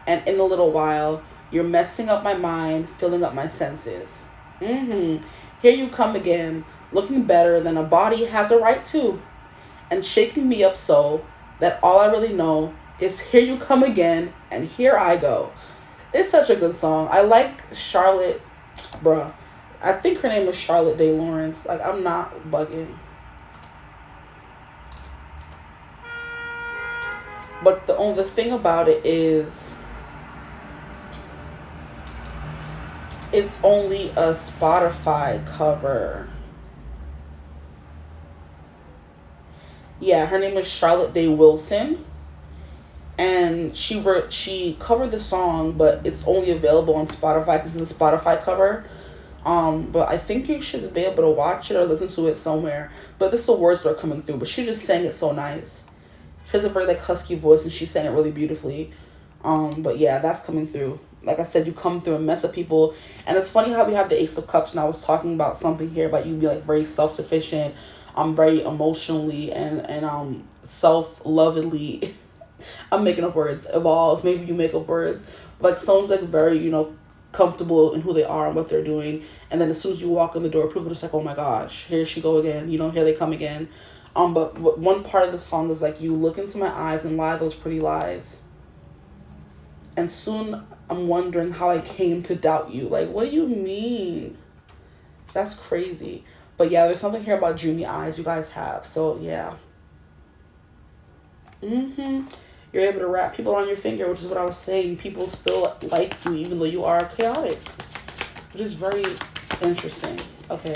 and in a little while, you're messing up my mind, filling up my senses. Here you come again, looking better than a body has a right to, and shaking me up so that all I really know is here you come again, and here I go. It's such a good song. I like Charlotte, bruh. I think her name is Charlotte Day Lawrence. Like, I'm not bugging. But the only thing about it is it's only a Spotify cover. Yeah, her name is Charlotte Day Wilson. And she covered the song, but it's only available on Spotify because it's a Spotify cover. But I think you should be able to watch it or listen to it somewhere. But this is the words that are coming through. But she just sang it so nice. She has a very like husky voice and she sang it really beautifully. But yeah, that's coming through. like I said, you come through and mess up people. And it's funny how we have the Ace of Cups, and I was talking about something here about you be like very self-sufficient, very emotionally and self-lovedly. I'm making up words. Evolve. Maybe you make up words. Like someone's like very, comfortable in who they are and what they're doing. And then as soon as you walk in the door, people are just like, oh my gosh, here she go again. Here they come again. But one part of the song is like, you look into my eyes and lie those pretty lies. And soon I'm wondering how I came to doubt you. Like, what do you mean? That's crazy. But yeah, there's something here about dreamy eyes you guys have. So yeah. You're able to wrap people on your finger, which is what I was saying. People still like you even though you are chaotic, which is very interesting. Okay,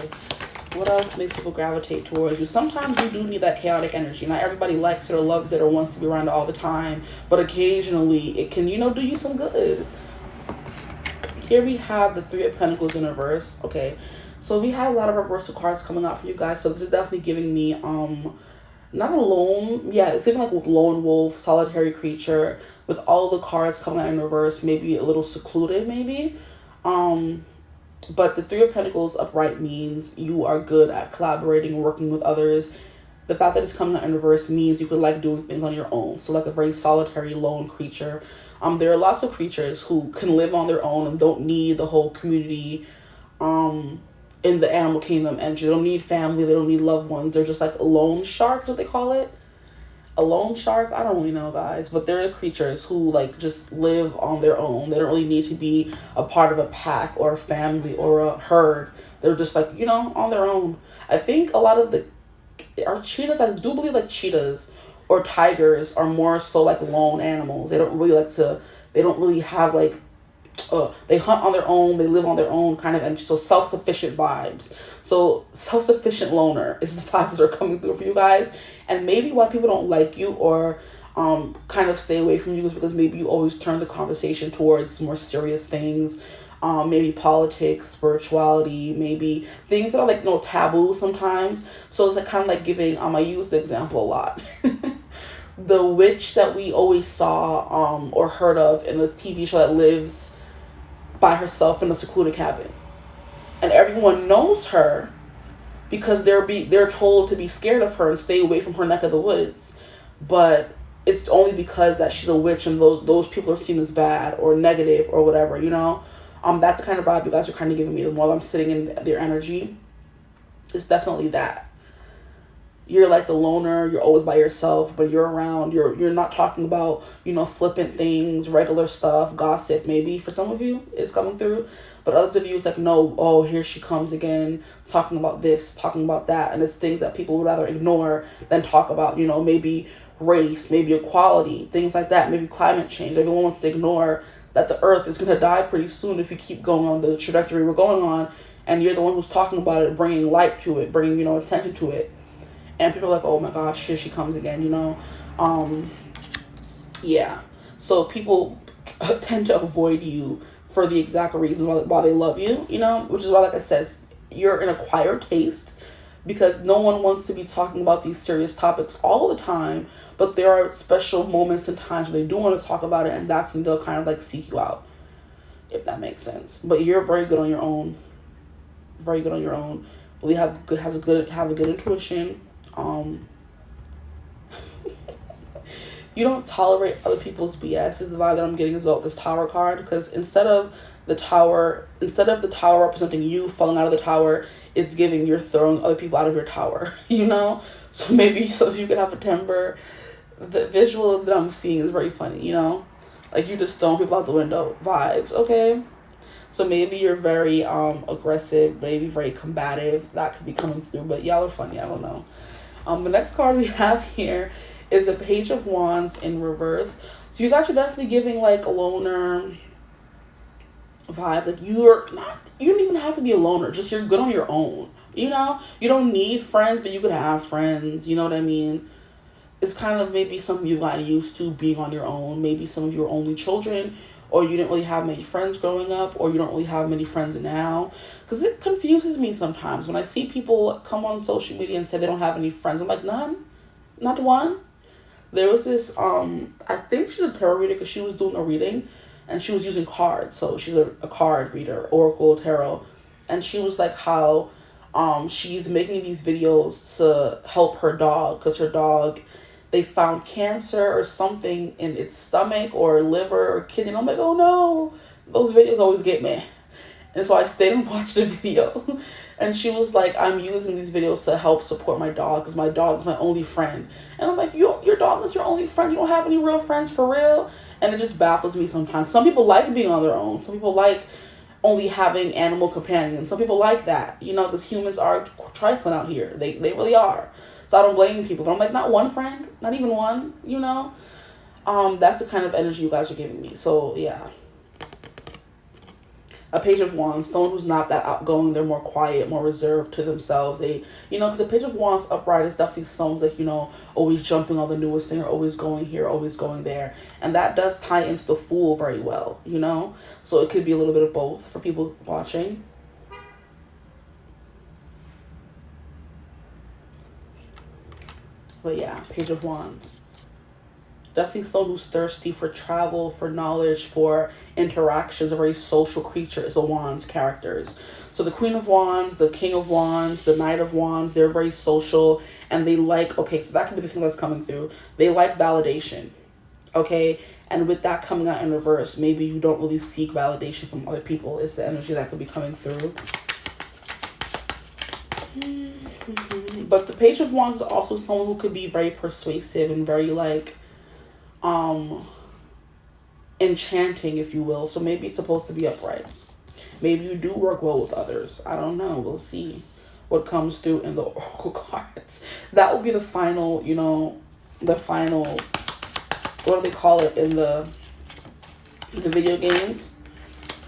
what else makes people gravitate towards you? Sometimes you do need that chaotic energy. Not everybody likes it or loves it or wants to be around it all the time, but occasionally it can, do you some good. Here we have the Three of Pentacles in reverse. Okay, so we have a lot of reversal cards coming out for you guys. So this is definitely giving me not alone. Yeah, it's even like with lone wolf, solitary creature, with all the cards coming out in reverse, maybe a little secluded, maybe. But the Three of Pentacles upright means you are good at collaborating and working with others. The fact that it's coming out in reverse means you could like doing things on your own. So like a very solitary, lone creature. There are lots of creatures who can live on their own and don't need the whole community, in the animal kingdom energy. They don't need family, they don't need loved ones. They're just like lone sharks, what they call it. A lone shark, I don't really know, guys, but there are creatures who like just live on their own. They don't really need to be a part of a pack or a family or a herd. They're just like, on their own. I think a lot of our cheetahs, I do believe like cheetahs or tigers are more so like lone animals. They don't really have like, they hunt on their own, they live on their own kind of energy. So self-sufficient vibes. So self-sufficient loner is the vibes that are coming through for you guys. And maybe why people don't like you or kind of stay away from you is because maybe you always turn the conversation towards more serious things. Maybe politics, spirituality, maybe things that are like taboo sometimes. So it's like kind of like giving, I use the example a lot. The witch that we always saw or heard of in the TV show that lives by herself in a secluded cabin, and everyone knows her because they're told to be scared of her and stay away from her neck of the woods, but it's only because that she's a witch and those people are seen as bad or negative or whatever. That's the kind of vibe you guys are kind of giving me. The more I'm sitting in their energy, it's definitely that. You're like the loner, you're always by yourself, but you're around, you're not talking about, flippant things, regular stuff, gossip, maybe for some of you it's coming through. But others of you, it's like, no, oh, here she comes again, talking about this, talking about that. And it's things that people would rather ignore than talk about, maybe race, maybe equality, things like that, maybe climate change. Everyone wants to ignore that the earth is going to die pretty soon if we keep going on the trajectory we're going on. And you're the one who's talking about it, bringing light to it, bringing, attention to it. And people are like, oh my gosh, here she comes again, Yeah. So people tend to avoid you for the exact reason why they love you, which is why, like I said, you're an acquired taste because no one wants to be talking about these serious topics all the time. But there are special moments and times where they do want to talk about it, and that's when they'll kind of like seek you out, if that makes sense. But you're very good on your own. Very good on your own. Really have a good intuition. You don't tolerate other people's BS is the vibe that I'm getting as well with this Tower card, because instead of the tower representing you falling out of the tower, it's giving you're throwing other people out of your tower, So maybe some of you could have a temper. The visual that I'm seeing is very funny, like you just throwing people out the window vibes, okay? So maybe you're very aggressive, maybe very combative. That could be coming through, but y'all are funny, I don't know. The next card we have here is the Page of Wands in reverse. So you guys are definitely giving like a loner vibe. Like you don't even have to be a loner. Just you're good on your own. You don't need friends, but you could have friends. You know what I mean? It's kind of maybe something you got used to being on your own. Maybe some of you are only children, or you didn't really have many friends growing up, or you don't really have many friends now. Because it confuses me sometimes when I see people come on social media and say they don't have any friends. I'm like, none? Not one? There was this, I think she's a tarot reader because she was doing a reading. and she was using cards. So she's a card reader, Oracle, Tarot. And she was like how she's making these videos to help her dog, because her dog, they found cancer or something in its stomach or liver or kidney. And I'm like, oh no, those videos always get me. And so I stayed and watched the video. And she was like, I'm using these videos to help support my dog because my dog is my only friend. And I'm like, your dog is your only friend? You don't have any real friends for real? And it just baffles me sometimes. Some people like being on their own. Some people like only having animal companions. Some people like that, you know, because humans are trifling out here. They really are. So I don't blame people. But I'm like, not one friend, not even one, you know. That's the kind of energy you guys are giving me. So yeah. A Page of Wands, someone who's not that outgoing, they're more quiet, more reserved to themselves. They, you know, because the Page of Wands upright is definitely someone like, you know, always jumping on the newest thing or always going here, always going there. And that does tie into the Fool very well, you know. So it could be a little bit of both for people watching. But yeah, Page of Wands. Definitely someone who's thirsty for travel, for knowledge, for interactions, a very social creature is a Wands characters. So the Queen of Wands, the King of Wands, the Knight of Wands, they're very social and they like, okay, so that could be the thing that's coming through. They like validation, okay? And with that coming out in reverse, maybe you don't really seek validation from other people is the energy that could be coming through. But the Page of Wands is also someone who could be very persuasive and very like, enchanting, if you will. So maybe it's supposed to be upright. Maybe you do work well with others. I don't know. We'll see what comes through in the oracle cards. That will be the final, you know, the final, what do they call it in the video games?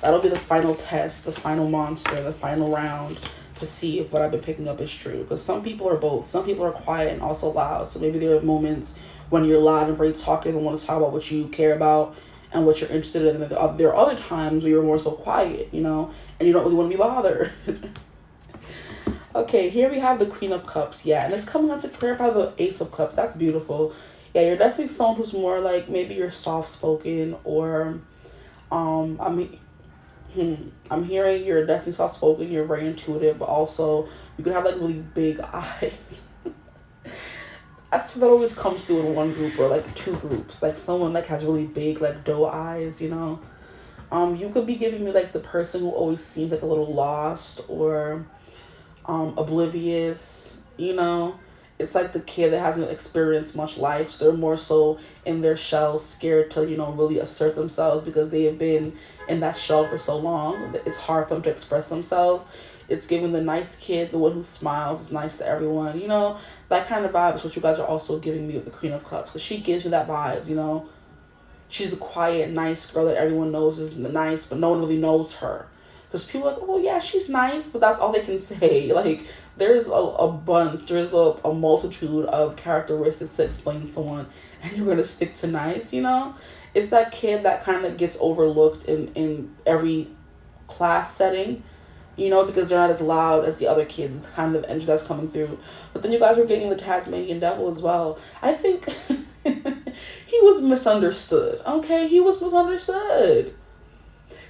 That'll be the final test, the final monster, the final round to see if what I've been picking up is true. Because some people are both. Some people are quiet and also loud. So maybe there are moments when you're loud and very talkative and want to talk about what you care about and what you're interested in. And there are other times where you're more so quiet, you know, and you don't really want to be bothered. Okay, here we have the Queen of Cups. Yeah, and it's coming up to clarify the Ace of Cups. That's beautiful. Yeah, you're definitely someone who's more like, maybe you're soft-spoken or, I'm hearing you're definitely soft-spoken, you're very intuitive, but also you could have like really big eyes. That's what always comes through in one group or like two groups. Like someone like has really big like doe eyes, you know. You could be giving me like the person who always seems like a little lost or oblivious, you know. It's like the kid that hasn't experienced much life, so they're more so in their shell, scared to, you know, really assert themselves because they have been in that shell for so long. It's hard for them to express themselves. It's giving the nice kid, the one who smiles, is nice to everyone, you know. That kind of vibe is what you guys are also giving me with the Queen of Cups, because she gives you that vibe, you know. She's the quiet, nice girl that everyone knows is nice, but no one really knows her. Because people are like, oh yeah, she's nice, but that's all they can say. Like, there's a multitude of characteristics to explain someone, and you're going to stick to nice, you know? It's that kid that kind of gets overlooked in every class setting, you know, because they're not as loud as the other kids. It's the kind of energy that's coming through. But then you guys were getting the Tasmanian Devil as well. I think he was misunderstood, okay? He was misunderstood.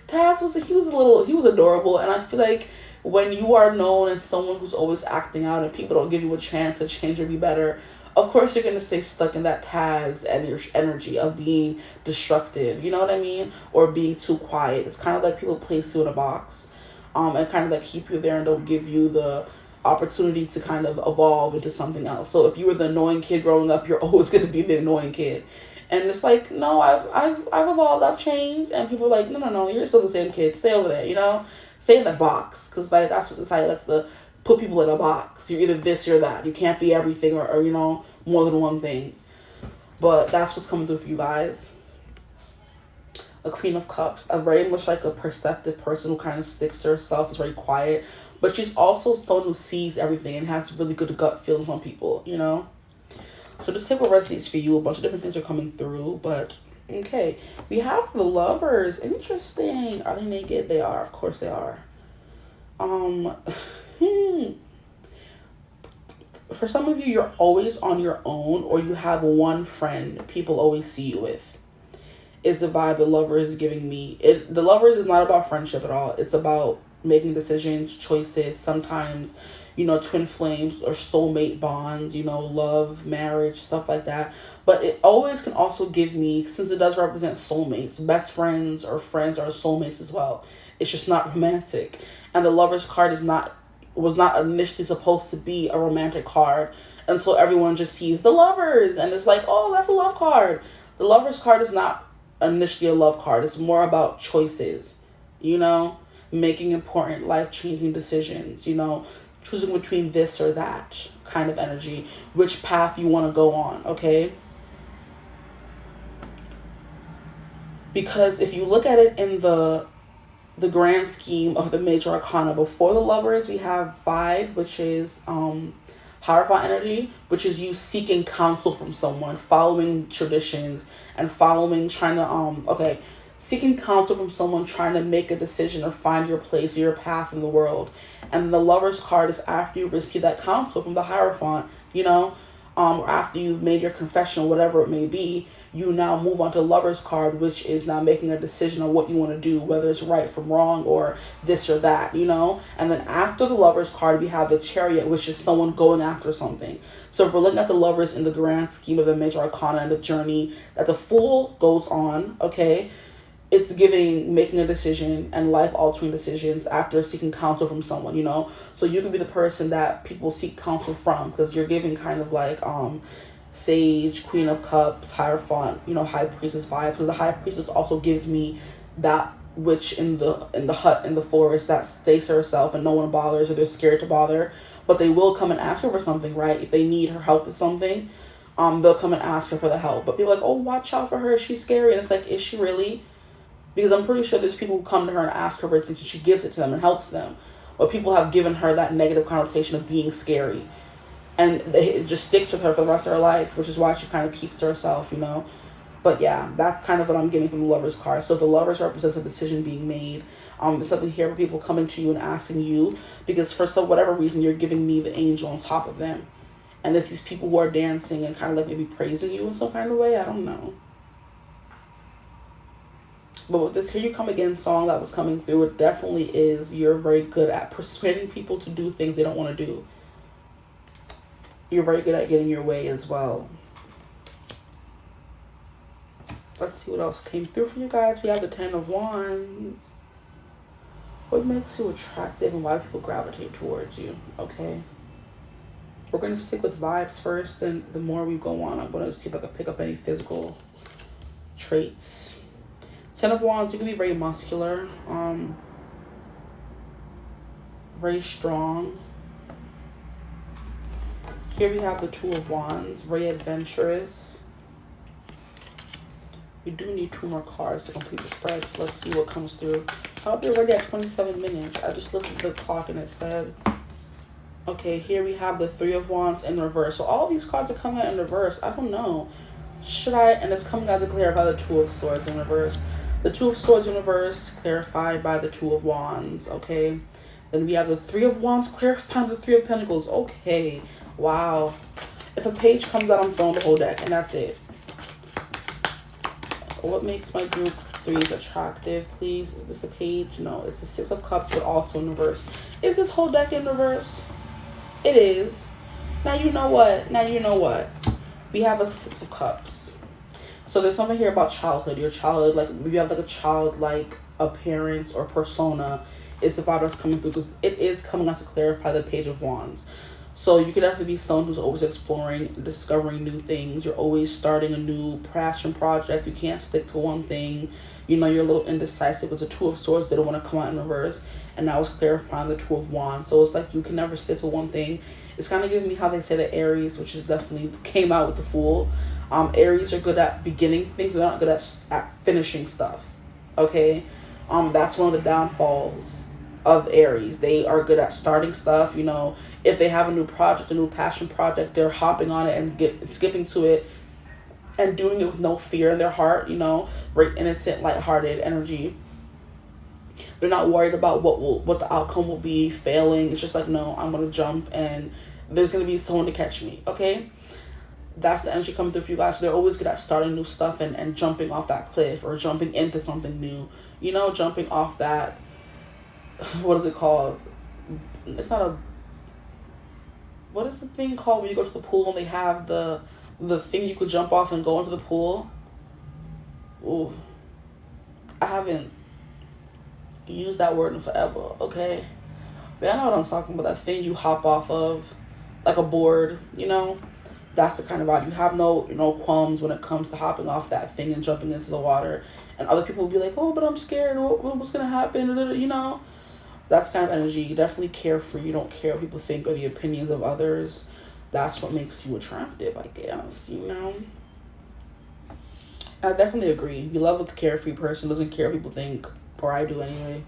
Taz he was adorable, and I feel like when you are known as someone who's always acting out and people don't give you a chance to change or be better, of course you're going to stay stuck in that Taz and your energy of being destructive, you know what I mean? Or being too quiet. It's kind of like people place you in a box, and kind of like keep you there and don't give you the opportunity to kind of evolve into something else. So if you were the annoying kid growing up, you're always going to be the annoying kid. And it's like, no, I've evolved, I've changed. And people are like, no, you're still the same kid. Stay over there, you know? Stay in that box. Because like, that's what society likes to put people in a box. You're either this or that. You can't be everything or, you know, more than one thing. But that's what's coming through for you guys. A Queen of Cups. A very much like a perceptive person who kind of sticks to herself. Is very quiet. But she's also someone who sees everything and has really good gut feelings on people, you know? So just take what resonates for you. A bunch of different things are coming through, but okay. We have the Lovers. Interesting. Are they naked? They are. Of course they are. For some of you, you're always on your own, or you have one friend people always see you with. is the vibe the Lovers is giving me. The Lovers is not about friendship at all. It's about making decisions, choices, sometimes, twin flames or soulmate bonds, love, marriage, stuff like that. But it always can also give me, since it does represent soulmates, best friends or friends are soulmates as well. It's just not romantic. And the Lovers card was not initially supposed to be a romantic card until everyone just sees the Lovers and it's like, oh, that's a love card. The Lovers card is not initially a love card. It's more about choices, making important life-changing decisions, choosing between this or that kind of energy, which path you want to go on, okay? Because if you look at it in the grand scheme of the major arcana, before the Lovers, we have 5, which is Hierophant energy, which is you seeking counsel from someone, following traditions, and seeking counsel from someone, trying to make a decision or find your place or your path in the world. And the Lovers card is after you've received that counsel from the Hierophant, or after you've made your confession, whatever it may be, you now move on to the Lovers card, which is now making a decision on what you want to do, whether it's right from wrong or this or that, And then after the Lovers card, we have the Chariot, which is someone going after something. So if we're looking at the Lovers in the grand scheme of the major arcana and the journey that the Fool goes on, okay, it's giving making a decision and life-altering decisions after seeking counsel from someone, So you could be the person that people seek counsel from, because you're giving kind of like Sage, Queen of Cups, Hierophant, High Priestess vibe, because the High Priestess also gives me that witch in the hut in the forest that stays to herself and no one bothers, or they're scared to bother, but they will come and ask her for something, right? If they need her help with something, they'll come and ask her for the help. But people are like, oh, watch out for her, she's scary. And it's like, is she really? Because I'm pretty sure there's people who come to her and ask her for things and she gives it to them and helps them. But people have given her that negative connotation of being scary. And it just sticks with her for the rest of her life, which is why she kind of keeps to herself, But yeah, that's kind of what I'm getting from the Lovers card. So the Lovers represents a decision being made. There's something here where people coming to you and asking you, because for whatever reason, you're giving me the angel on top of them. And there's these people who are dancing and kind of like maybe praising you in some kind of way. I don't know. But with this Here You Come Again song that was coming through, it definitely is, you're very good at persuading people to do things they don't want to do. You're very good at getting your way as well. Let's see what else came through for you guys. We have the 10 of Wands. What makes you attractive and why do people gravitate towards you? Okay. We're going to stick with vibes first, and the more we go on, I'm going to see if I can pick up any physical traits. 10 of Wands, you can be very muscular, very strong. Here we have the 2 of Wands, very adventurous. We do need 2 more cards to complete the spread, so let's see what comes through. I hope you're already at 27 minutes. I just looked at the clock and it said, okay, here we have the 3 of Wands in reverse. So all these cards are coming out in reverse. I don't know. And it's coming out to clarify the 2 of Swords in reverse. The 2 of Swords in reverse, clarified by the 2 of Wands, okay? Then we have the 3 of Wands, clarifying the 3 of Pentacles. Okay, wow. If a page comes out, I'm throwing the whole deck, and that's it. What makes my group 3s attractive, please? Is this the page? No, it's the 6 of Cups, but also in reverse. Is this whole deck in reverse? It is. Now you know what? We have a 6 of Cups. So there's something here about childhood. Your childhood, like you have like a childlike appearance or persona, is the vibe that's coming through, because it is coming out to clarify the Page of Wands. So you could definitely be someone who's always exploring, discovering new things. You're always starting a new passion project. You can't stick to one thing. You're a little indecisive. It's a 2 of Swords. They don't want to come out in reverse. And now it's clarifying the 2 of Wands. So it's like you can never stick to one thing. It's kind of giving me how they say the Aries, which is definitely came out with the Fool. Aries are good at beginning things. They're not good at finishing stuff. Okay? That's one of the downfalls of Aries. They are good at starting stuff. If they have a new project, a new passion project, they're hopping on it and skipping to it and doing it with no fear in their heart, very innocent, lighthearted energy. They're not worried about what the outcome will be, failing. It's just like, no, I'm going to jump and there's going to be someone to catch me, okay? That's the energy coming through for you guys. So they're always good at starting new stuff and jumping off that cliff or jumping into something new. You know, jumping off that, what is it called? It's not a, what is the thing called when you go to the pool and they have the thing you could jump off and go into the pool? Ooh. I haven't used that word in forever, okay? But I know what I'm talking about. That thing you hop off of, like a board, you know? That's the kind of vibe. You have no qualms when it comes to hopping off that thing and jumping into the water. And other people will be like, oh, but I'm scared. What's going to happen? You know? That's kind of energy. You definitely carefree. You don't care what people think or the opinions of others. That's what makes you attractive, I guess, you know? I definitely agree. You love a carefree person, doesn't care what people think, or I do anyway.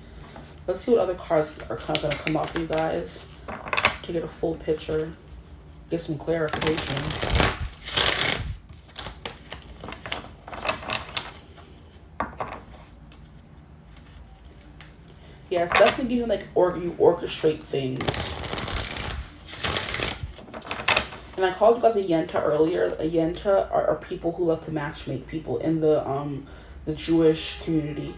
Let's see what other cards are kind of going to come out for you guys to get a full picture, get some clarification. Yeah, it's definitely giving like you orchestrate things. And I called you guys a yenta earlier. A yenta are people who love to matchmake people in the Jewish community.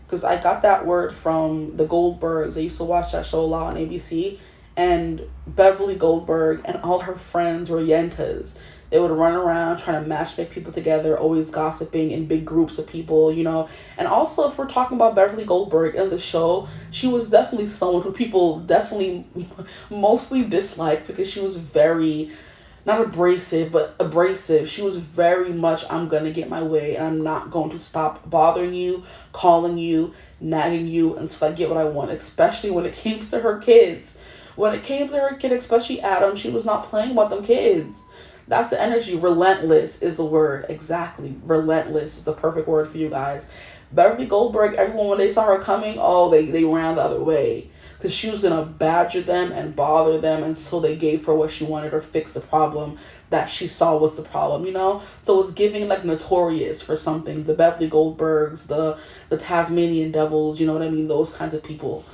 Because I got that word from the Goldbergs. I used to watch that show a lot on ABC. And Beverly Goldberg and all her friends were yentas. They would run around trying to matchmake people together, always gossiping in big groups of people, you know. And also, if we're talking about Beverly Goldberg in the show, she was definitely someone who people definitely mostly disliked because she was very, not abrasive, but abrasive. She was very much, I'm going to get my way and I'm not going to stop bothering you, calling you, nagging you until I get what I want, especially when it came to her kids. When it came to her kid, especially Adam, she was not playing about them kids. That's the energy. Relentless is the word. Exactly. Relentless is the perfect word for you guys. Beverly Goldberg, everyone, when they saw her coming, oh, they ran the other way. Because she was going to badger them and bother them until they gave her what she wanted or fix the problem that she saw was the problem, you know? So it was giving like Notorious for something. The Beverly Goldbergs, the Tasmanian Devils, you know what I mean? Those kinds of people.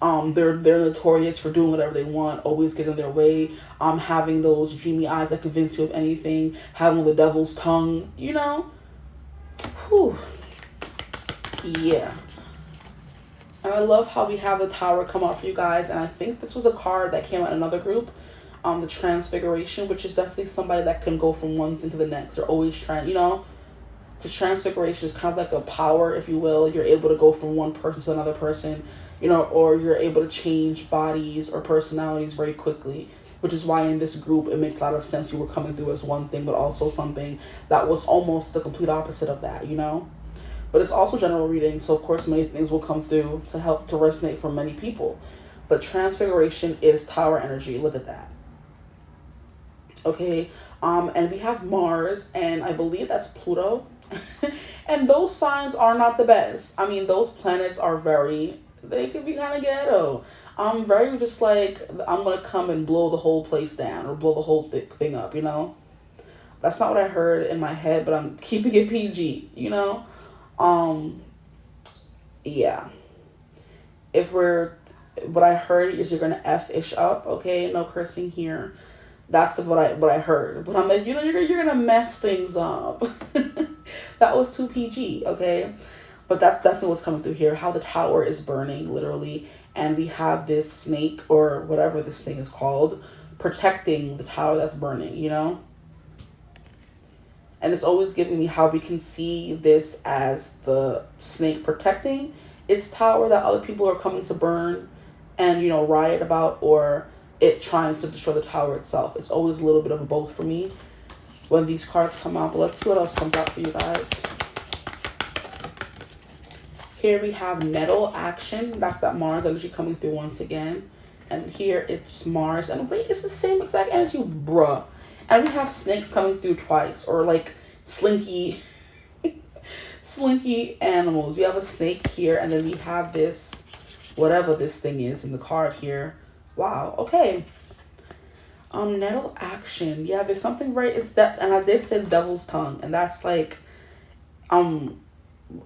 They're notorious for doing whatever they want, always getting their way, having those dreamy eyes that convince you of anything, having the devil's tongue, you know? Whew. Yeah. And I love how we have the Tower come out for you guys, and I think this was a card that came out in another group, the Transfiguration, which is definitely somebody that can go from one thing to the next. They're always trying, you know? Because Transfiguration is kind of like a power, if you will. You're able to go from one person to another person, you know, or you're able to change bodies or personalities very quickly, which is why in this group it makes a lot of sense you were coming through as one thing, but also something that was almost the complete opposite of that, you know? But it's also general reading, so of course many things will come through to help to resonate for many people. But Transfiguration is Tower energy. Look at that. Okay, and we have Mars, and I believe that's Pluto. And those signs are not the best. I mean, those planets are they could be kind of ghetto. I'm very just like, I'm going to come and blow the whole place down or blow the whole thing up, you know? That's not what I heard in my head, but I'm keeping it PG, you know? Yeah. What I heard is you're going to F-ish up, okay? No cursing here. That's what I heard. But I'm like, you know, you're going to mess things up. That was too PG, okay? But that's definitely what's coming through here. How the tower is burning, literally. And we have this snake, or whatever this thing is called, protecting the tower that's burning, you know? And it's always giving me how we can see this as the snake protecting its tower that other people are coming to burn and, you know, riot about, or it trying to destroy the tower itself. It's always a little bit of both for me when these cards come out. But let's see what else comes out for you guys. Here we have Nettle Action. That's that Mars energy coming through once again. And here it's Mars. And wait, it's the same exact energy, bruh. And we have snakes coming through twice. Or like slinky animals. We have a snake here. And then we have this, whatever this thing is in the card here. Wow, okay. Nettle Action. Yeah, there's something right. It's that, and I did say devil's tongue. And that's like,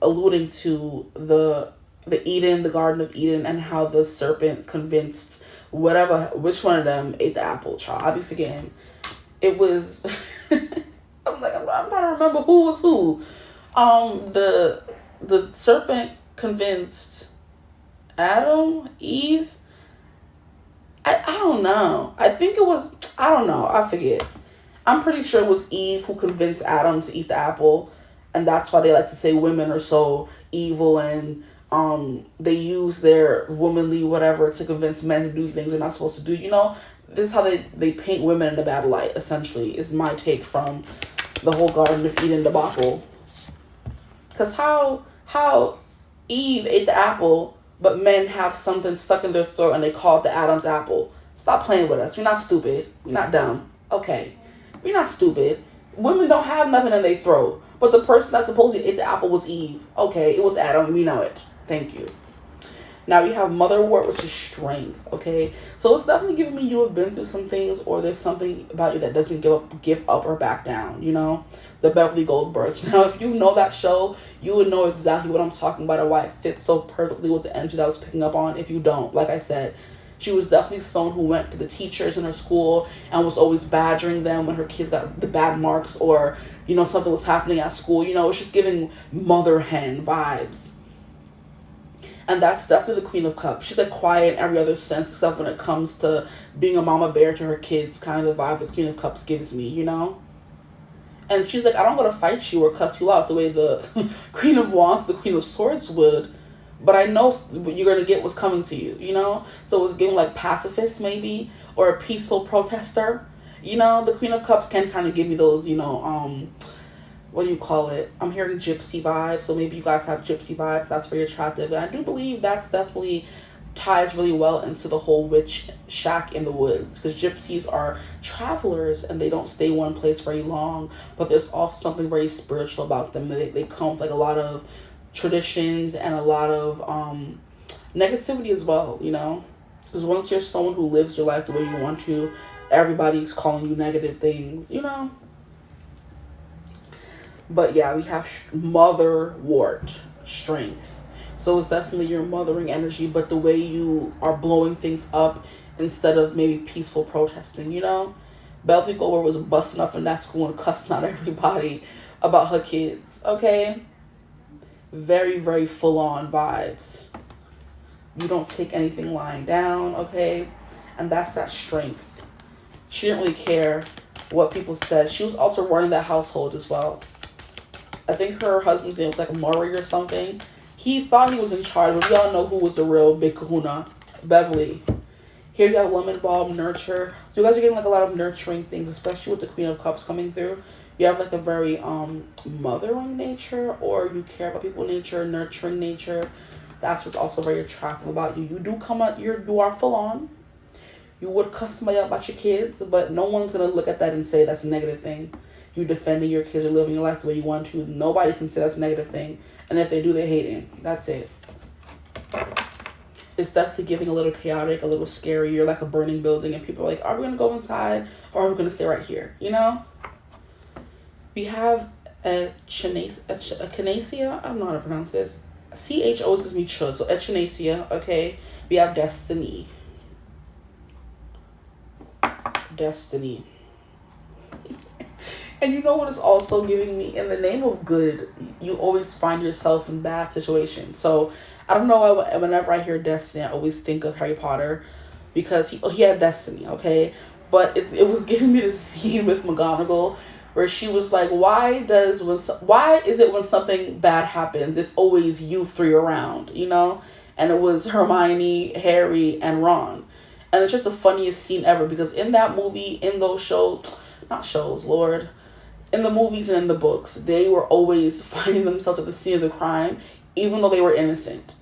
alluding to the Eden, the Garden of Eden, and how the serpent convinced which one of them ate the apple. Child, I be forgetting. It was I'm trying to remember who was who. The serpent convinced Adam, Eve. I don't know. I think it was, I don't know. I forget. I'm pretty sure it was Eve who convinced Adam to eat the apple. And that's why they like to say women are so evil, and they use their womanly whatever to convince men to do things they're not supposed to do. This is how they paint women in a bad light, essentially, is my take from the whole Garden of Eden debacle. Because how Eve ate the apple, but men have something stuck in their throat and they call it the Adam's apple. Stop playing with us. We're not stupid. We're not dumb. Okay. We're not stupid. Women don't have nothing in their throat. But the person that supposedly ate the apple was Eve. Okay, it was Adam. We know it. Thank you. Now we have motherwort, which is strength. Okay, so it's definitely giving me you have been through some things, or there's something about you that doesn't give up or back down. The Beverly Goldbergs. Now, if you know that show, you would know exactly what I'm talking about and why it fits so perfectly with the energy that I was picking up on. If you don't, like I said, she was definitely someone who went to the teachers in her school and was always badgering them when her kids got the bad marks, or something was happening at school. It's just giving mother hen vibes. And that's definitely the Queen of Cups. She's like quiet in every other sense except when it comes to being a mama bear to her kids, kind of the vibe the Queen of Cups gives me, And she's like, I don't go to fight you or cuss you out the way the Queen of Wands, the Queen of Swords would. But I know what you're going to get what's coming to you, So it was giving like pacifist maybe, or a peaceful protester. The Queen of Cups can kind of give me those, what do you call it? I'm hearing gypsy vibes, so maybe you guys have gypsy vibes. That's very attractive. And I do believe that's definitely ties really well into the whole witch shack in the woods, because gypsies are travelers and they don't stay one place very long, but there's also something very spiritual about them. They come with like a lot of traditions and a lot of negativity as well, because once you're someone who lives your life the way you want to, everybody's calling you negative things, But yeah, we have motherwort, strength. So it's definitely your mothering energy, but the way you are blowing things up instead of maybe peaceful protesting, Beverly Goldberg was busting up in that school and cussing out everybody about her kids, okay? Very, very full-on vibes. You don't take anything lying down, okay? And that's that strength. She didn't really care what people said. She was also running that household as well. I think her husband's name was like Murray or something. He thought he was in charge, but we all know who was the real big kahuna. Beverly. Here you have lemon balm, nurture. So you guys are getting like a lot of nurturing things, especially with the Queen of Cups coming through. You have like a very mothering nature, or you care about people nature, nurturing nature. That's what's also very attractive about you. You do come out, you are full on. You would cuss somebody out about your kids, but no one's going to look at that and say that's a negative thing. You defending your kids or living your life the way you want to. Nobody can say that's a negative thing. And if they do, they hate it. That's it. It's definitely giving a little chaotic, a little scary. You're like a burning building and people are like, are we going to go inside or are we going to stay right here? We have a echinasia. I don't know how to pronounce this. CHO gives me ch. So echinasia, okay. We have destiny. Destiny. And you know what it's also giving me? In the name of good, you always find yourself in bad situations. So, I don't know why whenever I hear destiny, I always think of Harry Potter. Because he had destiny, okay? But it was giving me the scene with McGonagall where she was like, why is it when something bad happens, it's always you three around, And it was Hermione, Harry, and Ron. And it's just the funniest scene ever because in that movie, in those Lord. In the movies and in the books, they were always finding themselves at the scene of the crime, even though they were innocent.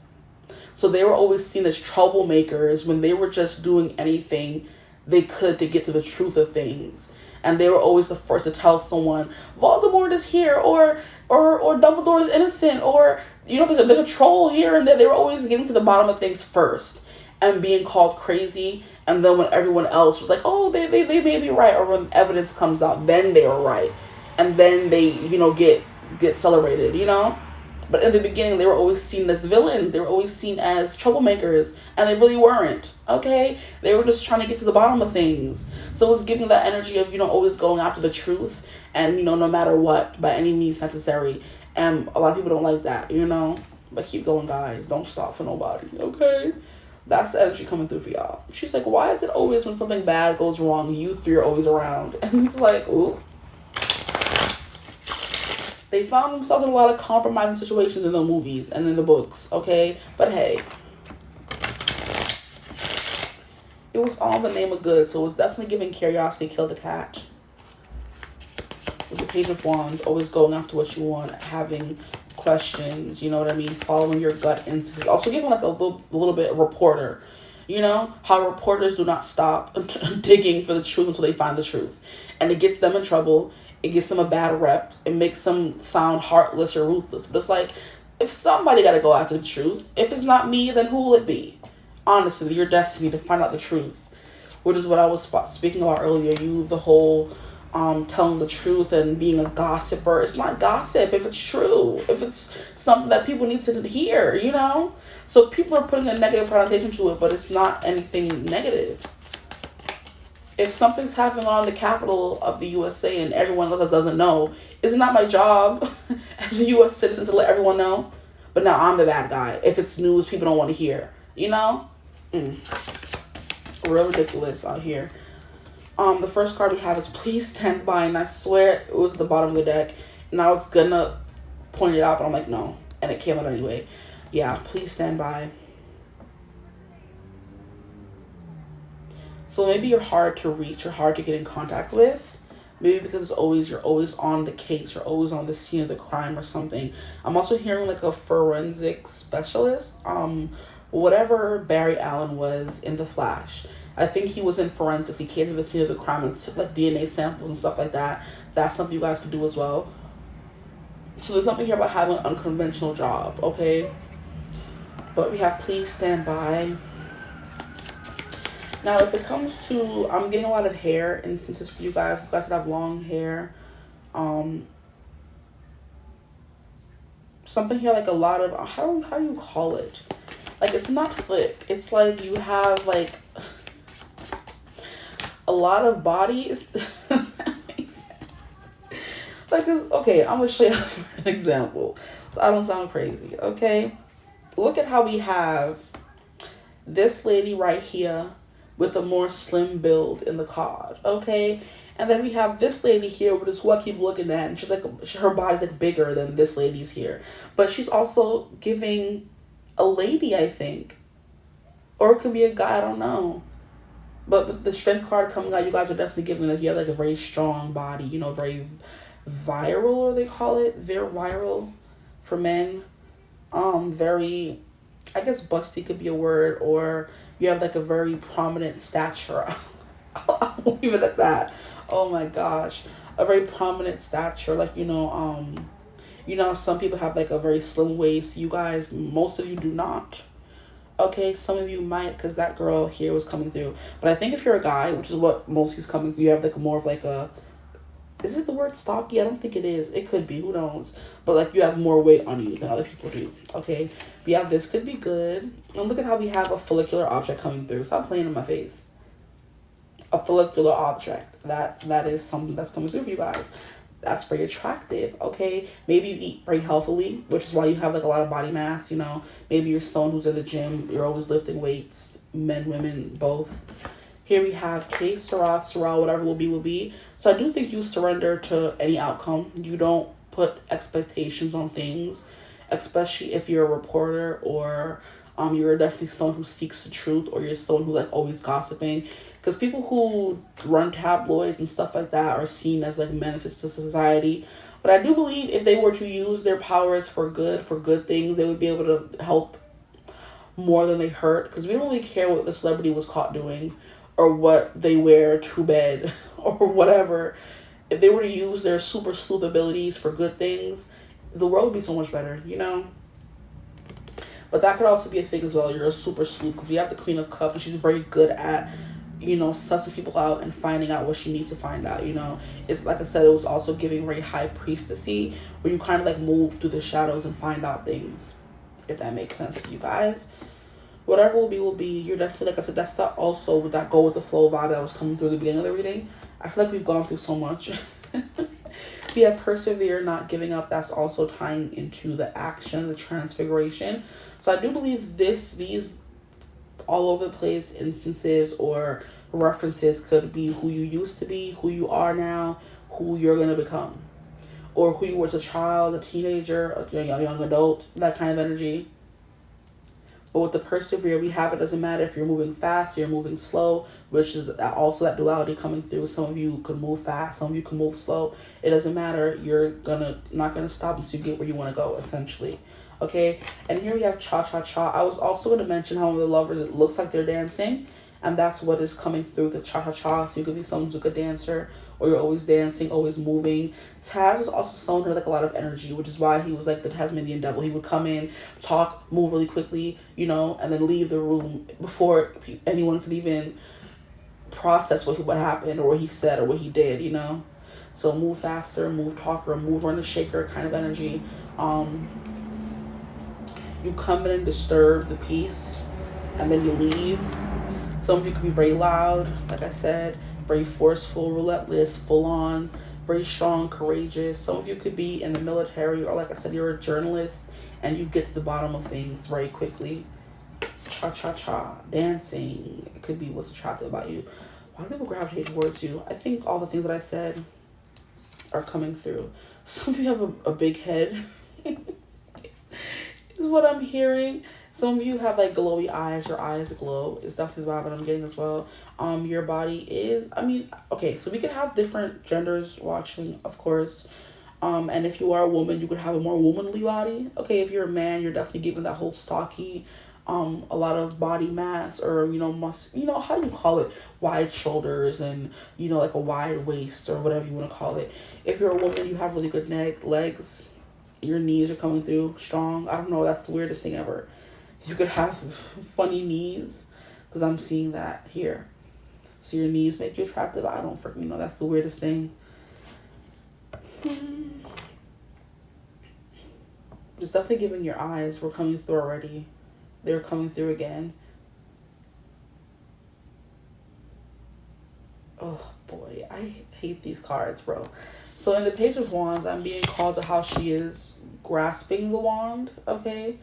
So they were always seen as troublemakers when they were just doing anything they could to get to the truth of things. And they were always the first to tell someone, Voldemort is here, or Dumbledore is innocent, or, there's a troll here and there. They were always getting to the bottom of things first and being called crazy. And then when everyone else was like, oh, they may be right, or when evidence comes out, then they were right. And then they, get celebrated, But in the beginning, they were always seen as villains. They were always seen as troublemakers, and they really weren't. Okay, they were just trying to get to the bottom of things. So it was giving that energy of, always going after the truth, and no matter what, by any means necessary. And a lot of people don't like that. But keep going, guys. Don't stop for nobody. Okay. That's the energy coming through for y'all. She's like, why is it always when something bad goes wrong, you three are always around? And it's like, ooh. They found themselves in a lot of compromising situations in the movies and in the books, okay? But hey, it was all in the name of good, so it was definitely giving curiosity killed the cat. With the Page of Wands, always going after what you want, having questions, you know what I mean? Following your gut instincts. Also giving like a little bit reporter. How reporters do not stop digging for the truth until they find the truth. And it gets them in trouble. It gives them a bad rep. It makes them sound heartless or ruthless. But it's like, if somebody got to go after the truth, if it's not me, then who will it be? Honestly, your destiny to find out the truth. Which is what I was speaking about earlier. The whole telling the truth and being a gossiper. It's not gossip if it's true. If it's something that people need to hear, So people are putting a negative connotation to it, but it's not anything negative. If something's happening on the capital of the USA and everyone else doesn't know, is it not my job as a U.S. citizen to let everyone know? But now I'm the bad guy. If it's news people don't want to hear, Real ridiculous out here. The first card we have is Please Stand By, and I swear it was at the bottom of the deck, and I was gonna point it out, but I'm like, no, and it came out anyway. Yeah, please stand by. So maybe you're hard to reach, you're hard to get in contact with. Maybe because you're always on the case, you're always on the scene of the crime or something. I'm also hearing like a forensic specialist, whatever Barry Allen was in The Flash. I think he was in forensics. He came to the scene of the crime and took like DNA samples and stuff like that. That's something you guys could do as well. So there's something here about having an unconventional job, okay? But we have Please Stand By. Now, if it comes to, I'm getting a lot of hair instances for you guys. You guys that have long hair. Something here like a lot of, how do you call it? Like, it's not thick. It's like you have like a lot of body. Like, okay, I'm going to show you an example. So I don't sound crazy, okay? Look at how we have this lady right here with a more slim build in the card, okay? And then we have this lady here, which is who I keep looking at, and she's like, her body's like bigger than this lady's here. But she's also giving a lady, I think. Or it could be a guy, I don't know. But with the strength card coming out, you guys are definitely giving that you have like a very strong body, very viral, or they call it, very viral for men. Very, I guess busty could be a word, or you have like a very prominent stature. I'll leave it at that. Oh my gosh. A very prominent stature, like, some people have like a very slim waist. You guys, most of you do not. Okay, some of you might, because that girl here was coming through. But I think if you're a guy, which is what most is coming through, you have like more of like a, is it the word stocky? I don't think it is. It could be. Who knows? But like you have more weight on you than other people do. Okay? But yeah, this could be good. And look at how we have a follicular object coming through. Stop playing in my face. A follicular object. That is something that's coming through for you guys. That's very attractive. Okay? Maybe you eat very healthily, which is why you have like a lot of body mass. Maybe you're someone who's in the gym. You're always lifting weights. Men, women, both. Here we have K, Sarah, whatever will be. So I do think you surrender to any outcome. You don't put expectations on things, especially if you're a reporter or you're definitely someone who seeks the truth, or you're someone who like always gossiping. Because people who run tabloids and stuff like that are seen as like menaces to society. But I do believe if they were to use their powers for good things, they would be able to help more than they hurt. Because we don't really care what the celebrity was caught doing, or what they wear to bed, or whatever. If they were to use their super sleuth abilities for good things, the world would be so much better, But that could also be a thing as well. You're a super sleuth, because we have the Queen of Cups, and she's very good at, you know, sussing people out and finding out what she needs to find out, you know. It's like I said, it was also giving very high priestessy, where you kind of like move through the shadows and find out things, if that makes sense to you guys. Whatever will be. You're definitely, like I said, that's not also with that go with the flow vibe that was coming through the beginning of the reading. I feel like we've gone through so much. We have persevere, not giving up. That's also tying into the action, the transfiguration. So I do believe these all over the place instances or references could be who you used to be, who you are now, who you're going to become, or who you were as a child, a teenager, a young adult, that kind of energy. But with the persevere, we have, it doesn't matter if you're moving fast or you're moving slow, which is also that duality coming through. Some of you could move fast, some of you can move slow. It doesn't matter. You're not gonna stop until you get where you want to go, essentially. Okay, and here we have cha-cha-cha. I was also going to mention how the lovers, it looks like they're dancing, and that's what is coming through the cha-cha-cha. So you could be someone who's a good dancer, or you're always dancing, always moving. Taz is also someone who had like a lot of energy, which is why he was like the Tasmanian devil. He would come in, talk, move really quickly, you know, and then leave the room before anyone could even process what happened or what he said or what he did, you know. So move faster, move talker, mover and a shaker kind of energy. You come in and disturb the peace, and then you leave. Some of you could be very loud, like I said, very forceful, relentless, full on, very strong, courageous. Some of you could be in the military, or like I said, you're a journalist and you get to the bottom of things very quickly. Cha-cha-cha, dancing, it could be what's attractive about you. Why do people gravitate towards you? I think all the things that I said are coming through. Some of you have a big head. Is what I'm hearing. Some of you have like glowy eyes. Your eyes glow. It's definitely the vibe that I'm getting as well. Your body is, I mean, okay, so we can have different genders watching, of course. And if you are a woman, you could have a more womanly body. Okay, if you're a man, you're definitely giving that whole stocky, a lot of body mass, or, you know, how do you call it? Wide shoulders and, you know, like a wide waist or whatever you want to call it. If you're a woman, you have really good legs. Your knees are coming through strong. I don't know. That's the weirdest thing ever. You could have funny knees, because I'm seeing that here. So your knees make you attractive. I don't freaking know. That's the weirdest thing. Just definitely giving your eyes. We're coming through already. They're coming through again. Oh boy, I hate these cards, bro. So in the Page of Wands, I'm being called to how she is grasping the wand, okay?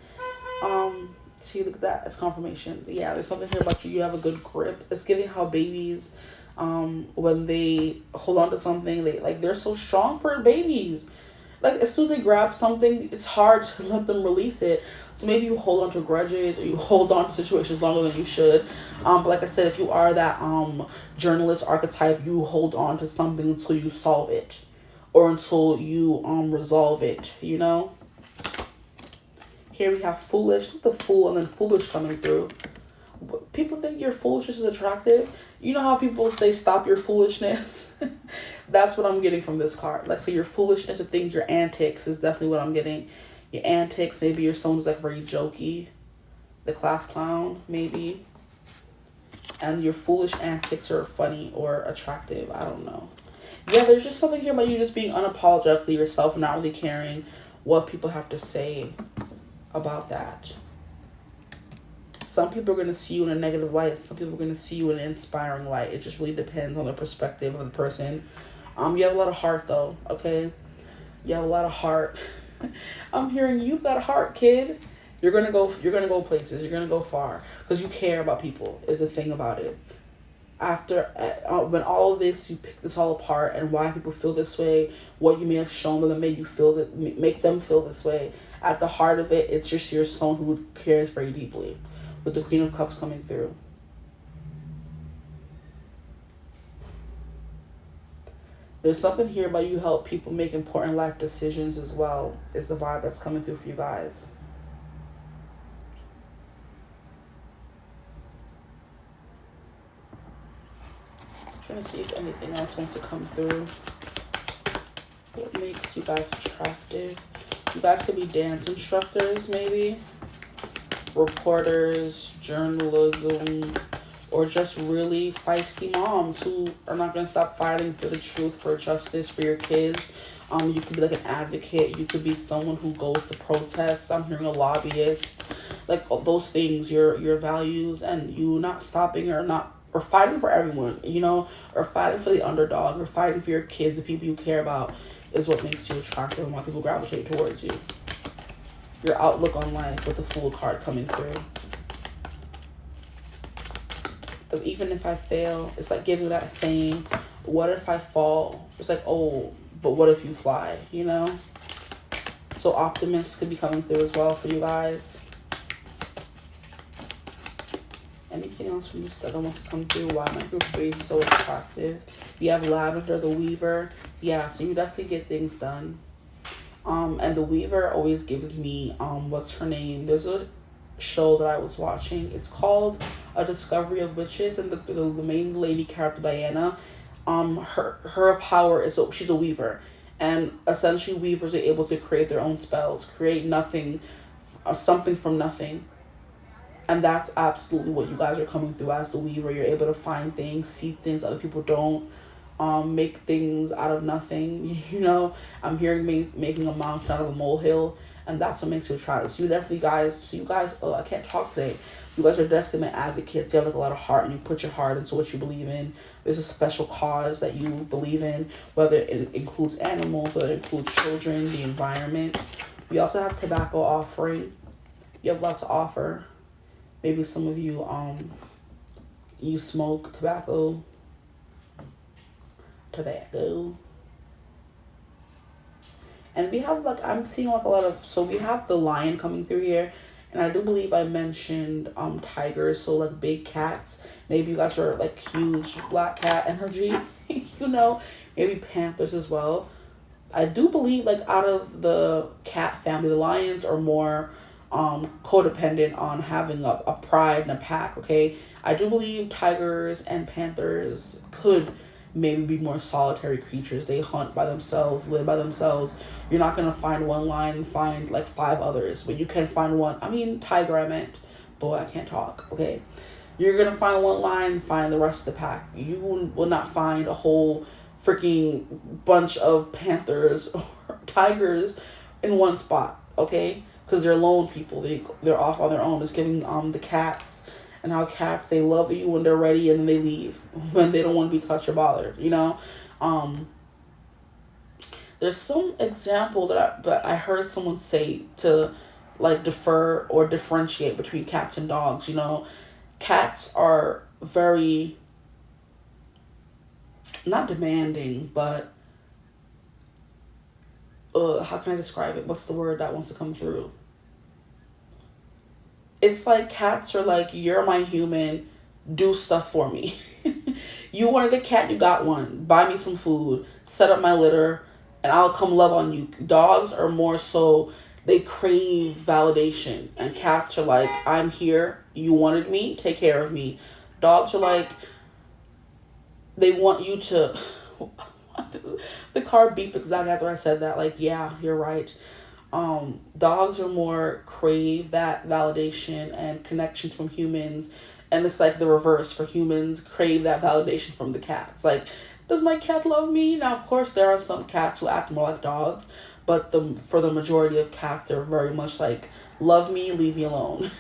See, look at that. It's confirmation. Yeah, there's something here about you. You have a good grip. It's giving how babies, when they hold on to something, they're so strong for babies. Like, as soon as they grab something, it's hard to let them release it. So maybe you hold on to grudges, or you hold on to situations longer than you should. But like I said, if you are that journalist archetype, you hold on to something until you solve it, or until you resolve it, you know? Here we have foolish, the fool, and then foolish coming through. People think your foolishness is attractive. You know how people say stop your foolishness? That's what I'm getting from this card. Like, so your foolishness, the things, your antics is definitely what I'm getting. Your antics, maybe you're someone who's like very jokey. The class clown, maybe. And your foolish antics are funny or attractive. I don't know. Yeah, there's just something here about you just being unapologetically yourself, not really caring what people have to say about that. Some people are going to see you in a negative light. Some people are going to see you in an inspiring light. It just really depends on the perspective of the person. You have a lot of heart, though, okay? You have a lot of heart. I'm hearing you've got a heart, kid. You're going to go places. You're going to go far because you care about people is the thing about it. After, when all of this, you pick this all apart and why people feel this way, what you may have shown them that made you feel that, make them feel this way. At the heart of it, it's just you're someone who cares very deeply. With the Queen of Cups coming through. There's something here about you help people make important life decisions as well, is the vibe that's coming through for you guys. I'm trying to see if anything else wants to come through. What makes you guys attractive? You guys could be dance instructors, maybe. Reporters, journalism, or or just really feisty moms who are not going to stop fighting for the truth, for justice, for your kids. You could be like an advocate. You could be someone who goes to protests. I'm hearing a lobbyist. Like those things, your values, and you not stopping or fighting for everyone, or fighting for the underdog, or fighting for your kids, the people you care about, is what makes you attractive and why people gravitate towards you. Your outlook on life with the Fool card coming through. But even if I fail, it's like giving that saying, what if I fall? It's like, oh, but what if you fly, So optimists could be coming through as well for you guys. Anything else from this that wants to come through? Why my group is so attractive? You have Lavender, the Weaver. Yeah, so you definitely get things done. And the Weaver always gives me, what's her name? There's a show that I was watching. It's called A Discovery of Witches, and the main lady character, Diana, her power is, she's a weaver. And essentially weavers are able to create their own spells, create nothing, something from nothing. And that's absolutely what you guys are coming through as the Weaver. You're able to find things, see things other people don't, make things out of nothing. I'm hearing making a mountain out of a molehill, and that's what makes you attractive. So you guys, I can't talk today. You guys are definitely my advocates. You have like a lot of heart, and you put your heart into what you believe in. There's a special cause that you believe in, whether it includes animals, whether it includes children, the environment. We also have tobacco offering. You have lots to offer. Maybe some of you, you smoke tobacco. And we have I'm seeing a lot of, so we have the Lion coming through here. And I do believe I mentioned tigers, so big cats. Maybe you guys are huge black cat energy, maybe panthers as well. I do believe out of the cat family, the lions are more codependent on having a pride and a pack, okay? I do believe tigers and panthers could maybe be more solitary creatures. They hunt by themselves, live by themselves. You're not going to find one lion and find 5 others, but you can find one. Tiger I meant. Boy, I can't talk, okay? You're going to find one lion and find the rest of the pack. You will not find a whole freaking bunch of panthers or tigers in one spot, okay? Because they're lone people. They're off on their own. Just giving the cats, and how cats, they love you when they're ready and then they leave when they don't want to be touched or bothered, There's some example that I heard someone say to defer or differentiate between cats and dogs. Cats are very, not demanding, but how can I describe it? What's the word that wants to come through? It's cats are you're my human, do stuff for me. You wanted a cat, you got one. Buy me some food, set up my litter, and I'll come love on you. Dogs are more so, they crave validation. And cats are I'm here, you wanted me, take care of me. Dogs are they want you to... The car beeped exactly after I said that. Yeah, you're right. Dogs are more crave that validation and connection from humans, and it's the reverse for humans, crave that validation from the cats. Does my cat love me? Now, of course, there are some cats who act more like dogs, but for the majority of cats, they're very much love me, leave me alone.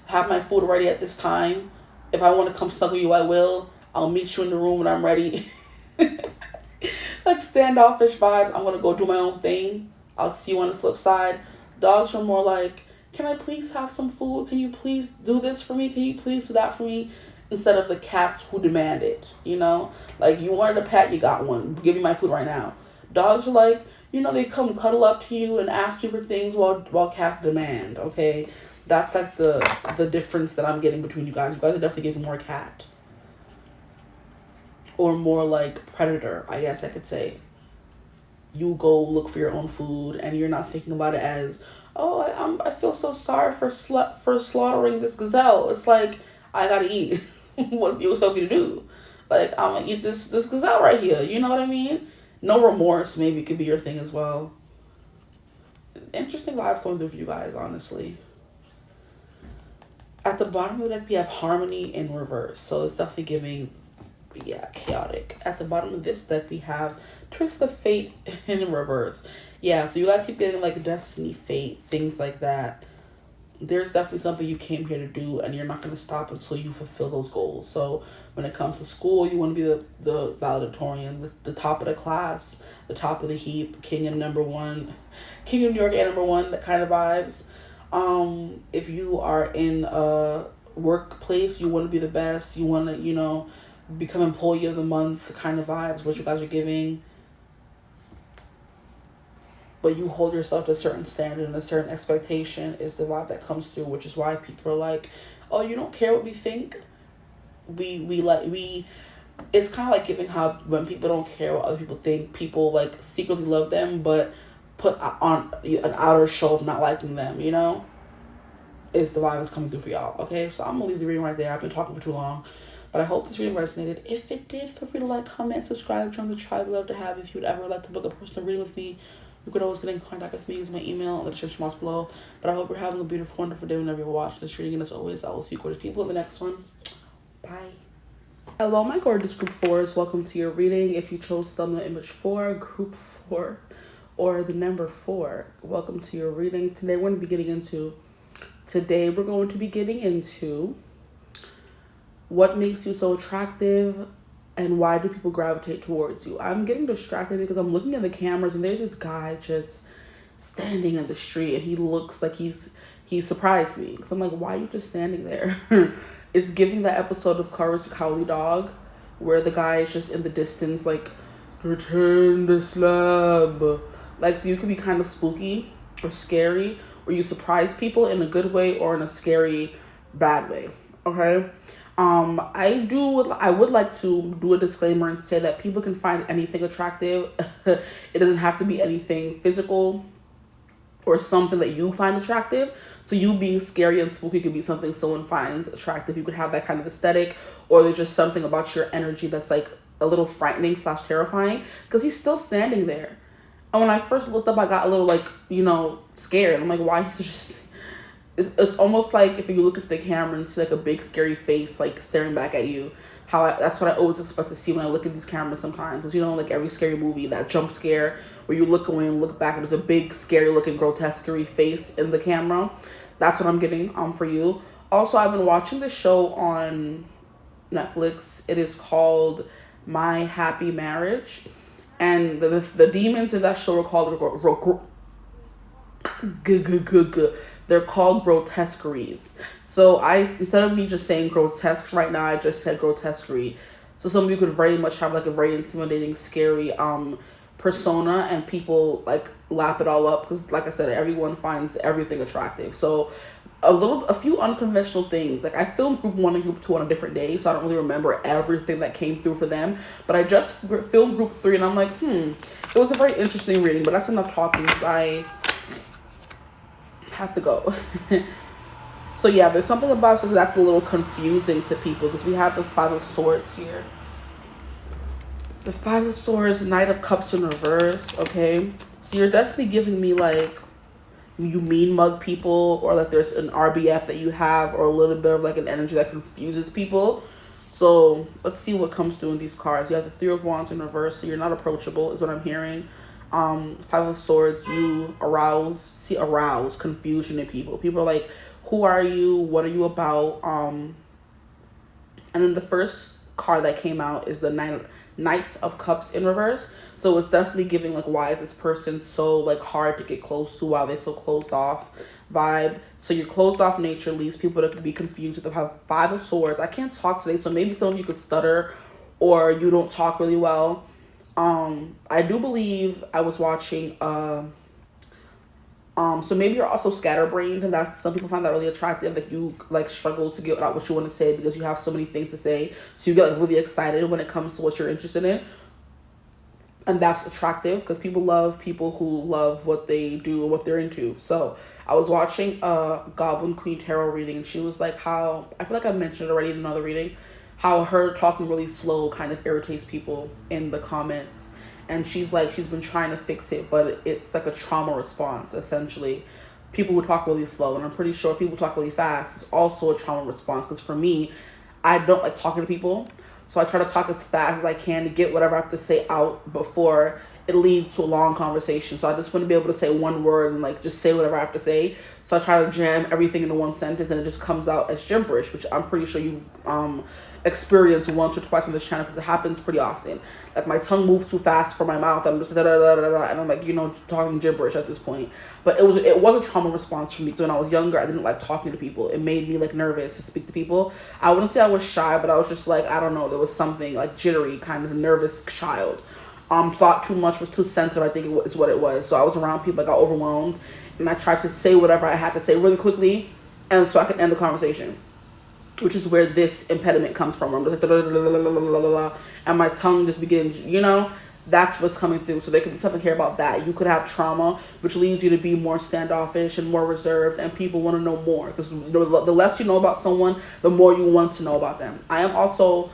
Have my food ready at this time. If I want to come snuggle you, I will. I'll meet you in the room when I'm ready. Standoffish vibes. I'm gonna go do my own thing. I'll see you on the flip side. Dogs are more can I please have some food? Can you please do this for me? Can you please do that for me? Instead of the cats who demand it, you wanted a pet, you got one. Give me my food right now. Dogs are they come cuddle up to you and ask you for things while cats demand, okay? That's the difference that I'm getting between you guys. You guys are definitely getting more cat. Or more predator, I guess I could say. You go look for your own food, and you're not thinking about it as, oh, I feel so sorry for slaughtering this gazelle. It's I gotta eat. What you expect me to do? I'm gonna eat this gazelle right here. You know what I mean? No remorse maybe could be your thing as well. Interesting vibes going through for you guys, honestly. At the bottom of the deck, we have harmony in reverse. So it's definitely giving, yeah, chaotic. At the bottom of this deck, we have twist of fate in reverse. Yeah, so you guys keep getting like destiny, fate, things like that. There's definitely something you came here to do, and you're not going to stop until you fulfill those goals. So when it comes to school, you want to be the valedictorian, the top of the class, the top of the heap, king of New York and number one, that kind of vibes. If you are in a workplace, you want to be the best. You want to, become employee of the month kind of vibes, what you guys are giving. But you hold yourself to a certain standard and a certain expectation is the vibe that comes through, which is why people are like, oh, you don't care what we think? We it's kind of like giving how when people don't care what other people think, people like secretly love them, but put on an outer show of not liking them, is the vibe that's coming through for y'all. Okay, so I'm gonna leave the reading right there. I've been talking for too long, but I hope this reading resonated. If it did, feel free to like, comment, subscribe, join the tribe. I'd love to have. If you'd ever like to book a personal reading with me, you could always get in contact with me using my email in the description box below. But I hope you're having a beautiful, wonderful day whenever you watch this reading. And as always, I will see you gorgeous people in the next one. Bye. Hello, my gorgeous group 4s. Welcome to your reading. If you chose thumbnail image 4, group 4, or the number 4, welcome to your reading. Today we're going to be getting into what makes you so attractive and why do people gravitate towards you. I'm getting distracted because I'm looking at the cameras and there's this guy just standing in the street and he looks like he surprised me. So I'm like, why are you just standing there? It's giving that episode of Courage the Cowardly Dog where the guy is just in the distance like, return the slab. Like, so you could be kind of spooky or scary, or you surprise people in a good way or in a scary bad way. Okay. I would like to do a disclaimer and say that people can find anything attractive. It doesn't have to be anything physical or something that you find attractive. So you being scary and spooky could be something someone finds attractive. You could have that kind of aesthetic, or there's just something about your energy that's like a little frightening / terrifying, because he's still standing there. And when I first looked up, I got a little like, scared. I'm like, why he's just... It's almost like if you look into the camera and see like a big scary face like staring back at you. That's what I always expect to see when I look at these cameras sometimes. Because like every scary movie, that jump scare where you look away and look back and there's a big scary looking grotesque face in the camera. That's what I'm getting for you. Also, I've been watching this show on Netflix. It is called My Happy Marriage. And the demons in that show are called they're called grotesqueries. So instead of me just saying grotesque right now, I just said grotesquerie. So some of you could very much have like a very intimidating, scary persona, and people like lap it all up because, like I said, everyone finds everything attractive. So a few unconventional things. Like I filmed group 1 and group 2 on a different day, so I don't really remember everything that came through for them. But I just filmed group 3 and I'm like, it was a very interesting reading, but that's enough talking because I have to go. So yeah, there's something about this that's a little confusing to people because we have the 5 of Swords here. The 5 of Swords, Knight of Cups in reverse, okay? So you're definitely giving me like you mean mug people, or like there's an RBF that you have, or a little bit of like an energy that confuses people. So let's see what comes through in these cards. You have the 3 of Wands in reverse, so you're not approachable is what I'm hearing. 5 of Swords, you arouse confusion in people. People are like, who are you? What are you about? And then the first card that came out is the Knight of Cups in reverse. So it's definitely giving like, why is this person so like hard to get close to? Why are they so closed off vibe? So your closed off nature leaves people to be confused with the 5 of Swords. I can't talk today, so maybe some of you could stutter or you don't talk really well. I do believe I was watching so maybe you're also scatterbrained, and that's, some people find that really attractive, that you like struggle to get out what you want to say because you have so many things to say, so you get like really excited when it comes to what you're interested in, and that's attractive because people love people who love what they do and what they're into. So I was watching Goblin Queen tarot reading, and she was like, how I feel like I mentioned it already in another reading, how her talking really slow kind of irritates people in the comments. And she's like, she's been trying to fix it, but it's like a trauma response, essentially. people who talk really slow, and I'm pretty sure people who talk really fast is also a trauma response. Because for me, I don't like talking to people, so I try to talk as fast as I can to get whatever I have to say out before it leads to a long conversation. So I just want to be able to say one word and like just say whatever I have to say. So I try to jam everything into one sentence, and it just comes out as gibberish, which I'm pretty sure you experienced once or twice on this channel, because it happens pretty often. Like my tongue moves too fast for my mouth, and I'm just da da da da da, and I'm like, talking gibberish at this point. But it was a trauma response for me. So when I was younger, I didn't like talking to people. It made me like nervous to speak to people. I wouldn't say I was shy, but I was just like, I don't know, there was something like jittery, kind of a nervous child. Thought too much, was too sensitive, I think is what it was. So I was around people, I got overwhelmed, and I tried to say whatever I had to say really quickly, and so I could end the conversation, which is where this impediment comes from. I'm just like, and my tongue just begins, that's what's coming through. So there could be something here about that. You could have trauma, which leads you to be more standoffish and more reserved, and people want to know more, because the less you know about someone, the more you want to know about them. I am also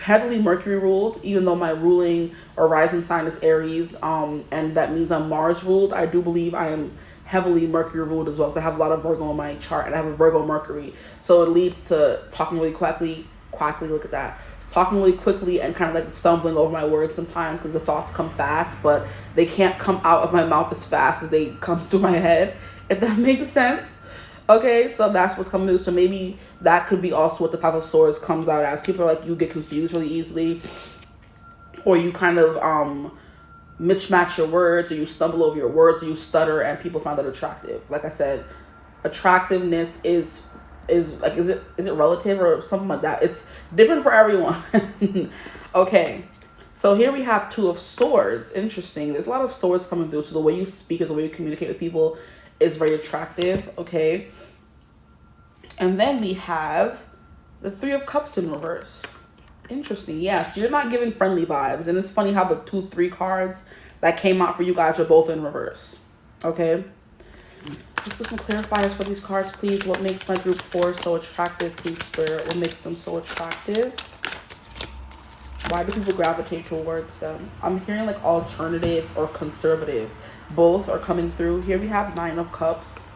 heavily Mercury ruled, even though my ruling or rising sign is Aries, and that means I'm Mars ruled. I do believe I am heavily Mercury ruled as well, because I have a lot of Virgo in my chart, and I have a Virgo Mercury, so it leads to talking really quickly, look at that, talking really quickly, and kind of like stumbling over my words sometimes, because the thoughts come fast, but they can't come out of my mouth as fast as they come through my head, if that makes sense. Okay, so that's what's coming through. So maybe that could be also what the Five of Swords comes out as. People are like, you get confused really easily, or you kind of mismatch your words, or you stumble over your words, or you stutter, and people find that attractive. Like I said, attractiveness is like, is it relative or something like that? It's different for everyone. Okay, so here we have Two of Swords. Interesting. There's a lot of swords coming through. So the way you speak or the way you communicate with people is very attractive. Okay, and then we have the Three of Cups in reverse. Interesting. Yeah, so you're not giving friendly vibes, and it's funny how the 2-3 cards that came out for you guys are both in reverse. Okay, let's get some clarifiers for these cards, please. What makes my group 4 so attractive, please, Spirit? What makes them so attractive? Why do people gravitate towards them? I'm hearing like alternative or conservative. Both are coming through. Here we have 9 of Cups.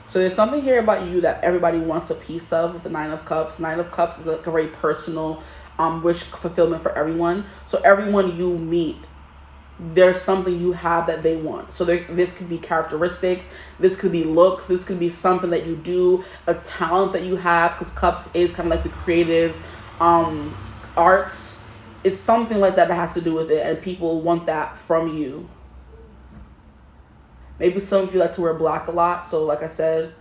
So there's something here about you that everybody wants a piece of with the 9 of Cups. 9 of Cups is like a very personal wish fulfillment for everyone. So everyone you meet, there's something you have that they want. So this could be characteristics, this could be looks, this could be something that you do, a talent that you have, because Cups is kind of like the creative arts. It's something like that has to do with it, and people want that from you. Maybe some of you like to wear black a lot, so like I said,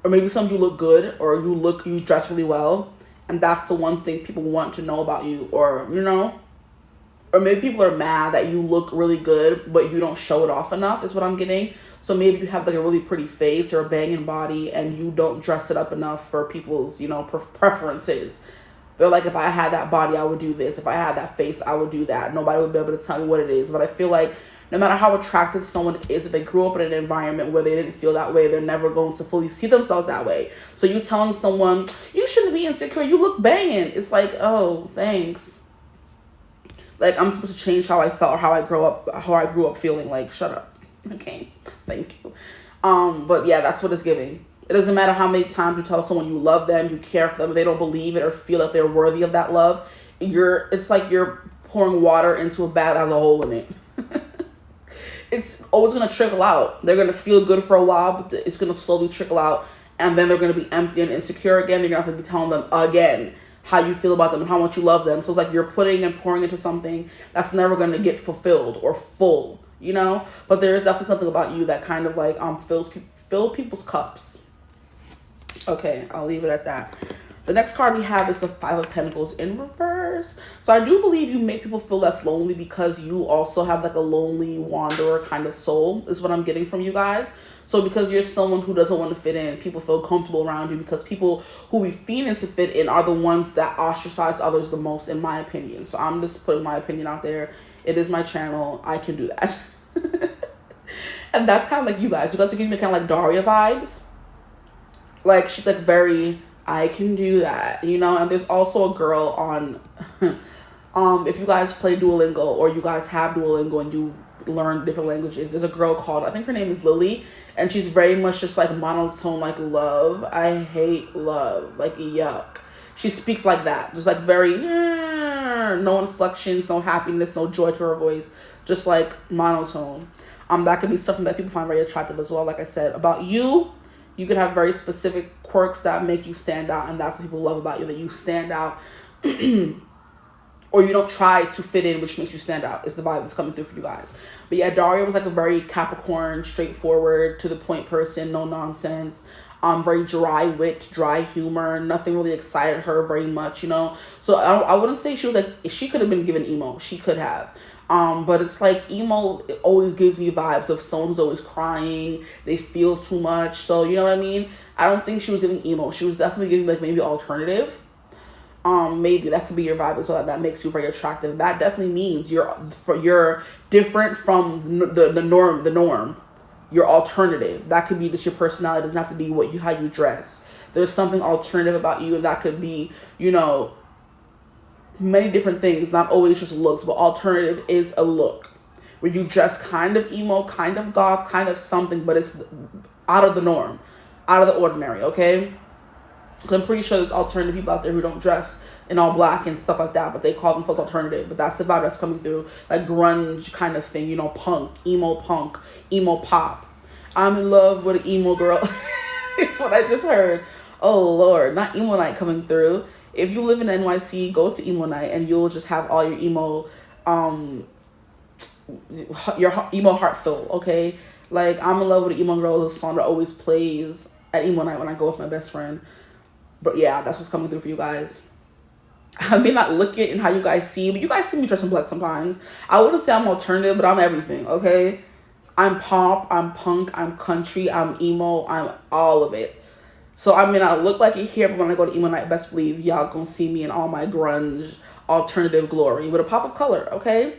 or maybe some of you look good, or you dress really well, and that's the one thing people want to know about you, or or maybe people are mad that you look really good, but you don't show it off enough, is what I'm getting. So maybe you have like a really pretty face or a banging body, and you don't dress it up enough for people's, preferences. They're like, if I had that body, I would do this. If I had that face, I would do that. Nobody would be able to tell me what it is. But I feel like no matter how attractive someone is, if they grew up in an environment where they didn't feel that way, they're never going to fully see themselves that way. So you telling someone, you shouldn't be insecure, you look banging. It's like, oh, thanks. Like, I'm supposed to change how I felt or how I grew up feeling. Like, shut up. Okay, thank you. But yeah, that's what it's giving. It doesn't matter how many times you tell someone you love them, you care for them, if they don't believe it or feel that they're worthy of that love, it's like you're pouring water into a bag that has a hole in it. It's always going to trickle out. They're going to feel good for a while, but it's going to slowly trickle out, and then they're going to be empty and insecure again. You're going to have to be telling them again how you feel about them and how much you love them. So it's like you're putting and pouring into something that's never going to get fulfilled or full, But there is definitely something about you that kind of like fill people's cups. Okay, I'll leave it at that. The next card we have is the Five of Pentacles in reverse. So I do believe you make people feel less lonely because you also have like a lonely wanderer kind of soul, is what I'm getting from you guys. So because you're someone who doesn't want to fit in, people feel comfortable around you, because people who we fiend to fit in are the ones that ostracize others the most, in my opinion. So I'm just putting my opinion out there. It is my channel. I can do that. And that's kind of like you guys. You guys are giving me kind of like Daria vibes. Like, she's like very, I can do that, And there's also a girl on If you guys play Duolingo or you guys have Duolingo and you learn different languages, there's a girl called, I think her name is Lily, and she's very much just like monotone, like love. I hate love, like yuck. She speaks like that, just like very, no inflections, no happiness, no joy to her voice, just like monotone. That could be something that people find very attractive as well. Like I said, about you, you could have very specific quirks that make you stand out, and that's what people love about you, that you stand out. Or you don't try to fit in, which makes you stand out, is the vibe that's coming through for you guys. But yeah, Daria was like a very Capricorn, straightforward, to the point person, no nonsense. Very dry wit, dry humor. Nothing really excited her very much, you know. So I wouldn't say she was like, she could have been given emo. She could have. But it's like emo, it always gives me vibes of someone's always crying, they feel too much. So you know what I mean? I don't think she was giving emo. She was definitely giving like maybe alternative. Maybe that could be your vibe as well. That makes you very attractive. That definitely means you're different from the norm. You're alternative. That could be just your personality. It doesn't have to be how you dress. There's something alternative about you, and that could be, you know, many different things. Not always just looks, but alternative is a look where you dress kind of emo, kind of goth, kind of something, but it's out of the norm, out of the ordinary. Okay. Because I'm pretty sure there's alternative people out there who don't dress in all black and stuff like that, but they call themselves alternative. But that's the vibe that's coming through, like grunge kind of thing, you know, punk, emo pop. I'm in love with an emo girl. It's what I just heard. Oh Lord, not emo night coming through. If you live in NYC, go to emo night and you'll just have all your emo heart filled. Okay, like I'm in love with an emo girl is a song that always plays at emo night when I go with my best friend. But yeah, that's what's coming through for you guys. I may not look it in how you guys see, but you guys see me dressing black sometimes. I wouldn't say I'm alternative, but I'm everything, okay? I'm pop, I'm punk, I'm country, I'm emo, I'm all of it. So I may not look like it here, but when I go to emo night, best believe y'all gonna see me in all my grunge, alternative glory with a pop of color, okay?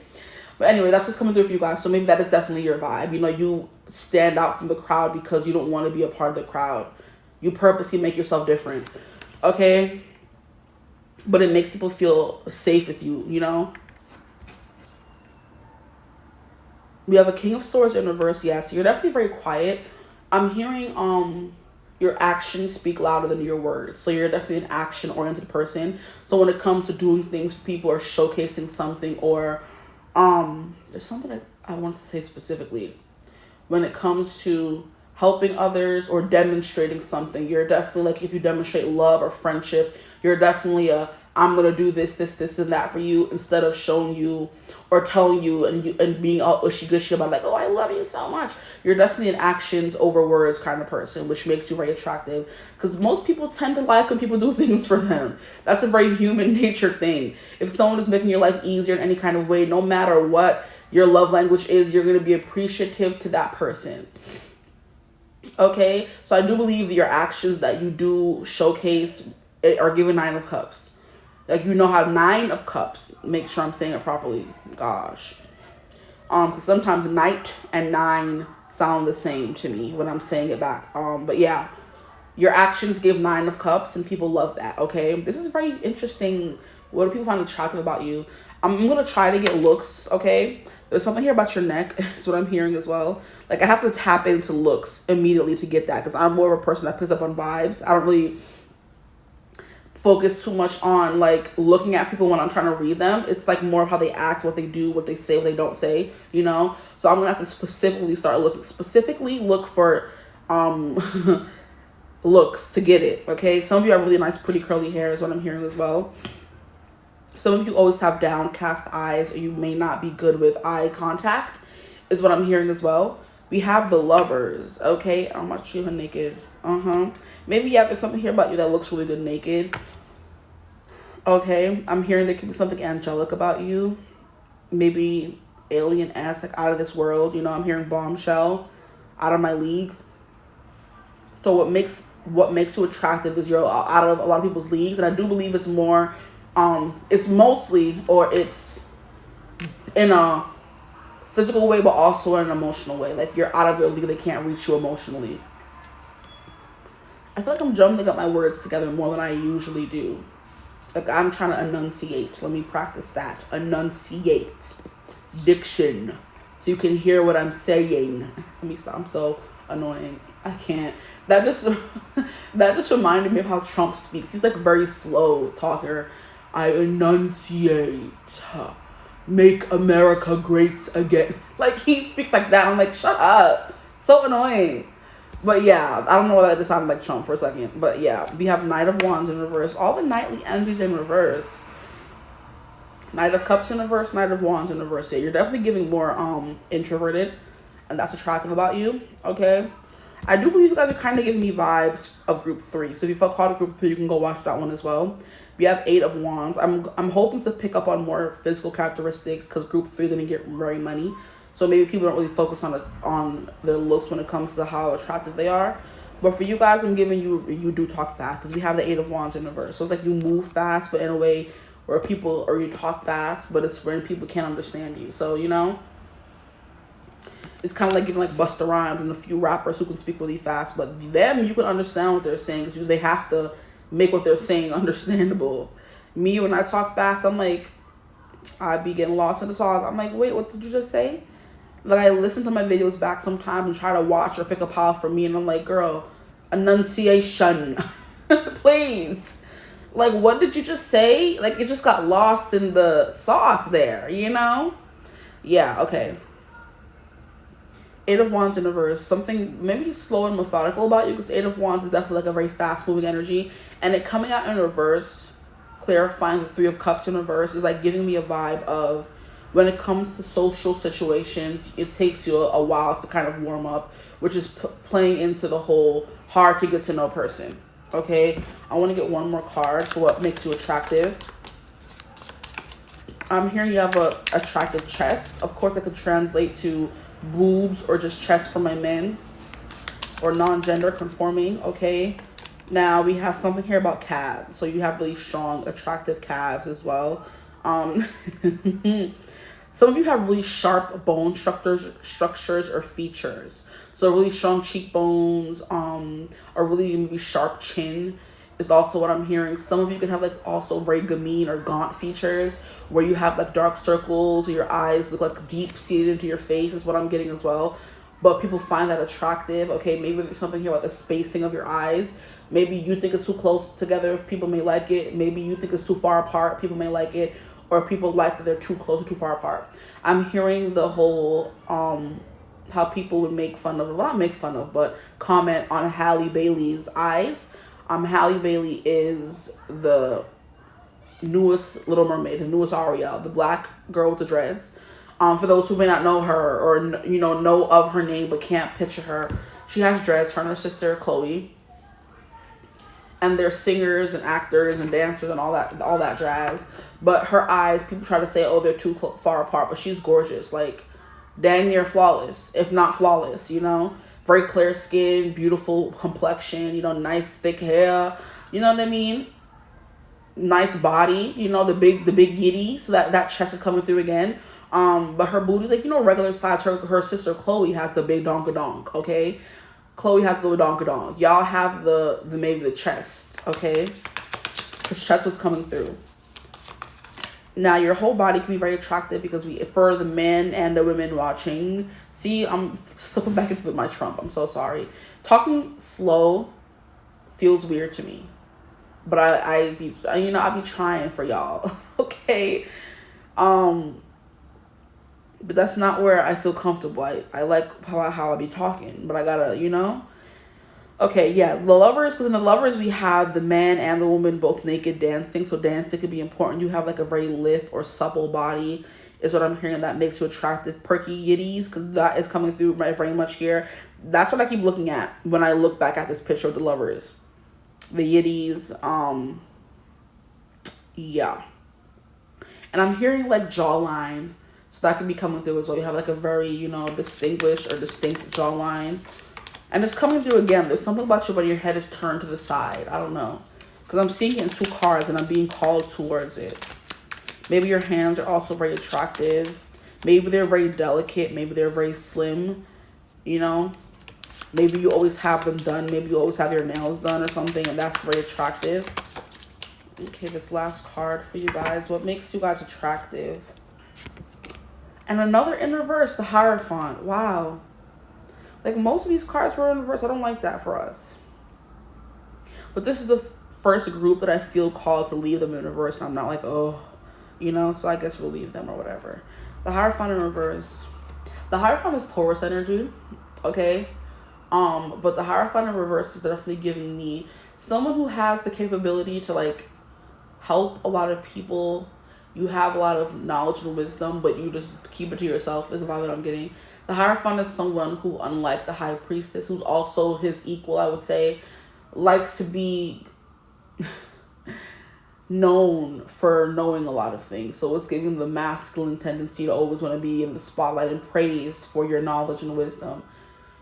But anyway, that's what's coming through for you guys. So maybe that is definitely your vibe. You know, you stand out from the crowd because you don't want to be a part of the crowd. You purposely make yourself different. Okay, but it makes people feel safe with you, you know. We have a King of Swords in reverse. Yes, so you're definitely very quiet. I'm hearing your actions speak louder than your words. So you're definitely an action oriented person. So when it comes to doing things for people or showcasing something, or there's something that I want to say specifically when it comes to helping others or demonstrating something. You're definitely like, if you demonstrate love or friendship, you're definitely I'm gonna do this and that for you, instead of showing you or telling you and being all ushy gushy about like, oh, I love you so much. You're definitely an actions over words kind of person, which makes you very attractive, because most people tend to like when people do things for them. That's a very human nature thing. If someone is making your life easier in any kind of way, no matter what your love language is, you're gonna be appreciative to that person. Okay, so I do believe that your actions that you do showcase are given 9 of Cups. Like, you know how 9 of Cups, make sure I'm saying it properly. Gosh. Because sometimes Knight and 9 sound the same to me when I'm saying it back. But yeah, your actions give 9 of Cups and people love that, okay? This is very interesting. What do people find attractive about you? I'm going to try to get looks, okay? There's something here about your neck. That's what I'm hearing as well. Like, I have to tap into looks immediately to get that, because I'm more of a person that picks up on vibes. I don't really focus too much on, like, looking at people when I'm trying to read them. It's, like, more of how they act, what they do, what they say, what they don't say, you know? So I'm going to have to specifically look for looks to get it, okay? Some of you have really nice, pretty curly hair is what I'm hearing as well. Some of you always have downcast eyes, or you may not be good with eye contact, is what I'm hearing as well. We have the Lovers, okay? I'm not sure even naked. Maybe, yeah, there's something here about you that looks really good naked. Okay, I'm hearing there could be something angelic about you. Maybe alien-esque, like out of this world. You know, I'm hearing bombshell, out of my league. So what makes you attractive is you're out of a lot of people's leagues, and I do believe it's more... it's mostly, or it's in a physical way, but also in an emotional way. Like, you're out of their league, they can't reach you emotionally. I feel like I'm jumbling up my words together more than I usually do. Like, I'm trying to enunciate. Let me practice that. Enunciate. Diction. So you can hear what I'm saying. Let me stop. I'm so annoying. I can't. That just that just reminded me of how Trump speaks. He's like very slow talker. I enunciate. Make America great again. Like, he speaks like that. I'm like, shut up. So annoying. But yeah, I don't know why that just sounded like Trump for a second. But yeah, we have Knight of Wands in reverse. All the knightly energies in reverse. Knight of Cups in reverse, Knight of Wands in reverse. Yeah, you're definitely giving more introverted, and that's attractive about you. Okay, I do believe you guys are kind of giving me vibes of group 3. So if you felt called to group 3, you can go watch that one as well. We have 8 of Wands. I'm hoping to pick up on more physical characteristics because group 3 didn't get very money. So maybe people don't really focus on their looks when it comes to how attractive they are. But for you guys, I'm giving you do talk fast because we have the 8 of Wands in reverse. So it's like you move fast, but in a way where people, or you talk fast, but it's when people can't understand you. So, you know, it's kind of like giving like Busta Rhymes and a few rappers who can speak really fast, but them, you can understand what they're saying because they have to make what they're saying understandable. Me, when I talk fast, I'm like, I be getting lost in the song. I'm like, wait, what did you just say? Like, I listen to my videos back sometimes and try to watch or pick up how for me, and I'm like, girl, enunciation, please. Like, what did you just say? Like, it just got lost in the sauce there, you know? Yeah, okay. 8 of Wands in reverse. Something maybe slow and methodical about you because 8 of Wands is definitely like a very fast-moving energy. And it coming out in reverse, clarifying the 3 of Cups in reverse, is like giving me a vibe of when it comes to social situations, it takes you a while to kind of warm up, which is playing into the whole hard to get to know person. Okay, I want to get one more card for what makes you attractive. I'm hearing you have a attractive chest. Of course, I could translate to boobs or just chest for my men or non-gender conforming. Okay, now we have something here about calves. So you have really strong, attractive calves as well. Some of you have really sharp bone structures or features. So really strong cheekbones, or really maybe sharp chin is also what I'm hearing. Some of you can have like also very gamine or gaunt features where you have like dark circles or your eyes look like deep seated into your face is what I'm getting as well. But people find that attractive. Okay, maybe there's something here about the spacing of your eyes. Maybe you think it's too close together, people may like it. Maybe you think it's too far apart, people may like it. Or people like that they're too close or too far apart. I'm hearing the whole how people would make fun of, well, not make fun of, but comment on Halle Bailey's eyes. Halle Bailey is the newest Little Mermaid, the newest Ariel, the black girl with the dreads. For those who may not know her or know of her name but can't picture her, she has dreads. Her and her sister Chloe, and they're singers and actors and dancers and all that jazz. But her eyes, people try to say, oh, they're too far apart, but she's gorgeous, like dang near flawless, if not flawless, you know? Very clear skin, beautiful complexion, nice thick hair, you know what I mean? Nice body, the big yitty, so that chest is coming through again. But her booty's like, regular size. Her sister Chloe has the big donkadonk, okay? Chloe has the donkadonk. Y'all have the maybe the chest, okay? Because chest was coming through. Now, your whole body can be very attractive because for the men and the women watching. See, I'm slipping back into my Trump. I'm so sorry. Talking slow feels weird to me. But I be trying for y'all. Okay. But that's not where I feel comfortable. I like how I be talking, but I gotta, Okay, yeah, the lovers, because in the lovers we have the man and the woman both naked dancing, so dancing could be important. You have like a very lithe or supple body is what I'm hearing that makes you attractive. Perky yitties, because that is coming through very much here. That's what I keep looking at when I look back at this picture of the lovers. The yitties, yeah. And I'm hearing like jawline, so that could be coming through as well. You have like a very, distinguished or distinct jawline. And it's coming through again. There's something about you when your head is turned to the side. I don't know. Because I'm seeing it in 2 cards and I'm being called towards it. Maybe your hands are also very attractive. Maybe they're very delicate. Maybe they're very slim. Maybe you always have them done. Maybe you always have your nails done or something. And that's very attractive. Okay, this last card for you guys. What makes you guys attractive? And another in reverse, the Hierophant. Wow. Like, most of these cards were in reverse. I don't like that for us. But this is the first group that I feel called to leave them in reverse. And I'm not like, oh, you know, so I guess we'll leave them or whatever. The Hierophant in reverse. The Hierophant is Taurus energy, okay? But the Hierophant in reverse is definitely giving me someone who has the capability to, like, help a lot of people. You have a lot of knowledge and wisdom, but you just keep it to yourself is about what I'm getting. The Hierophant is someone who, unlike the High Priestess, who's also his equal, I would say, likes to be known for knowing a lot of things. So it's giving the masculine tendency to always want to be in the spotlight and praise for your knowledge and wisdom.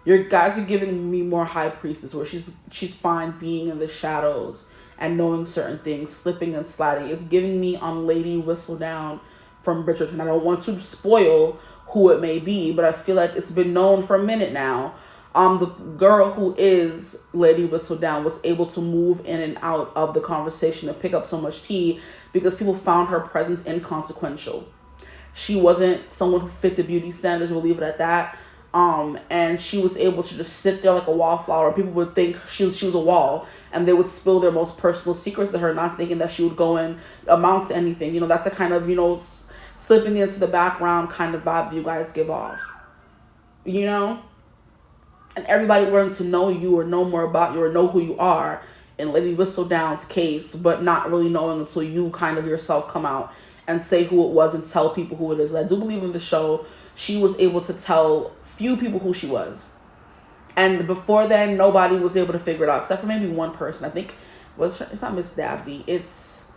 Your guys are giving me more High Priestess, where she's fine being in the shadows and knowing certain things, slipping and sliding. It's giving me Lady Whistledown from Bridgerton. I don't want to spoil who it may be, but I feel like it's been known for a minute now. The girl who is Lady Whistledown was able to move in and out of the conversation and pick up so much tea because people found her presence inconsequential. She wasn't someone who fit the beauty standards, we'll leave it at that. And she was able to just sit there like a wallflower. People would think she was a wall, and they would spill their most personal secrets to her, not thinking that she would go and amount to anything. You know, that's the kind of, you know, slipping into the background kind of vibe you guys give off. You know? And everybody wanting to know you or know more about you or know who you are in Lady Whistledown's case, but not really knowing until you kind of yourself come out and say who it was and tell people who it is. But I do believe in the show, she was able to tell few people who she was. And before then, nobody was able to figure it out, except for maybe one person. I think, it's not Miss Dabney. It's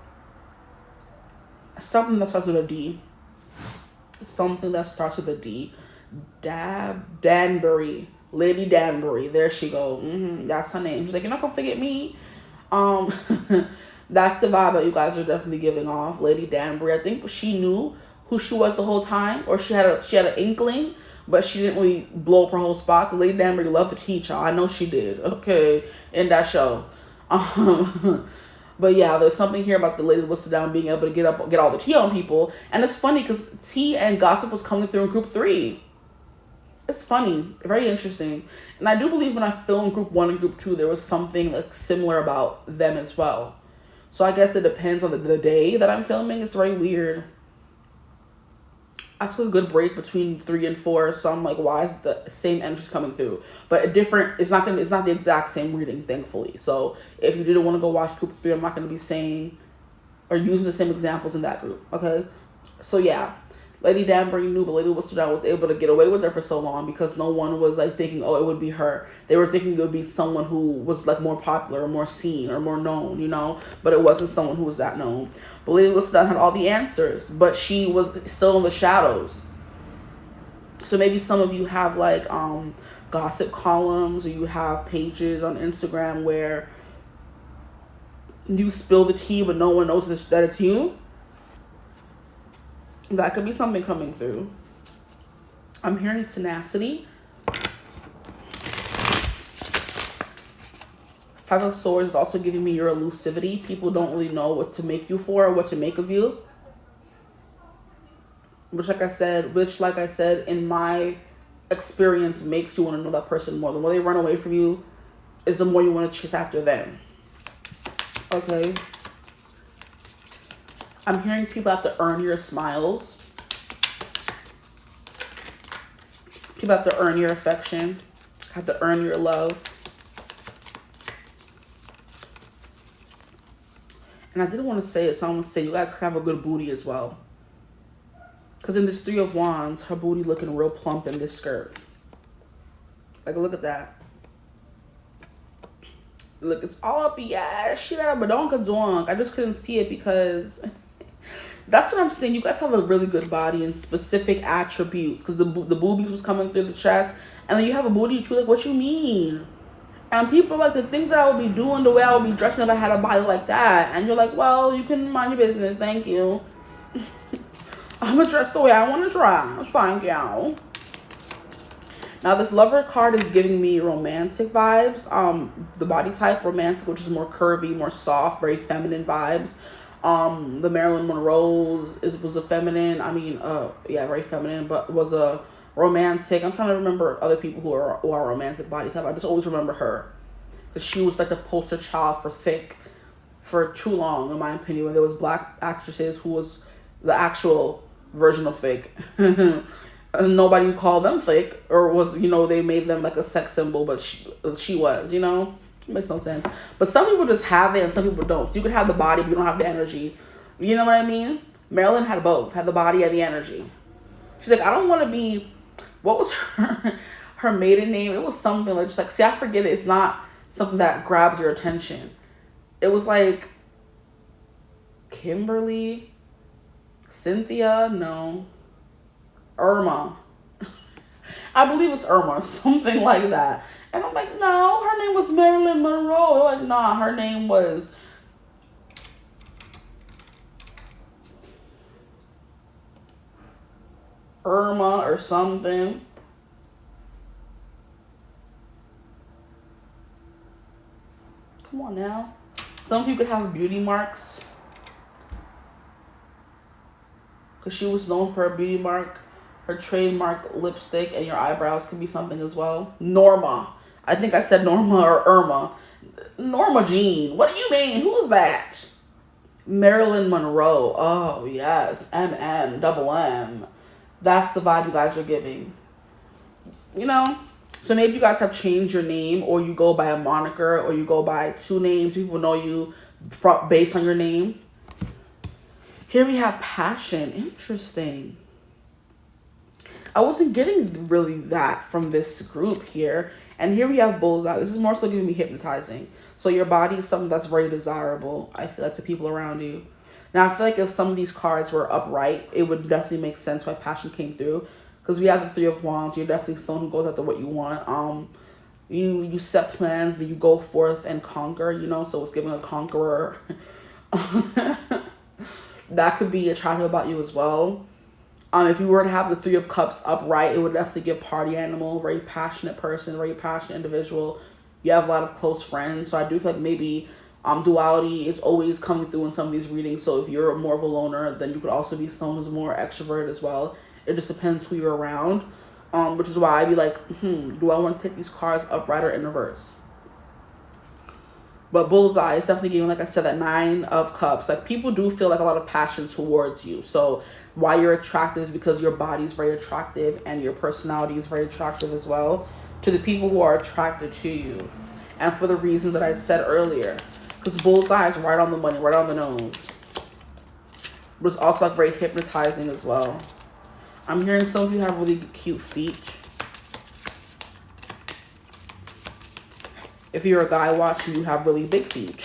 something that starts with a D. Something that starts with a D. Danbury. Lady Danbury. There she go. That's her name. She's like, you're not gonna forget me. That's the vibe that you guys are definitely giving off. Lady Danbury. I think she knew who she was the whole time, or she had an inkling, but she didn't really blow up her whole spot. Cause Lady Danbury loved to teach, y'all. I know she did. Okay, in that show. But yeah, there's something here about the Lady Whistledown being able to get all the tea on people, and it's funny because tea and gossip was coming through in group 3. It's funny, very interesting, and I do believe when I filmed group 1 and group 2, there was something like similar about them as well. So I guess it depends on the day that I'm filming. It's very weird. I took a good break between 3 and 4, so I'm like, why is the same energy coming through? But it's not the exact same reading, thankfully. So if you didn't want to go watch group 3, I'm not going to be saying or using the same examples in that group, okay? So yeah, Lady Danbury knew, but Lady Whistledown was able to get away with her for so long because no one was like thinking, oh, it would be her. They were thinking it would be someone who was like more popular or more seen or more known, you know, but it wasn't someone who was that known. But Lady Whistledown had all the answers, but she was still in the shadows. So maybe some of you have like gossip columns, or you have pages on Instagram where you spill the tea but no one knows that it's you. That could be something coming through. I'm hearing tenacity. 5 of Swords is also giving me your elusivity. People don't really know what to make you for or what to make of you. Which, like I said, in my experience, makes you want to know that person more. The more they run away from you is the more you want to chase after them. Okay. I'm hearing people have to earn your smiles. People have to earn your affection. Have to earn your love. And I didn't want to say it, so I'm going to say you guys have a good booty as well. Because in this 3 of Wands, her booty looking real plump in this skirt. Like, look at that. Look, it's all up, yeah, shit out of badonka donk. I just couldn't see it because that's what I'm saying. You guys have a really good body and specific attributes, because the boobies was coming through the chest, and then you have a booty too. Like, what you mean? And people like to think that I would be doing the way I would be dressing if I had a body like that. And you're like, well, you can mind your business. Thank you. I'm gonna dress the way I want to dress. Thank you. Now this lover card is giving me romantic vibes. The body type romantic, which is more curvy, more soft, very feminine vibes. The Marilyn Monroe's was a feminine. I mean, yeah, very feminine, but was a romantic. I'm trying to remember other people who are romantic body type. I just always remember her because she was like the poster child for thick for too long, in my opinion. When there was black actresses who was the actual version of thick. Nobody would call them thick, or was, you know, they made them like a sex symbol, but she was, you know, it makes no sense. But some people just have it and some people don't. You could have the body but you don't have the energy, you know what I mean? Marilyn had both, had the body and the energy. She's like, I don't want to be, what was her maiden name? It was something like, just like, see, I forget it. It's not something that grabs your attention. It was like Kimberly, Cynthia, no, Irma. I believe it's Irma, something like that. And I'm like, no, her name was Marilyn Monroe. They're like, nah, her name was Irma or something. Come on now. Some of you could have beauty marks, because she was known for a beauty mark. Her trademark lipstick and your eyebrows could be something as well. Norma. I think I said Norma or Irma. Norma Jean. What do you mean? Who's that? Marilyn Monroe. Oh, yes. M. That's the vibe you guys are giving. You know? So maybe you guys have changed your name, or you go by a moniker, or you go by two names. People know you based on your name. Here we have passion. Interesting. I wasn't getting really that from this group here. And here we have bullseye. This is more so giving me hypnotizing. So your body is something that's very desirable, I feel like, to people around you. Now, I feel like if some of these cards were upright, it would definitely make sense why passion came through. Because we have the Three of Wands. You're definitely someone who goes after what you want. You set plans, but you go forth and conquer, you know. So it's giving a conqueror. That could be attractive about you as well. If you were to have the Three of Cups upright, it would definitely give party animal, very passionate person, very passionate individual. You have a lot of close friends. So I do feel like maybe duality is always coming through in some of these readings. So if you're more of a loner, then you could also be someone who's more extroverted as well. It just depends who you're around. Which is why I'd be like, do I want to take these cards upright or in reverse? But bullseye is definitely giving, like I said, that Nine of Cups. Like, people do feel like a lot of passion towards you. So why you're attractive is because your body is very attractive and your personality is very attractive as well to the people who are attracted to you. And for the reasons that I said earlier. Because bullseye is right on the money, right on the nose. But it's also like very hypnotizing as well. I'm hearing some of you have really cute feet. If you're a guy watching, you have really big feet.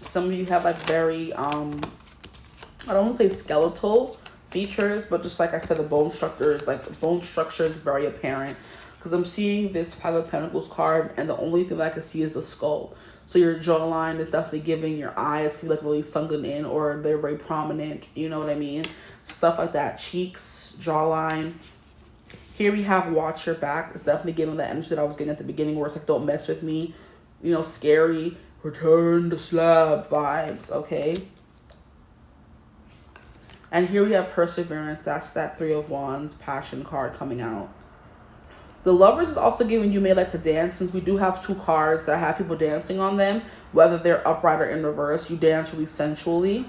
Some of you have like very, I don't want to say skeletal features, but just like I said, the bone structure is very apparent. Because I'm seeing this Five of Pentacles card, and the only thing that I can see is the skull. So your jawline is definitely giving, your eyes can be like really sunken in, or they're very prominent, you know what I mean? Stuff like that. Cheeks, jawline. Here we have watch your back. It's definitely giving the energy that I was getting at the beginning, where it's like, don't mess with me. You know, scary, return the slab vibes, okay? And here we have perseverance. That's that Three of Wands passion card coming out. The Lovers is also giving you may like to dance, since we do have two cards that have people dancing on them, whether they're upright or in reverse. You dance really sensually.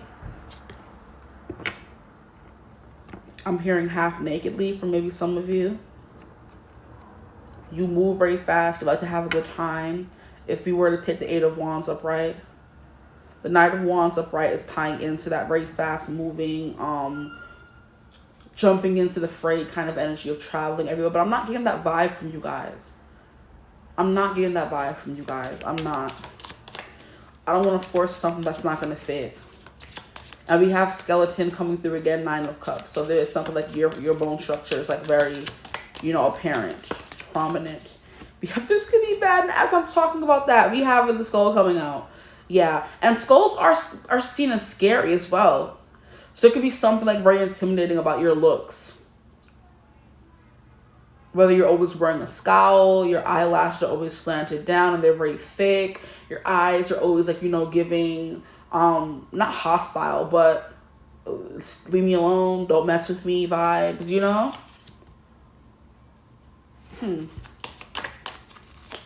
I'm hearing half nakedly from maybe some of you. You move very fast. You like to have a good time. If we were to take the Eight of Wands upright, the Knight of Wands upright is tying into that very fast moving, jumping into the fray kind of energy of traveling everywhere. But I'm not getting that vibe from you guys. I'm not. I don't want to force something that's not going to fit. And we have skeleton coming through again, Nine of Cups. So there's something like your bone structure is like very, you know, apparent, prominent. We have this could be bad and as I'm talking about that, we have the skull coming out. Yeah, and skulls are seen as scary as well. So there could be something like very intimidating about your looks. Whether you're always wearing a scowl, your eyelashes are always slanted down and they're very thick. Your eyes are always like, giving not hostile, but leave me alone, don't mess with me vibes.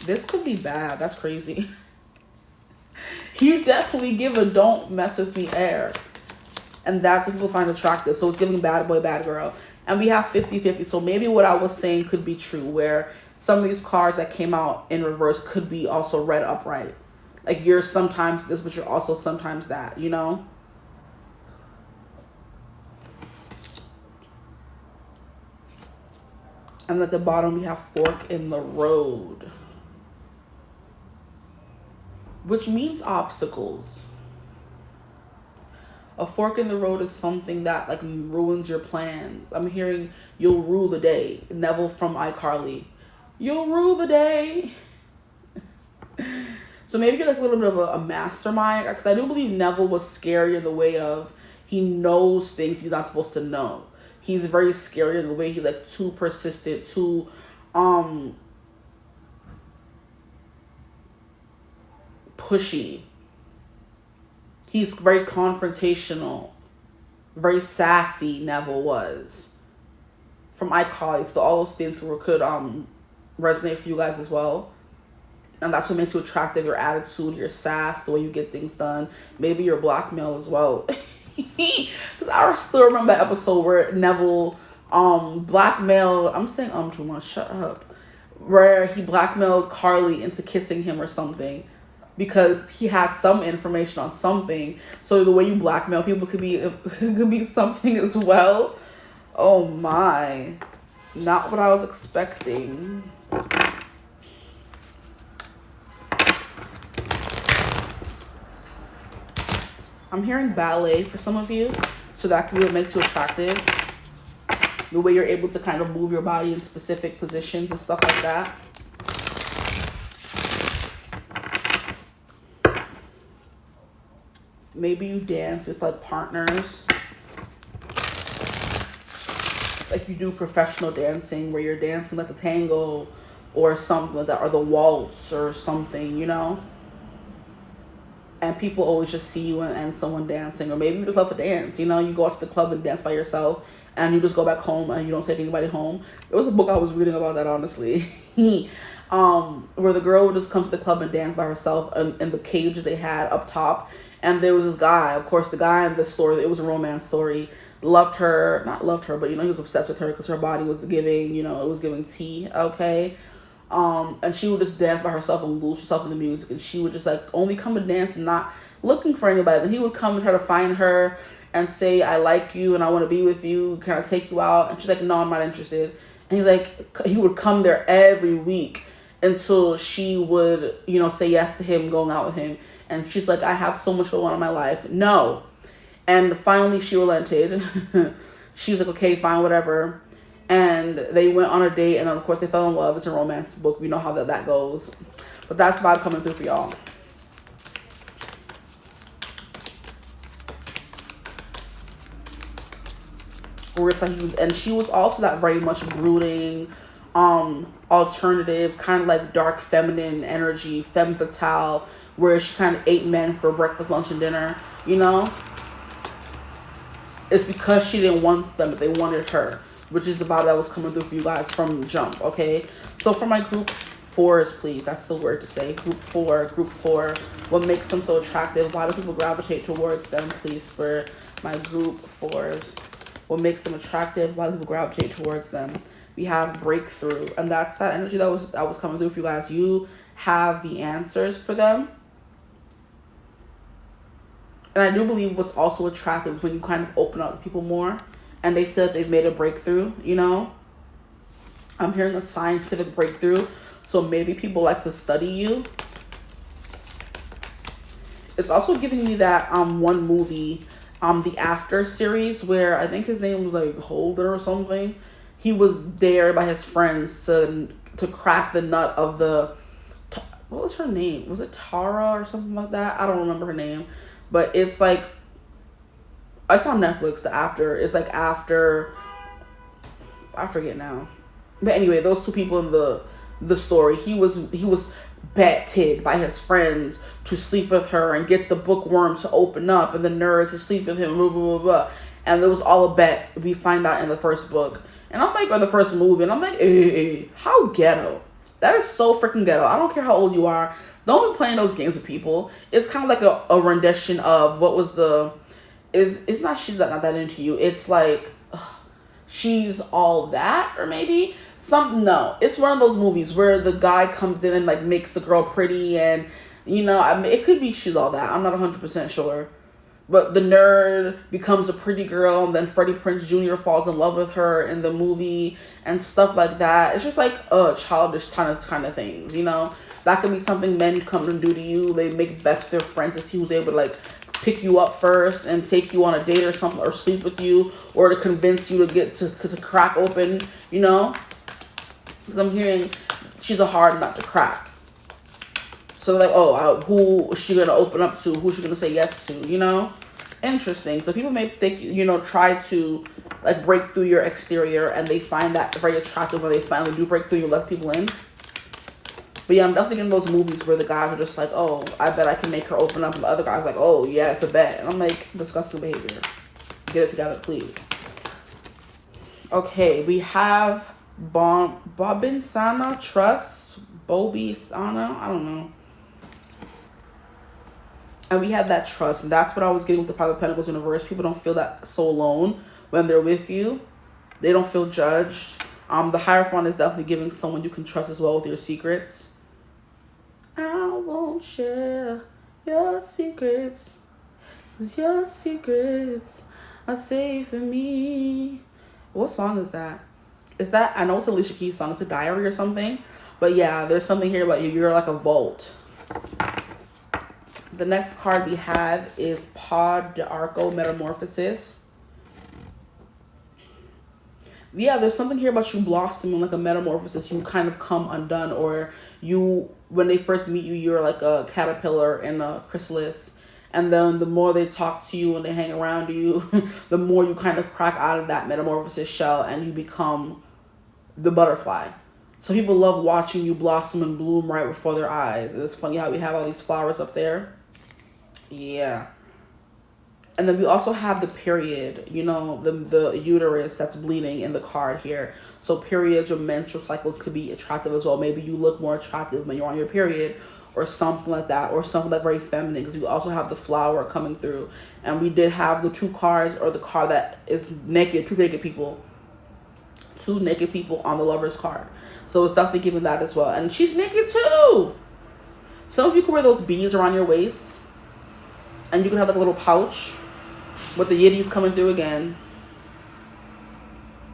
This could be bad. That's crazy. You definitely give a don't mess with me air. And that's what people find attractive. So it's giving bad boy, bad girl. And we have 50-50. So maybe what I was saying could be true, where some of these cards that came out in reverse could be also read upright. Like you're sometimes this, but you're also sometimes that, And at the bottom, we have fork in the road, which means obstacles. A fork in the road is something that like ruins your plans. I'm hearing you'll rule the day. Neville from iCarly. You'll rule the day. So maybe you're like a little bit of a mastermind. Because I do believe Neville was scary in the way of he knows things he's not supposed to know. He's very scary in the way he's like too persistent, too pushy. He's very confrontational, very sassy. Neville was from iCarly, so all those things could resonate for you guys as well. And that's what makes you attractive: your attitude, your sass, the way you get things done. Maybe your blackmail as well. Because I still remember that episode where Neville blackmailed. I'm saying too much. Shut up. Where he blackmailed Carly into kissing him or something, because he had some information on something. So the way you blackmail people could be something as well. Oh my. Not what I was expecting. I'm hearing ballet for some of you. So that could be what makes you attractive. The way you're able to kind of move your body in specific positions and stuff like that. Maybe you dance with like partners. Like you do professional dancing where you're dancing like a tango or something like that, or the waltz or something, And people always just see you and someone dancing. Or maybe you just love to dance, you go out to the club and dance by yourself and you just go back home and you don't take anybody home. There was a book I was reading about that, honestly. Where the girl would just come to the club and dance by herself in the cage they had up top. And there was this guy, of course, the guy in this story, it was a romance story, not loved her, but, he was obsessed with her because her body was giving, it was giving tea, okay? And she would just dance by herself and lose herself in the music. And she would just, like, only come and dance and not looking for anybody. Then he would come and try to find her and say, I like you and I want to be with you. Can I take you out? And she's like, no, I'm not interested. And he's like, he would come there every week until she would, say yes to him going out with him. And she's like, I have so much going on in my life. No. And finally she relented. She was like, okay, fine, whatever. And they went on a date. And then, of course, they fell in love. It's a romance book. We know how that goes. But that's vibe coming through for y'all. And she was also that very much brooding, alternative, kind of like dark feminine energy, femme fatale, where she kind of ate men for breakfast, lunch, and dinner, It's because she didn't want them, but they wanted her, which is the vibe that was coming through for you guys from jump, okay? So for my group fours, please, that's the word to say. Group four, what makes them so attractive? Why do people gravitate towards them, please, for my group fours? What makes them attractive? Why do people gravitate towards them? We have breakthrough, and that's that energy that was coming through for you guys. You have the answers for them. And I do believe what's also attractive is when you kind of open up to people more and they feel that they've made a breakthrough, I'm hearing a scientific breakthrough. So maybe people like to study you. It's also giving me that one movie, the After series, where I think his name was like Holder or something. He was there by his friends to crack the nut of the what was her name? Was it Tara or something like that? I don't remember her name, but it's like, it's on Netflix. The After, it's like after, I forget now, but anyway, those two people in the story, he was betted by his friends to sleep with her and get the bookworm to open up and the nerd to sleep with him, blah blah blah blah. And it was all a bet. We find out in the first book, and I'm like, or the first movie, and I'm like, how ghetto. That is so freaking ghetto. I don't care how old you are. Don't be playing those games with people. It's kind of like a rendition of what was the, it's not She's Not That Into You. It's like, She's All That, or maybe some, no. It's one of those movies where the guy comes in and like makes the girl pretty, and I mean, it could be She's All That. I'm not 100% sure. But the nerd becomes a pretty girl, and then Freddie Prinze Jr. falls in love with her in the movie and stuff like that. It's just like childish kind of things, That could be something men come and do to you. They make bets with their friends to see who's able to like pick you up first and take you on a date or something, or sleep with you, or to convince you to get to crack open, Because I'm hearing she's a hard nut to crack. So like, who is she gonna open up to? Who's she gonna say yes to? Interesting. So people may think, try to like break through your exterior, and they find that very attractive when they finally do break through. You let people in. But yeah, I'm definitely in those movies where the guys are just like, oh, I bet I can make her open up, and the other guy's like, oh yeah, it's a bet, and I'm like, disgusting behavior. Get it together, please. Okay, we have Bobbin Sana Trust, Bobby Sana, I don't know. And we have that trust, and that's what I was getting with the Five of Pentacles in reverse. People don't feel that so alone when they're with you. They don't feel judged. The Hierophant is definitely giving someone you can trust as well with your secrets. I won't share your secrets, 'cause your secrets are safe for me. What song is that? I know it's a Alicia Keys song. It's a Diary or something. But yeah, there's something here about you. You're like a vault. The next card we have is Pod d'Arco Metamorphosis. Yeah, there's something here about you blossoming like a metamorphosis. You kind of come undone, or when they first meet you, you're like a caterpillar in a chrysalis. And then the more they talk to you and they hang around you, the more you kind of crack out of that metamorphosis shell and you become the butterfly. So people love watching you blossom and bloom right before their eyes. And it's funny how we have all these flowers up there. Yeah. And then we also have the period, the uterus that's bleeding in the card here. So periods or menstrual cycles could be attractive as well. Maybe you look more attractive when you're on your period or something like that, or something like very feminine, because we also have the flower coming through. And we did have the two cards, or the card that is naked, two naked people on the Lover's card. So it's definitely giving that as well. And she's naked too. Some of you can wear those beads around your waist, and you can have like a little pouch with the yiddies coming through again.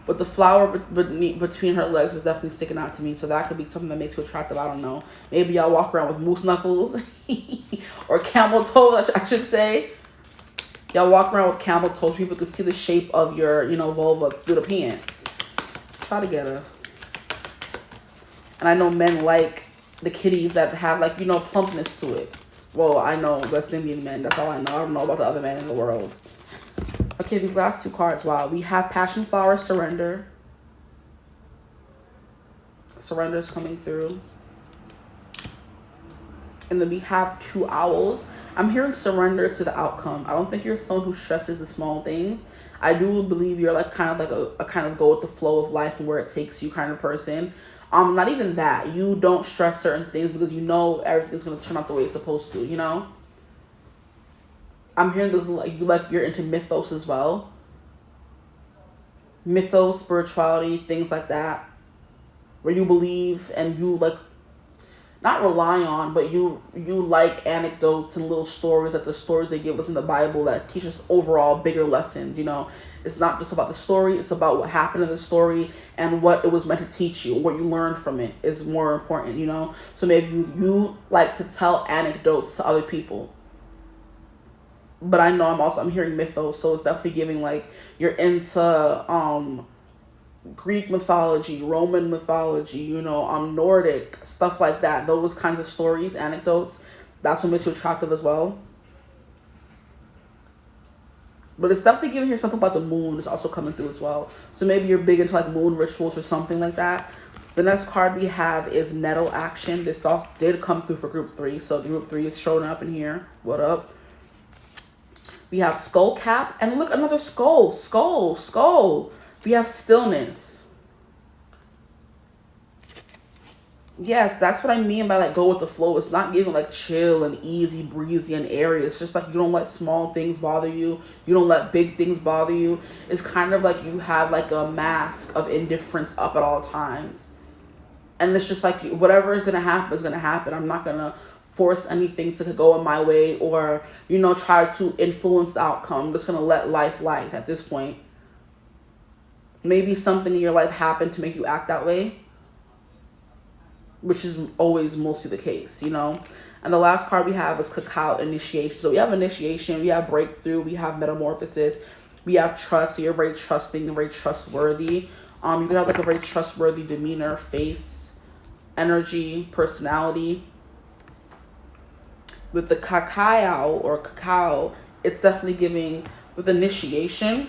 But the flower between her legs is definitely sticking out to me. So that could be something that makes you attractive. I don't know. Maybe y'all walk around with moose knuckles or camel toes, I should say. Y'all walk around with camel toes. People can see the shape of your, vulva through the pants. Try to get her. And I know men like the kitties that have like, plumpness to it. Well, I know West Indian men. That's all I know. I don't know about the other men in the world. Okay, these last two cards. Wow. We have Passion Flower, Surrender. Surrender's coming through. And then we have two owls. I'm hearing surrender to the outcome. I don't think you're someone who stresses the small things. I do believe you're like kind of like a kind of go with the flow of life and where it takes you kind of person. Not even that. You don't stress certain things because everything's gonna turn out the way it's supposed to, I'm hearing this you're into mythos as well. Mythos, spirituality, things like that. Where you believe and you not rely on, but you like anecdotes and little stories, like the stories they give us in the Bible that teach us overall bigger lessons, It's not just about the story, it's about what happened in the story and what it was meant to teach you, what you learned from it is more important, So maybe you like to tell anecdotes to other people. But I know I'm hearing mythos, so it's definitely giving you're into Greek mythology, Roman mythology, Nordic, stuff like that. Those kinds of stories, anecdotes, that's what makes you attractive as well. But it's definitely giving here something about the moon is also coming through as well. So maybe you're big into like moon rituals or something like that. The next card we have is nettle action. This stuff did come through for group 3. So group 3 is showing up in here. What up? We have skull cap. And look, another skull. Skull. We have stillness. Yes, that's what I mean by like go with the flow. It's not giving like chill and easy, breezy and airy. It's just like you don't let small things bother you. You don't let big things bother you. It's kind of like you have like a mask of indifference up at all times. And it's just like whatever is going to happen is going to happen. I'm not going to force anything to go in my way or, try to influence the outcome. I'm just going to let life at this point. Maybe something in your life happened to make you act that way, which is always mostly the case, And the last card we have is cacao initiation. So we have initiation, we have breakthrough, we have metamorphosis, we have trust. So you're very trusting and very trustworthy. You could have like a very trustworthy demeanor, face, energy, personality. With the cacao, it's definitely giving with initiation.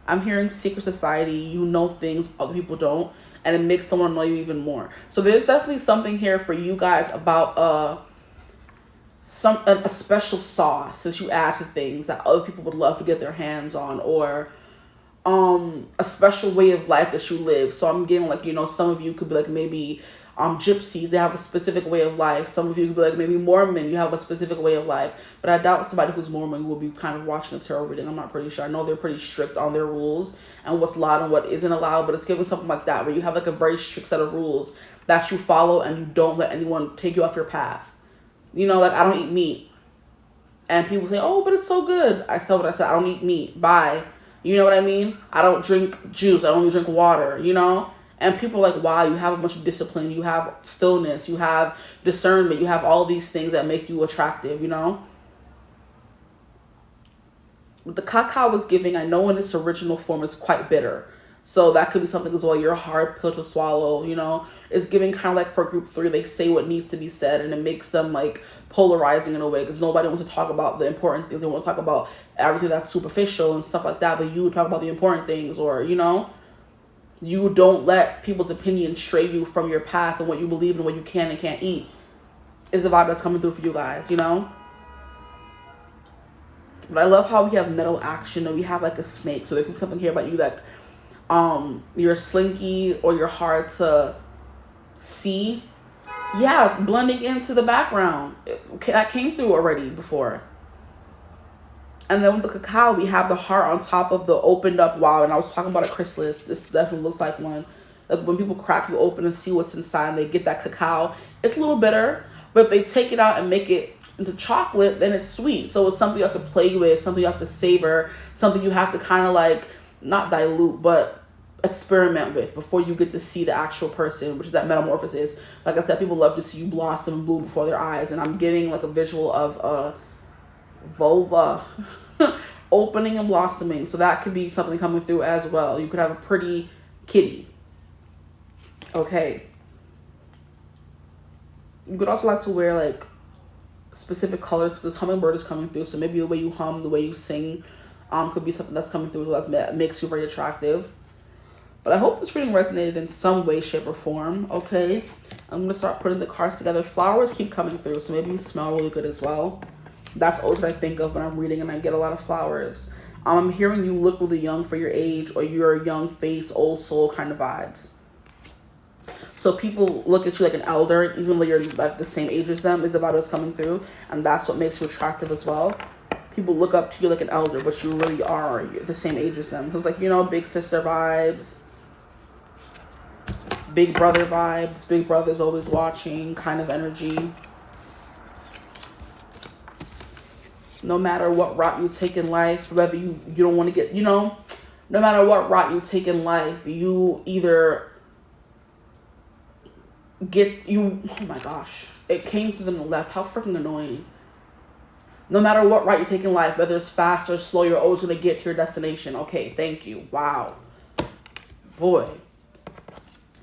I'm hearing secret society, you know things other people don't, and it makes someone know you even more. So there's definitely something here for you guys about a special sauce that you add to things that other people would love to get their hands on, or a special way of life that you live. So I'm getting like, some of you could be like maybe gypsies, they have a specific way of life. Some of you could be like maybe Mormon, you have a specific way of life. But I doubt somebody who's Mormon will be kind of watching the tarot reading. I'm not pretty sure. I know they're pretty strict on their rules and what's allowed and what isn't allowed, but it's giving something like that where you have like a very strict set of rules that you follow and you don't let anyone take you off your path. Like I don't eat meat. And people say, oh, but it's so good. I said what I said. I don't eat meat. Bye. You know what I mean? I don't drink juice. I only drink water, And people are like, wow, you have a bunch of discipline. You have stillness. You have discernment. You have all these things that make you attractive, What the cacao was giving, I know in its original form is quite bitter. So that could be something as well. You're a hard pill to swallow, It's giving kind of like for group 3, they say what needs to be said. And it makes them like polarizing in a way. Because nobody wants to talk about the important things. They want to talk about everything that's superficial and stuff like that. But you talk about the important things or, You don't let people's opinions stray you from your path and what you believe in, what you can and can't eat. Is the vibe that's coming through for you guys, But I love how we have nettle action and we have like a snake. So there could be something here about you that you're slinky or you're hard to see. Yeah, it's blending into the background. That came through already before. And then with the cacao, we have the heart on top of the opened up wow. And I was talking about a chrysalis. This definitely looks like one. Like when people crack you open and see what's inside and they get that cacao. It's a little bitter, but if they take it out and make it into chocolate, then it's sweet. So it's something you have to play with, something you have to savor, something you have to kind of like, not dilute, but experiment with before you get to see the actual person, which is that metamorphosis. Like I said, people love to see you blossom and bloom before their eyes. And I'm getting like a visual of a vulva opening and blossoming. So that could be something coming through as well. You could have a pretty kitty. Okay. You could also like to wear like specific colors because this hummingbird is coming through. So maybe the way you hum, the way you sing could be something that's coming through that makes you very attractive. But I hope this reading resonated in some way, shape, or form. Okay. I'm going to start putting the cards together. Flowers keep coming through. So maybe you smell really good as well. That's always what I think of when I'm reading and I get a lot of flowers. I'm hearing you look really young for your age, or you're a young face, old soul kind of vibes. So people look at you like an elder, even though you're like the same age as them, is about what's coming through. And that's what makes you attractive as well. People look up to you like an elder, but you really are the same age as them. So it's like, big sister vibes, big brother vibes, big brother's always watching kind of energy. No matter what route you take in life, whether you don't want to get, no matter what route you take in life, you either oh my gosh, it came through on the left. How freaking annoying. No matter what route you take in life, whether it's fast or slow, you're always going to get to your destination. Okay, thank you. Wow. Boy.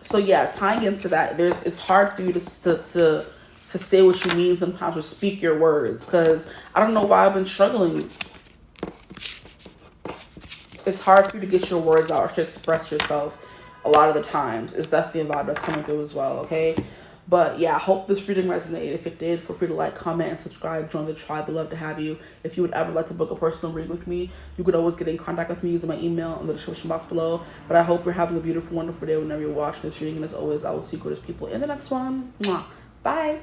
So yeah, tying into that, it's hard for you to say what you mean sometimes or speak your words, because I don't know why I've been struggling. It's hard for you to get your words out or to express yourself a lot of the times. It's definitely a vibe that's coming through as well, okay? But yeah, I hope this reading resonated. If it did, feel free to like, comment, and subscribe. Join the tribe. We'd love to have you. If you would ever like to book a personal reading with me, you could always get in contact with me using my email in the description box below. But I hope you're having a beautiful, wonderful day whenever you're watching this reading. And as always, I will see you good people in the next one. Mwah. Bye.